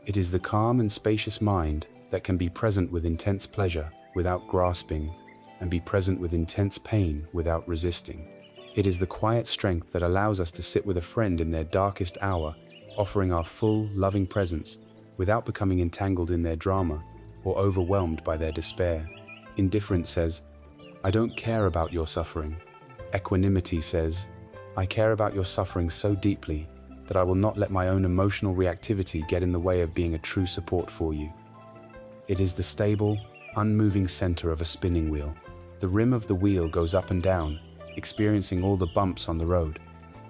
It is the calm and spacious mind that can be present with intense pleasure without grasping, and be present with intense pain without resisting. It is the quiet strength that allows us to sit with a friend in their darkest hour, offering our full, loving presence without becoming entangled in their drama or overwhelmed by their despair. Indifference says, "I don't care about your suffering." Equanimity says, "I care about your suffering so deeply that I will not let my own emotional reactivity get in the way of being a true support for you." It is the stable, unmoving center of a spinning wheel. The rim of the wheel goes up and down, experiencing all the bumps on the road,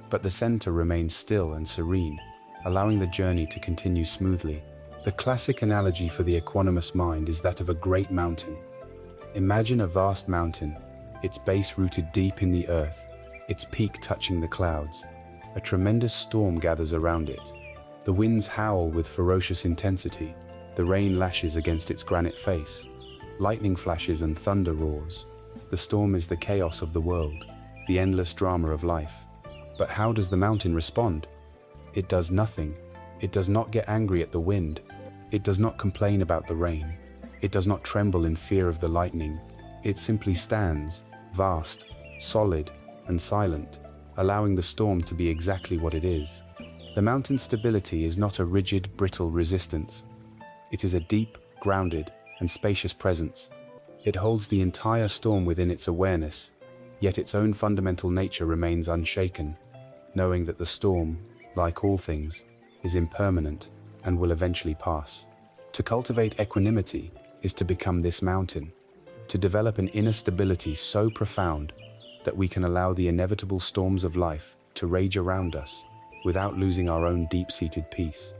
but the center remains still and serene, allowing the journey to continue smoothly. The classic analogy for the equanimous mind is that of a great mountain. Imagine a vast mountain, its base rooted deep in the earth, its peak touching the clouds. A tremendous storm gathers around it. The winds howl with ferocious intensity, the rain lashes against its granite face, lightning flashes and thunder roars. The storm is the chaos of the world, the endless drama of life. But how does the mountain respond? It does nothing. It does not get angry at the wind. It does not complain about the rain. It does not tremble in fear of the lightning. It simply stands, vast, solid, and silent, allowing the storm to be exactly what it is. The mountain's stability is not a rigid, brittle resistance. It is a deep, grounded, and spacious presence. It holds the entire storm within its awareness, yet its own fundamental nature remains unshaken, knowing that the storm, like all things, is impermanent and will eventually pass. To cultivate equanimity is to become this mountain, to develop an inner stability so profound that we can allow the inevitable storms of life to rage around us without losing our own deep-seated peace.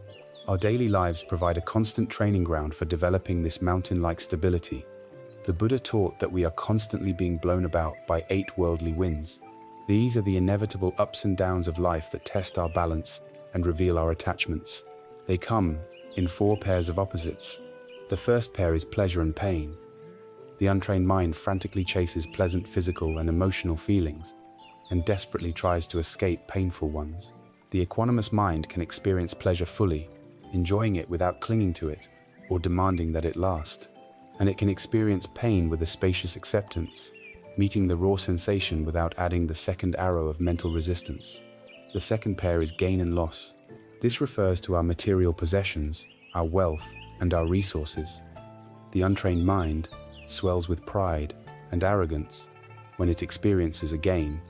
Our daily lives provide a constant training ground for developing this mountain-like stability. The Buddha taught that we are constantly being blown about by 8 worldly winds. These are the inevitable ups and downs of life that test our balance and reveal our attachments. They come in 4 pairs of opposites. The first pair is pleasure and pain. The untrained mind frantically chases pleasant physical and emotional feelings and desperately tries to escape painful ones. The equanimous mind can experience pleasure fully, enjoying it without clinging to it or demanding that it last. And it can experience pain with a spacious acceptance, meeting the raw sensation without adding the second arrow of mental resistance. The second pair is gain and loss. This refers to our material possessions, our wealth, and our resources. The untrained mind swells with pride and arrogance when it experiences a gain,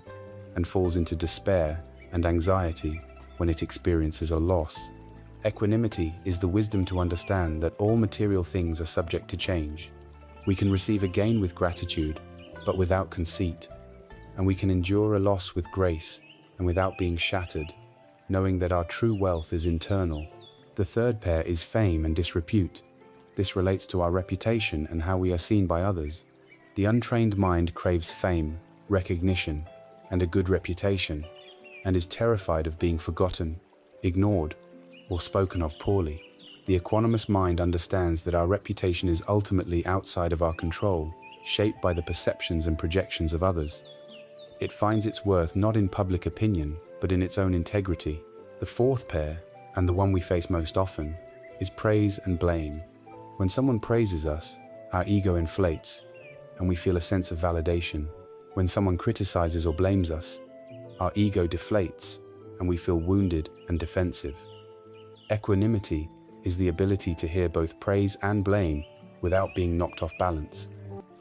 and falls into despair and anxiety when it experiences a loss. Equanimity is the wisdom to understand that all material things are subject to change. We can receive a gain with gratitude, but without conceit, and we can endure a loss with grace and without being shattered, knowing that our true wealth is internal. The third pair is fame and disrepute. This relates to our reputation and how we are seen by others. The untrained mind craves fame, recognition, and a good reputation, and is terrified of being forgotten, ignored, or spoken of poorly. The equanimous mind understands that our reputation is ultimately outside of our control, shaped by the perceptions and projections of others. It finds its worth not in public opinion, but in its own integrity. The fourth pair, and the one we face most often, is praise and blame. When someone praises us, our ego inflates, and we feel a sense of validation. When someone criticizes or blames us, our ego deflates, and we feel wounded and defensive. Equanimity is the ability to hear both praise and blame without being knocked off balance.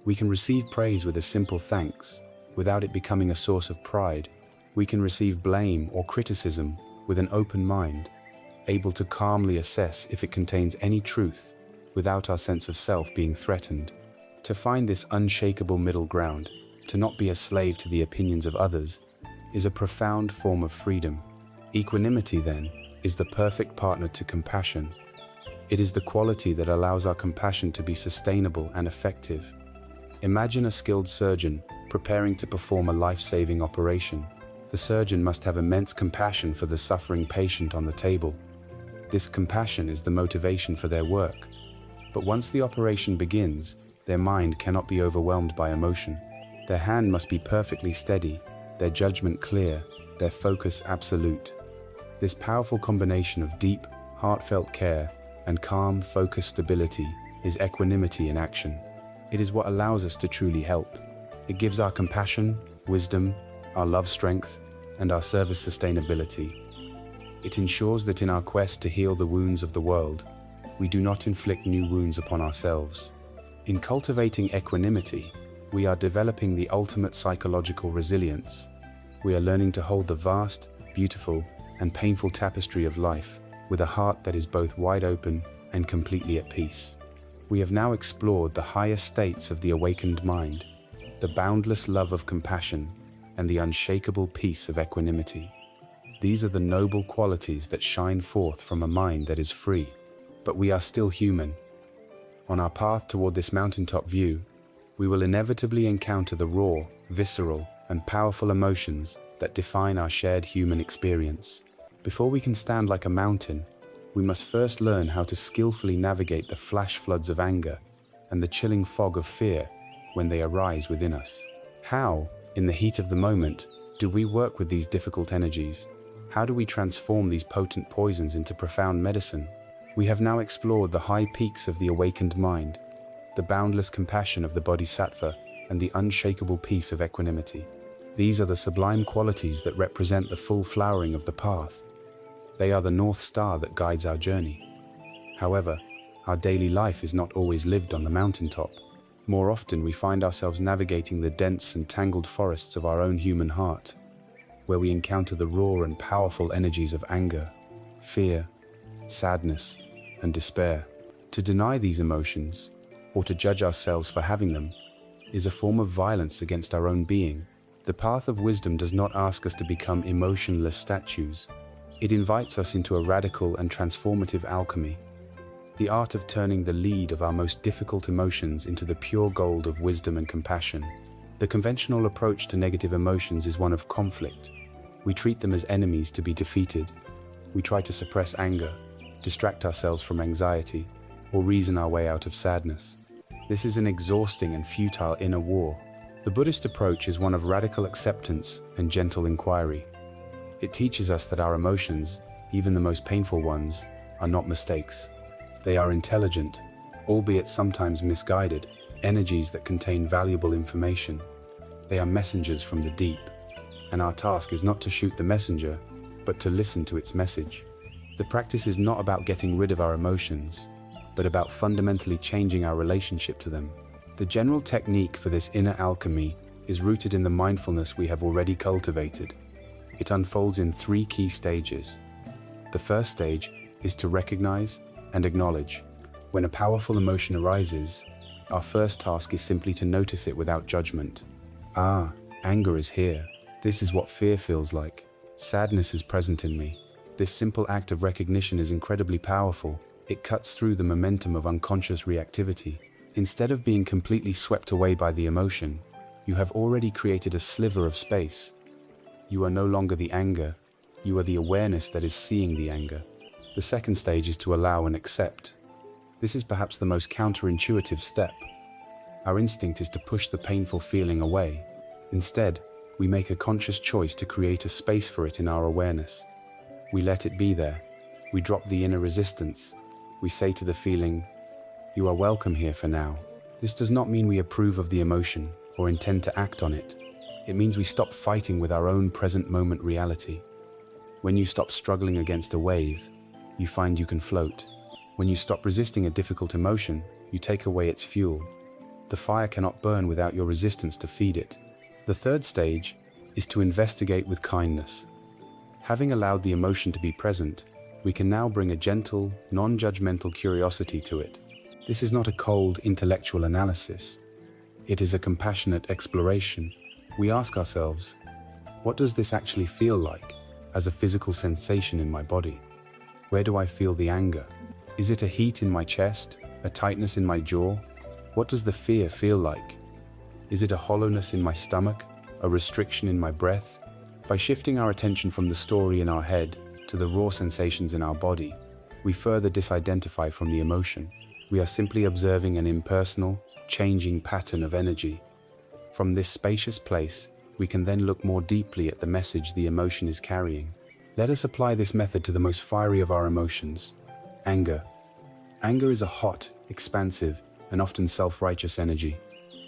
We can receive praise with a simple thanks, without it becoming a source of pride. We can receive blame or criticism with an open mind, able to calmly assess if it contains any truth, without our sense of self being threatened. To find this unshakable middle ground, to not be a slave to the opinions of others, is a profound form of freedom. Equanimity, then, is the perfect partner to compassion. It is the quality that allows our compassion to be sustainable and effective. Imagine a skilled surgeon preparing to perform a life-saving operation. The surgeon must have immense compassion for the suffering patient on the table. This compassion is the motivation for their work. But once the operation begins, their mind cannot be overwhelmed by emotion. Their hand must be perfectly steady, their judgment clear, their focus absolute. This powerful combination of deep, heartfelt care and calm, focused stability is equanimity in action. It is what allows us to truly help. It gives our compassion, wisdom, our love strength, and our service sustainability. It ensures that in our quest to heal the wounds of the world, we do not inflict new wounds upon ourselves. In cultivating equanimity, we are developing the ultimate psychological resilience. We are learning to hold the vast, beautiful, and painful tapestry of life with a heart that is both wide open and completely at peace. We have now explored the higher states of the awakened mind, the boundless love of compassion, and the unshakable peace of equanimity. These are the noble qualities that shine forth from a mind that is free. But we are still human. On our path toward this mountaintop view, we will inevitably encounter the raw, visceral, and powerful emotions that define our shared human experience. Before we can stand like a mountain, we must first learn how to skillfully navigate the flash floods of anger and the chilling fog of fear when they arise within us. How, in the heat of the moment, do we work with these difficult energies? How do we transform these potent poisons into profound medicine? We have now explored the high peaks of the awakened mind, the boundless compassion of the bodhisattva, and the unshakable peace of equanimity. These are the sublime qualities that represent the full flowering of the path. They are the North Star that guides our journey. However, our daily life is not always lived on the mountaintop. More often we find ourselves navigating the dense and tangled forests of our own human heart, where we encounter the raw and powerful energies of anger, fear, sadness, and despair. To deny these emotions, or to judge ourselves for having them, is a form of violence against our own being. The path of wisdom does not ask us to become emotionless statues. It invites us into a radical and transformative alchemy, the art of turning the lead of our most difficult emotions into the pure gold of wisdom and compassion. The conventional approach to negative emotions is one of conflict. We treat them as enemies to be defeated. We try to suppress anger, distract ourselves from anxiety, or reason our way out of sadness. This is an exhausting and futile inner war. The Buddhist approach is one of radical acceptance and gentle inquiry. It teaches us that our emotions, even the most painful ones, are not mistakes. They are intelligent, albeit sometimes misguided, energies that contain valuable information. They are messengers from the deep, and our task is not to shoot the messenger, but to listen to its message. The practice is not about getting rid of our emotions, but about fundamentally changing our relationship to them. The general technique for this inner alchemy is rooted in the mindfulness we have already cultivated. It unfolds in 3 key stages. The first stage is to recognize and acknowledge. When a powerful emotion arises, our first task is simply to notice it without judgment. Ah, anger is here. This is what fear feels like. Sadness is present in me. This simple act of recognition is incredibly powerful. It cuts through the momentum of unconscious reactivity. Instead of being completely swept away by the emotion, you have already created a sliver of space. You are no longer the anger, you are the awareness that is seeing the anger. The second stage is to allow and accept. This is perhaps the most counterintuitive step. Our instinct is to push the painful feeling away. Instead, we make a conscious choice to create a space for it in our awareness. We let it be there. We drop the inner resistance. We say to the feeling, "You are welcome here for now." This does not mean we approve of the emotion or intend to act on it. It means we stop fighting with our own present moment reality. When you stop struggling against a wave, you find you can float. When you stop resisting a difficult emotion, you take away its fuel. The fire cannot burn without your resistance to feed it. The third stage is to investigate with kindness. Having allowed the emotion to be present, we can now bring a gentle, non-judgmental curiosity to it. This is not a cold, intellectual analysis. It is a compassionate exploration. We ask ourselves, what does this actually feel like as a physical sensation in my body? Where do I feel the anger? Is it a heat in my chest, a tightness in my jaw? What does the fear feel like? Is it a hollowness in my stomach, a restriction in my breath? By shifting our attention from the story in our head to the raw sensations in our body, we further disidentify from the emotion. We are simply observing an impersonal, changing pattern of energy. From this spacious place, we can then look more deeply at the message the emotion is carrying. Let us apply this method to the most fiery of our emotions, anger. Anger is a hot, expansive, and often self-righteous energy.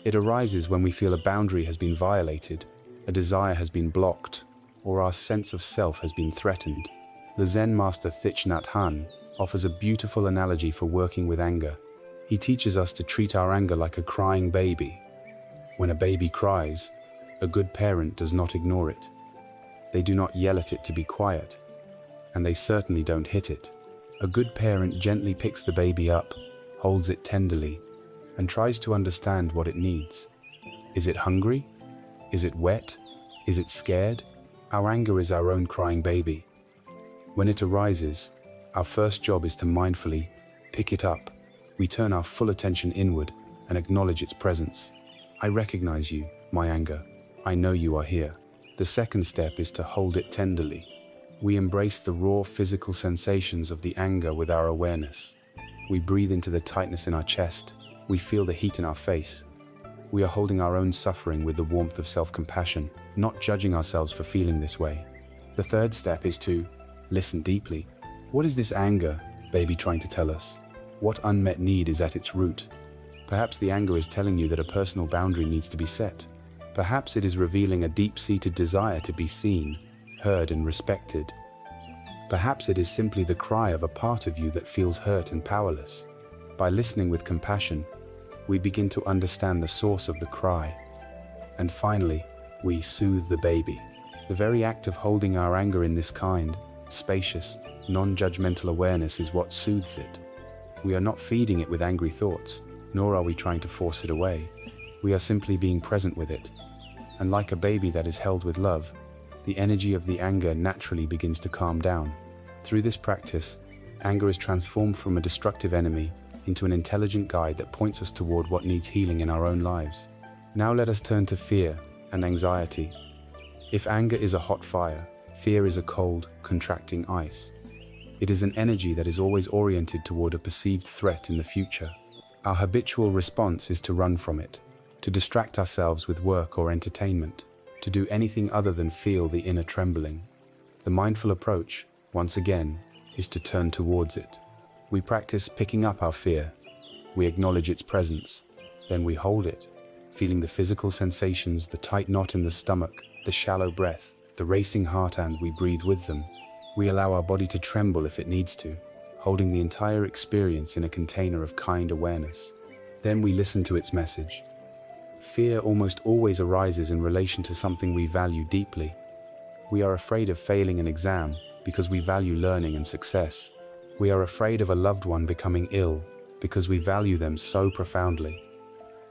It arises when we feel a boundary has been violated, a desire has been blocked, or our sense of self has been threatened. The Zen master Thich Nhat Hanh offers a beautiful analogy for working with anger. He teaches us to treat our anger like a crying baby. When a baby cries, a good parent does not ignore it. They do not yell at it to be quiet, and they certainly don't hit it. A good parent gently picks the baby up, holds it tenderly, and tries to understand what it needs. Is it hungry? Is it wet? Is it scared? Our anger is our own crying baby. When it arises, our first job is to mindfully pick it up. We turn our full attention inward and acknowledge its presence. I recognize you, my anger. I know you are here. The second step is to hold it tenderly. We embrace the raw physical sensations of the anger with our awareness. We breathe into the tightness in our chest. We feel the heat in our face. We are holding our own suffering with the warmth of self-compassion, not judging ourselves for feeling this way. The third step is to listen deeply. What is this anger, baby, trying to tell us? What unmet need is at its root? Perhaps the anger is telling you that a personal boundary needs to be set. Perhaps it is revealing a deep-seated desire to be seen, heard, and respected. Perhaps it is simply the cry of a part of you that feels hurt and powerless. By listening with compassion, we begin to understand the source of the cry. And finally, we soothe the baby. The very act of holding our anger in this kind, spacious, non-judgmental awareness is what soothes it. We are not feeding it with angry thoughts, nor are we trying to force it away. We are simply being present with it. And like a baby that is held with love, the energy of the anger naturally begins to calm down. Through this practice, anger is transformed from a destructive enemy into an intelligent guide that points us toward what needs healing in our own lives. Now let us turn to fear and anxiety. If anger is a hot fire, fear is a cold, contracting ice. It is an energy that is always oriented toward a perceived threat in the future. Our habitual response is to run from it, to distract ourselves with work or entertainment, to do anything other than feel the inner trembling. The mindful approach, once again, is to turn towards it. We practice picking up our fear. We acknowledge its presence. Then we hold it, feeling the physical sensations, the tight knot in the stomach, the shallow breath, the racing heart, and we breathe with them. We allow our body to tremble if it needs to, holding the entire experience in a container of kind awareness. Then we listen to its message. Fear almost always arises in relation to something we value deeply. We are afraid of failing an exam because we value learning and success. We are afraid of a loved one becoming ill because we value them so profoundly.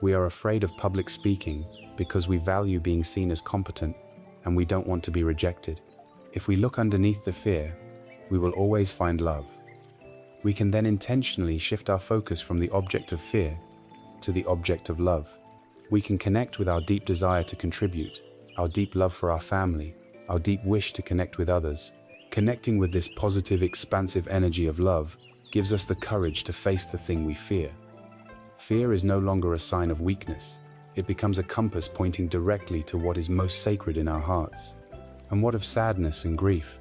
We are afraid of public speaking because we value being seen as competent and we don't want to be rejected. If we look underneath the fear, we will always find love. We can then intentionally shift our focus from the object of fear to the object of love. We can connect with our deep desire to contribute, our deep love for our family, our deep wish to connect with others. Connecting with this positive, expansive energy of love gives us the courage to face the thing we fear. Fear is no longer a sign of weakness. It becomes a compass pointing directly to what is most sacred in our hearts. And what of sadness and grief?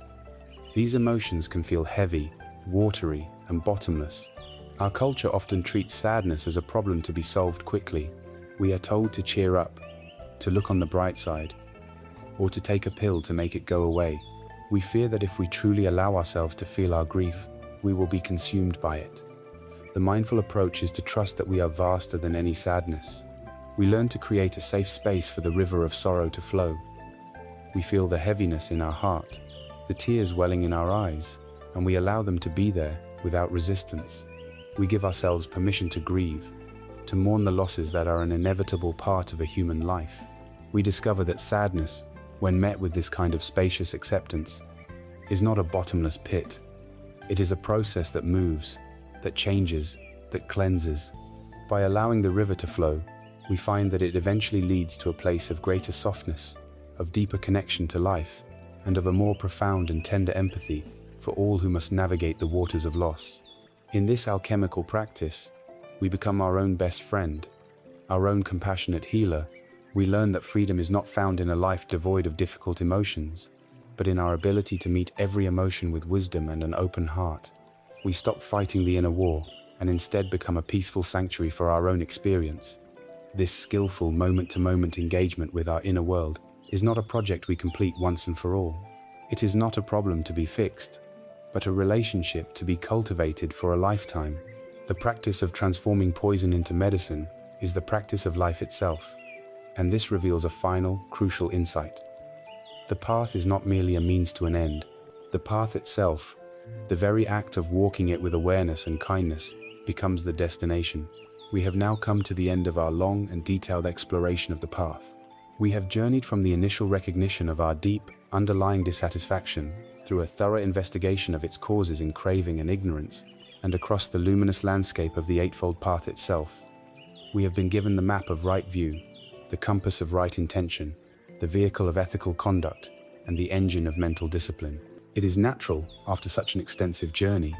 These emotions can feel heavy, watery, and bottomless. Our culture often treats sadness as a problem to be solved quickly. We are told to cheer up, to look on the bright side, or to take a pill to make it go away. We fear that if we truly allow ourselves to feel our grief, we will be consumed by it. The mindful approach is to trust that we are vaster than any sadness. We learn to create a safe space for the river of sorrow to flow. We feel the heaviness in our heart, the tears welling in our eyes, and we allow them to be there without resistance. We give ourselves permission to grieve, to mourn the losses that are an inevitable part of a human life. We discover that sadness, when met with this kind of spacious acceptance, is not a bottomless pit. It is a process that moves, that changes, that cleanses. By allowing the river to flow, we find that it eventually leads to a place of greater softness, of deeper connection to life, and of a more profound and tender empathy for all who must navigate the waters of loss. In this alchemical practice, we become our own best friend, our own compassionate healer. We learn that freedom is not found in a life devoid of difficult emotions, but in our ability to meet every emotion with wisdom and an open heart. We stop fighting the inner war and instead become a peaceful sanctuary for our own experience. This skillful moment-to-moment engagement with our inner world is not a project we complete once and for all. It is not a problem to be fixed, but a relationship to be cultivated for a lifetime. The practice of transforming poison into medicine is the practice of life itself, and this reveals a final, crucial insight. The path is not merely a means to an end. The path itself, the very act of walking it with awareness and kindness, becomes the destination. We have now come to the end of our long and detailed exploration of the path. We have journeyed from the initial recognition of our deep, underlying dissatisfaction through a thorough investigation of its causes in craving and ignorance, and across the luminous landscape of the Eightfold Path itself. We have been given the map of right view, the compass of right intention, the vehicle of ethical conduct, and the engine of mental discipline. It is natural, after such an extensive journey,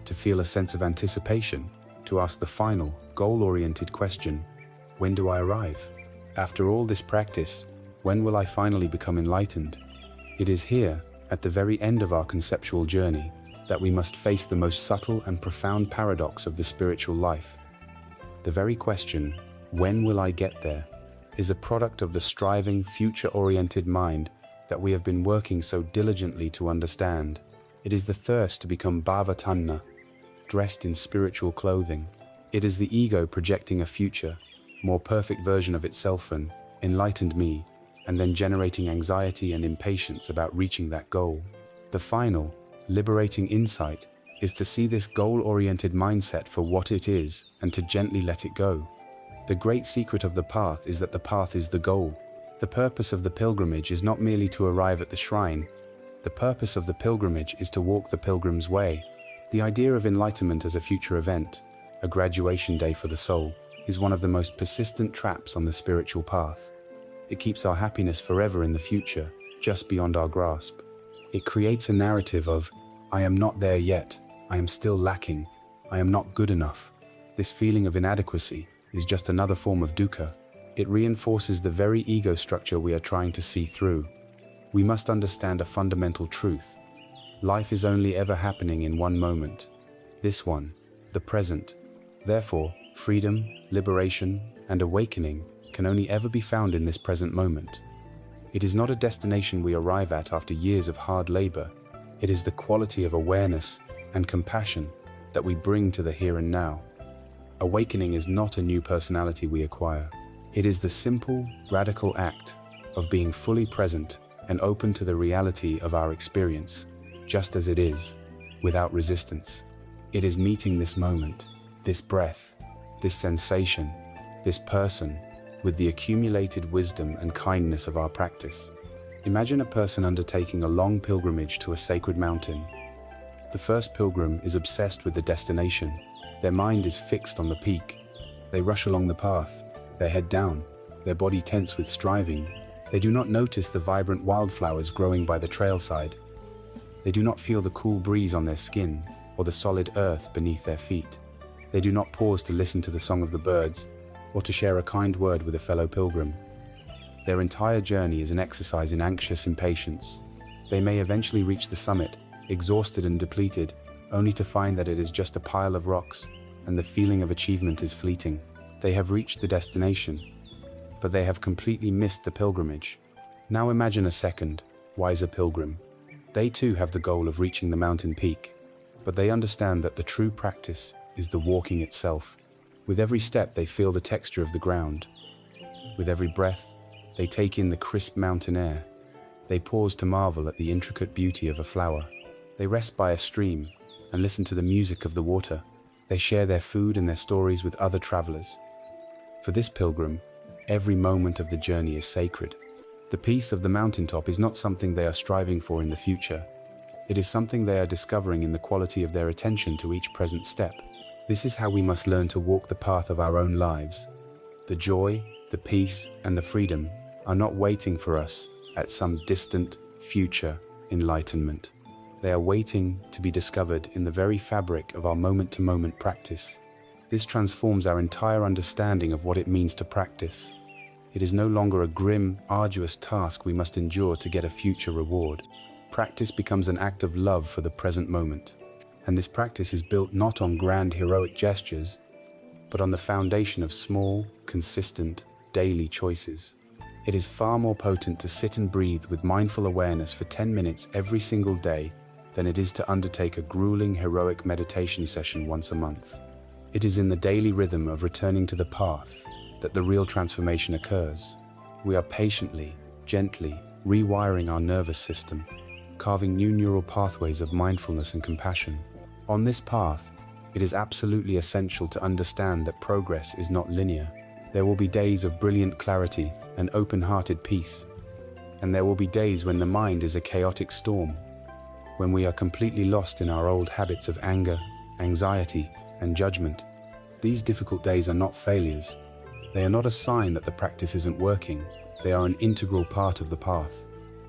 to feel a sense of anticipation, to ask the final, goal-oriented question, when do I arrive? After all this practice, when will I finally become enlightened? It is here, at the very end of our conceptual journey, that we must face the most subtle and profound paradox of the spiritual life. The very question, when will I get there, is a product of the striving, future-oriented mind that we have been working so diligently to understand. It is the thirst to become bhavatanna, dressed in spiritual clothing. It is the ego projecting a future, more perfect version of itself, an enlightened me, and then generating anxiety and impatience about reaching that goal. The final, liberating insight is to see this goal-oriented mindset for what it is and to gently let it go. The great secret of the path is that the path is the goal. The purpose of the pilgrimage is not merely to arrive at the shrine. The purpose of the pilgrimage is to walk the pilgrim's way. The idea of enlightenment as a future event, a graduation day for the soul, is one of the most persistent traps on the spiritual path. It keeps our happiness forever in the future, just beyond our grasp. It creates a narrative of, I am not there yet, I am still lacking, I am not good enough. This feeling of inadequacy is just another form of dukkha. It reinforces the very ego structure we are trying to see through. We must understand a fundamental truth. Life is only ever happening in one moment. This one, the present. Therefore, freedom, liberation, and awakening can only ever be found in this present moment. It is not a destination we arrive at after years of hard labor. It is the quality of awareness and compassion that we bring to the here and now. Awakening is not a new personality we acquire. It is the simple, radical act of being fully present and open to the reality of our experience, just as it is, without resistance. It is meeting this moment, this breath, this sensation, this person, with the accumulated wisdom and kindness of our practice. Imagine a person undertaking a long pilgrimage to a sacred mountain. The first pilgrim is obsessed with the destination. Their mind is fixed on the peak. They rush along the path, their head down, their body tense with striving. They do not notice the vibrant wildflowers growing by the trailside. They do not feel the cool breeze on their skin or the solid earth beneath their feet. They do not pause to listen to the song of the birds or to share a kind word with a fellow pilgrim. Their entire journey is an exercise in anxious impatience. They may eventually reach the summit, exhausted and depleted, only to find that it is just a pile of rocks, and the feeling of achievement is fleeting. They have reached the destination, but they have completely missed the pilgrimage. Now imagine a second, wiser pilgrim. They too have the goal of reaching the mountain peak, but they understand that the true practice is the walking itself. With every step they feel the texture of the ground. With every breath, they take in the crisp mountain air. They pause to marvel at the intricate beauty of a flower. They rest by a stream and listen to the music of the water. They share their food and their stories with other travelers. For this pilgrim, every moment of the journey is sacred. The peace of the mountaintop is not something they are striving for in the future. It is something they are discovering in the quality of their attention to each present step. This is how we must learn to walk the path of our own lives. The joy, the peace, and the freedom are not waiting for us at some distant future enlightenment. They are waiting to be discovered in the very fabric of our moment-to-moment practice. This transforms our entire understanding of what it means to practice. It is no longer a grim, arduous task we must endure to get a future reward. Practice becomes an act of love for the present moment. And this practice is built not on grand heroic gestures, but on the foundation of small, consistent, daily choices. It is far more potent to sit and breathe with mindful awareness for 10 minutes every single day than it is to undertake a grueling heroic meditation session once a month. It is in the daily rhythm of returning to the path that the real transformation occurs. We are patiently, gently rewiring our nervous system, carving new neural pathways of mindfulness and compassion. On this path, it is absolutely essential to understand that progress is not linear. There will be days of brilliant clarity and open-hearted peace, and there will be days when the mind is a chaotic storm, when we are completely lost in our old habits of anger, anxiety, and judgment. These difficult days are not failures. They are not a sign that the practice isn't working. They are an integral part of the path.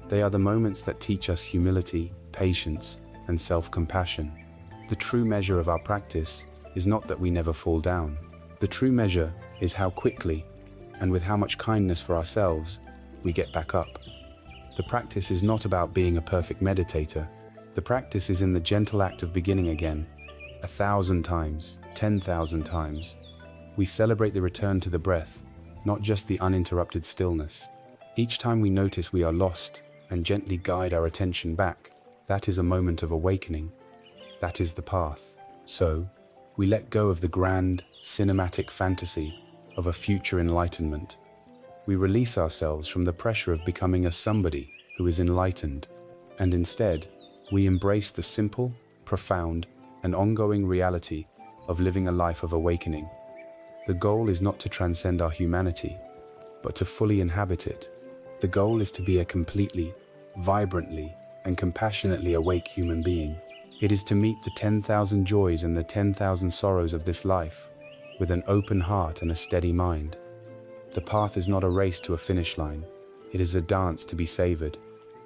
They are the moments that teach us humility, patience, and self-compassion. The true measure of our practice is not that we never fall down. The true measure is how quickly, and with how much kindness for ourselves, we get back up. The practice is not about being a perfect meditator. The practice is in the gentle act of beginning again, 1,000 times, 10,000 times. We celebrate the return to the breath, not just the uninterrupted stillness. Each time we notice we are lost and gently guide our attention back, that is a moment of awakening. That is the path. So, we let go of the grand, cinematic fantasy of a future enlightenment. We release ourselves from the pressure of becoming a somebody who is enlightened, and instead, we embrace the simple, profound, and ongoing reality of living a life of awakening. The goal is not to transcend our humanity, but to fully inhabit it. The goal is to be a completely, vibrantly, and compassionately awake human being. It is to meet the 10,000 joys and the 10,000 sorrows of this life with an open heart and a steady mind. The path is not a race to a finish line. It is a dance to be savored,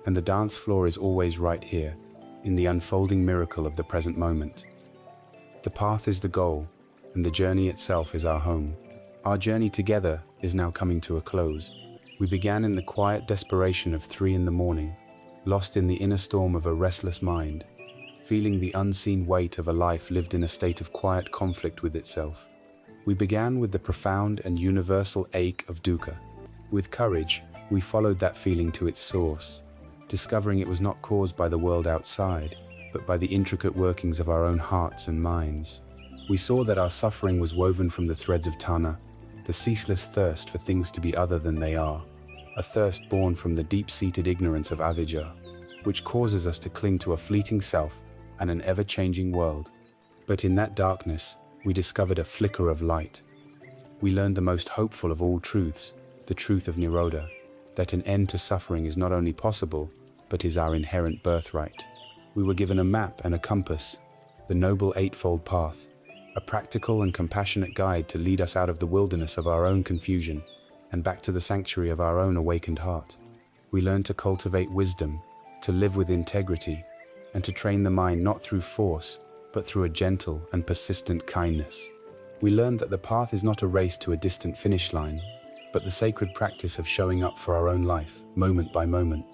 and the dance floor is always right here, in the unfolding miracle of the present moment. The path is the goal, and the journey itself is our home. Our journey together is now coming to a close. We began in the quiet desperation of 3 in the morning, lost in the inner storm of a restless mind, feeling the unseen weight of a life lived in a state of quiet conflict with itself. We began with the profound and universal ache of dukkha. With courage, we followed that feeling to its source, discovering it was not caused by the world outside, but by the intricate workings of our own hearts and minds. We saw that our suffering was woven from the threads of tanha, the ceaseless thirst for things to be other than they are, a thirst born from the deep-seated ignorance of avijja, which causes us to cling to a fleeting self and an ever-changing world. But in that darkness, we discovered a flicker of light. We learned the most hopeful of all truths, the truth of Nirodha, that an end to suffering is not only possible, but is our inherent birthright. We were given a map and a compass, the Noble Eightfold Path, a practical and compassionate guide to lead us out of the wilderness of our own confusion and back to the sanctuary of our own awakened heart. We learned to cultivate wisdom, to live with integrity, and to train the mind not through force, but through a gentle and persistent kindness. We learned that the path is not a race to a distant finish line, but the sacred practice of showing up for our own life, moment by moment.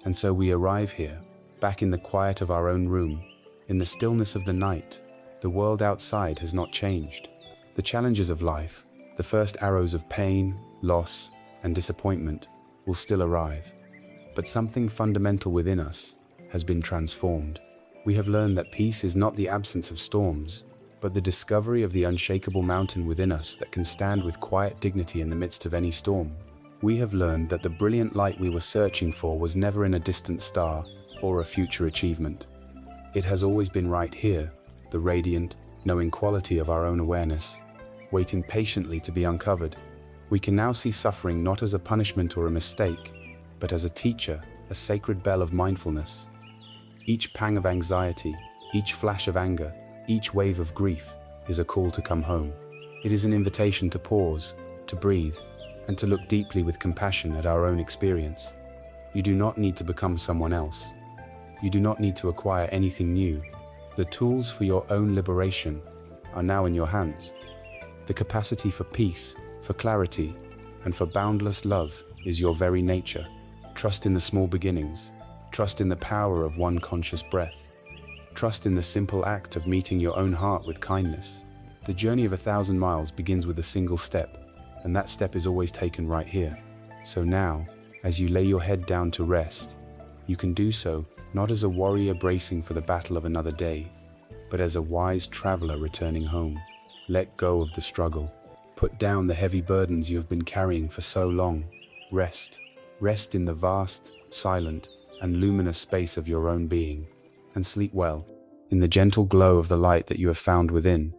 And so we arrive here, back in the quiet of our own room, in the stillness of the night. The world outside has not changed. The challenges of life, the first arrows of pain, loss, and disappointment will still arrive. But something fundamental within us has been transformed. We have learned that peace is not the absence of storms, but the discovery of the unshakable mountain within us that can stand with quiet dignity in the midst of any storm. We have learned that the brilliant light we were searching for was never in a distant star or a future achievement. It has always been right here, the radiant, knowing quality of our own awareness, waiting patiently to be uncovered. We can now see suffering not as a punishment or a mistake, but as a teacher, a sacred bell of mindfulness. Each pang of anxiety, each flash of anger, each wave of grief is a call to come home. It is an invitation to pause, to breathe, and to look deeply with compassion at our own experience. You do not need to become someone else. You do not need to acquire anything new. The tools for your own liberation are now in your hands. The capacity for peace, for clarity, and for boundless love is your very nature. Trust in the small beginnings. Trust in the power of one conscious breath. Trust in the simple act of meeting your own heart with kindness. The journey of 1,000 miles begins with a single step, and that step is always taken right here. So now, as you lay your head down to rest, you can do so not as a warrior bracing for the battle of another day, but as a wise traveler returning home. Let go of the struggle. Put down the heavy burdens you have been carrying for so long. Rest. Rest in the vast, silent, and luminous space of your own being, and sleep well, in the gentle glow of the light that you have found within.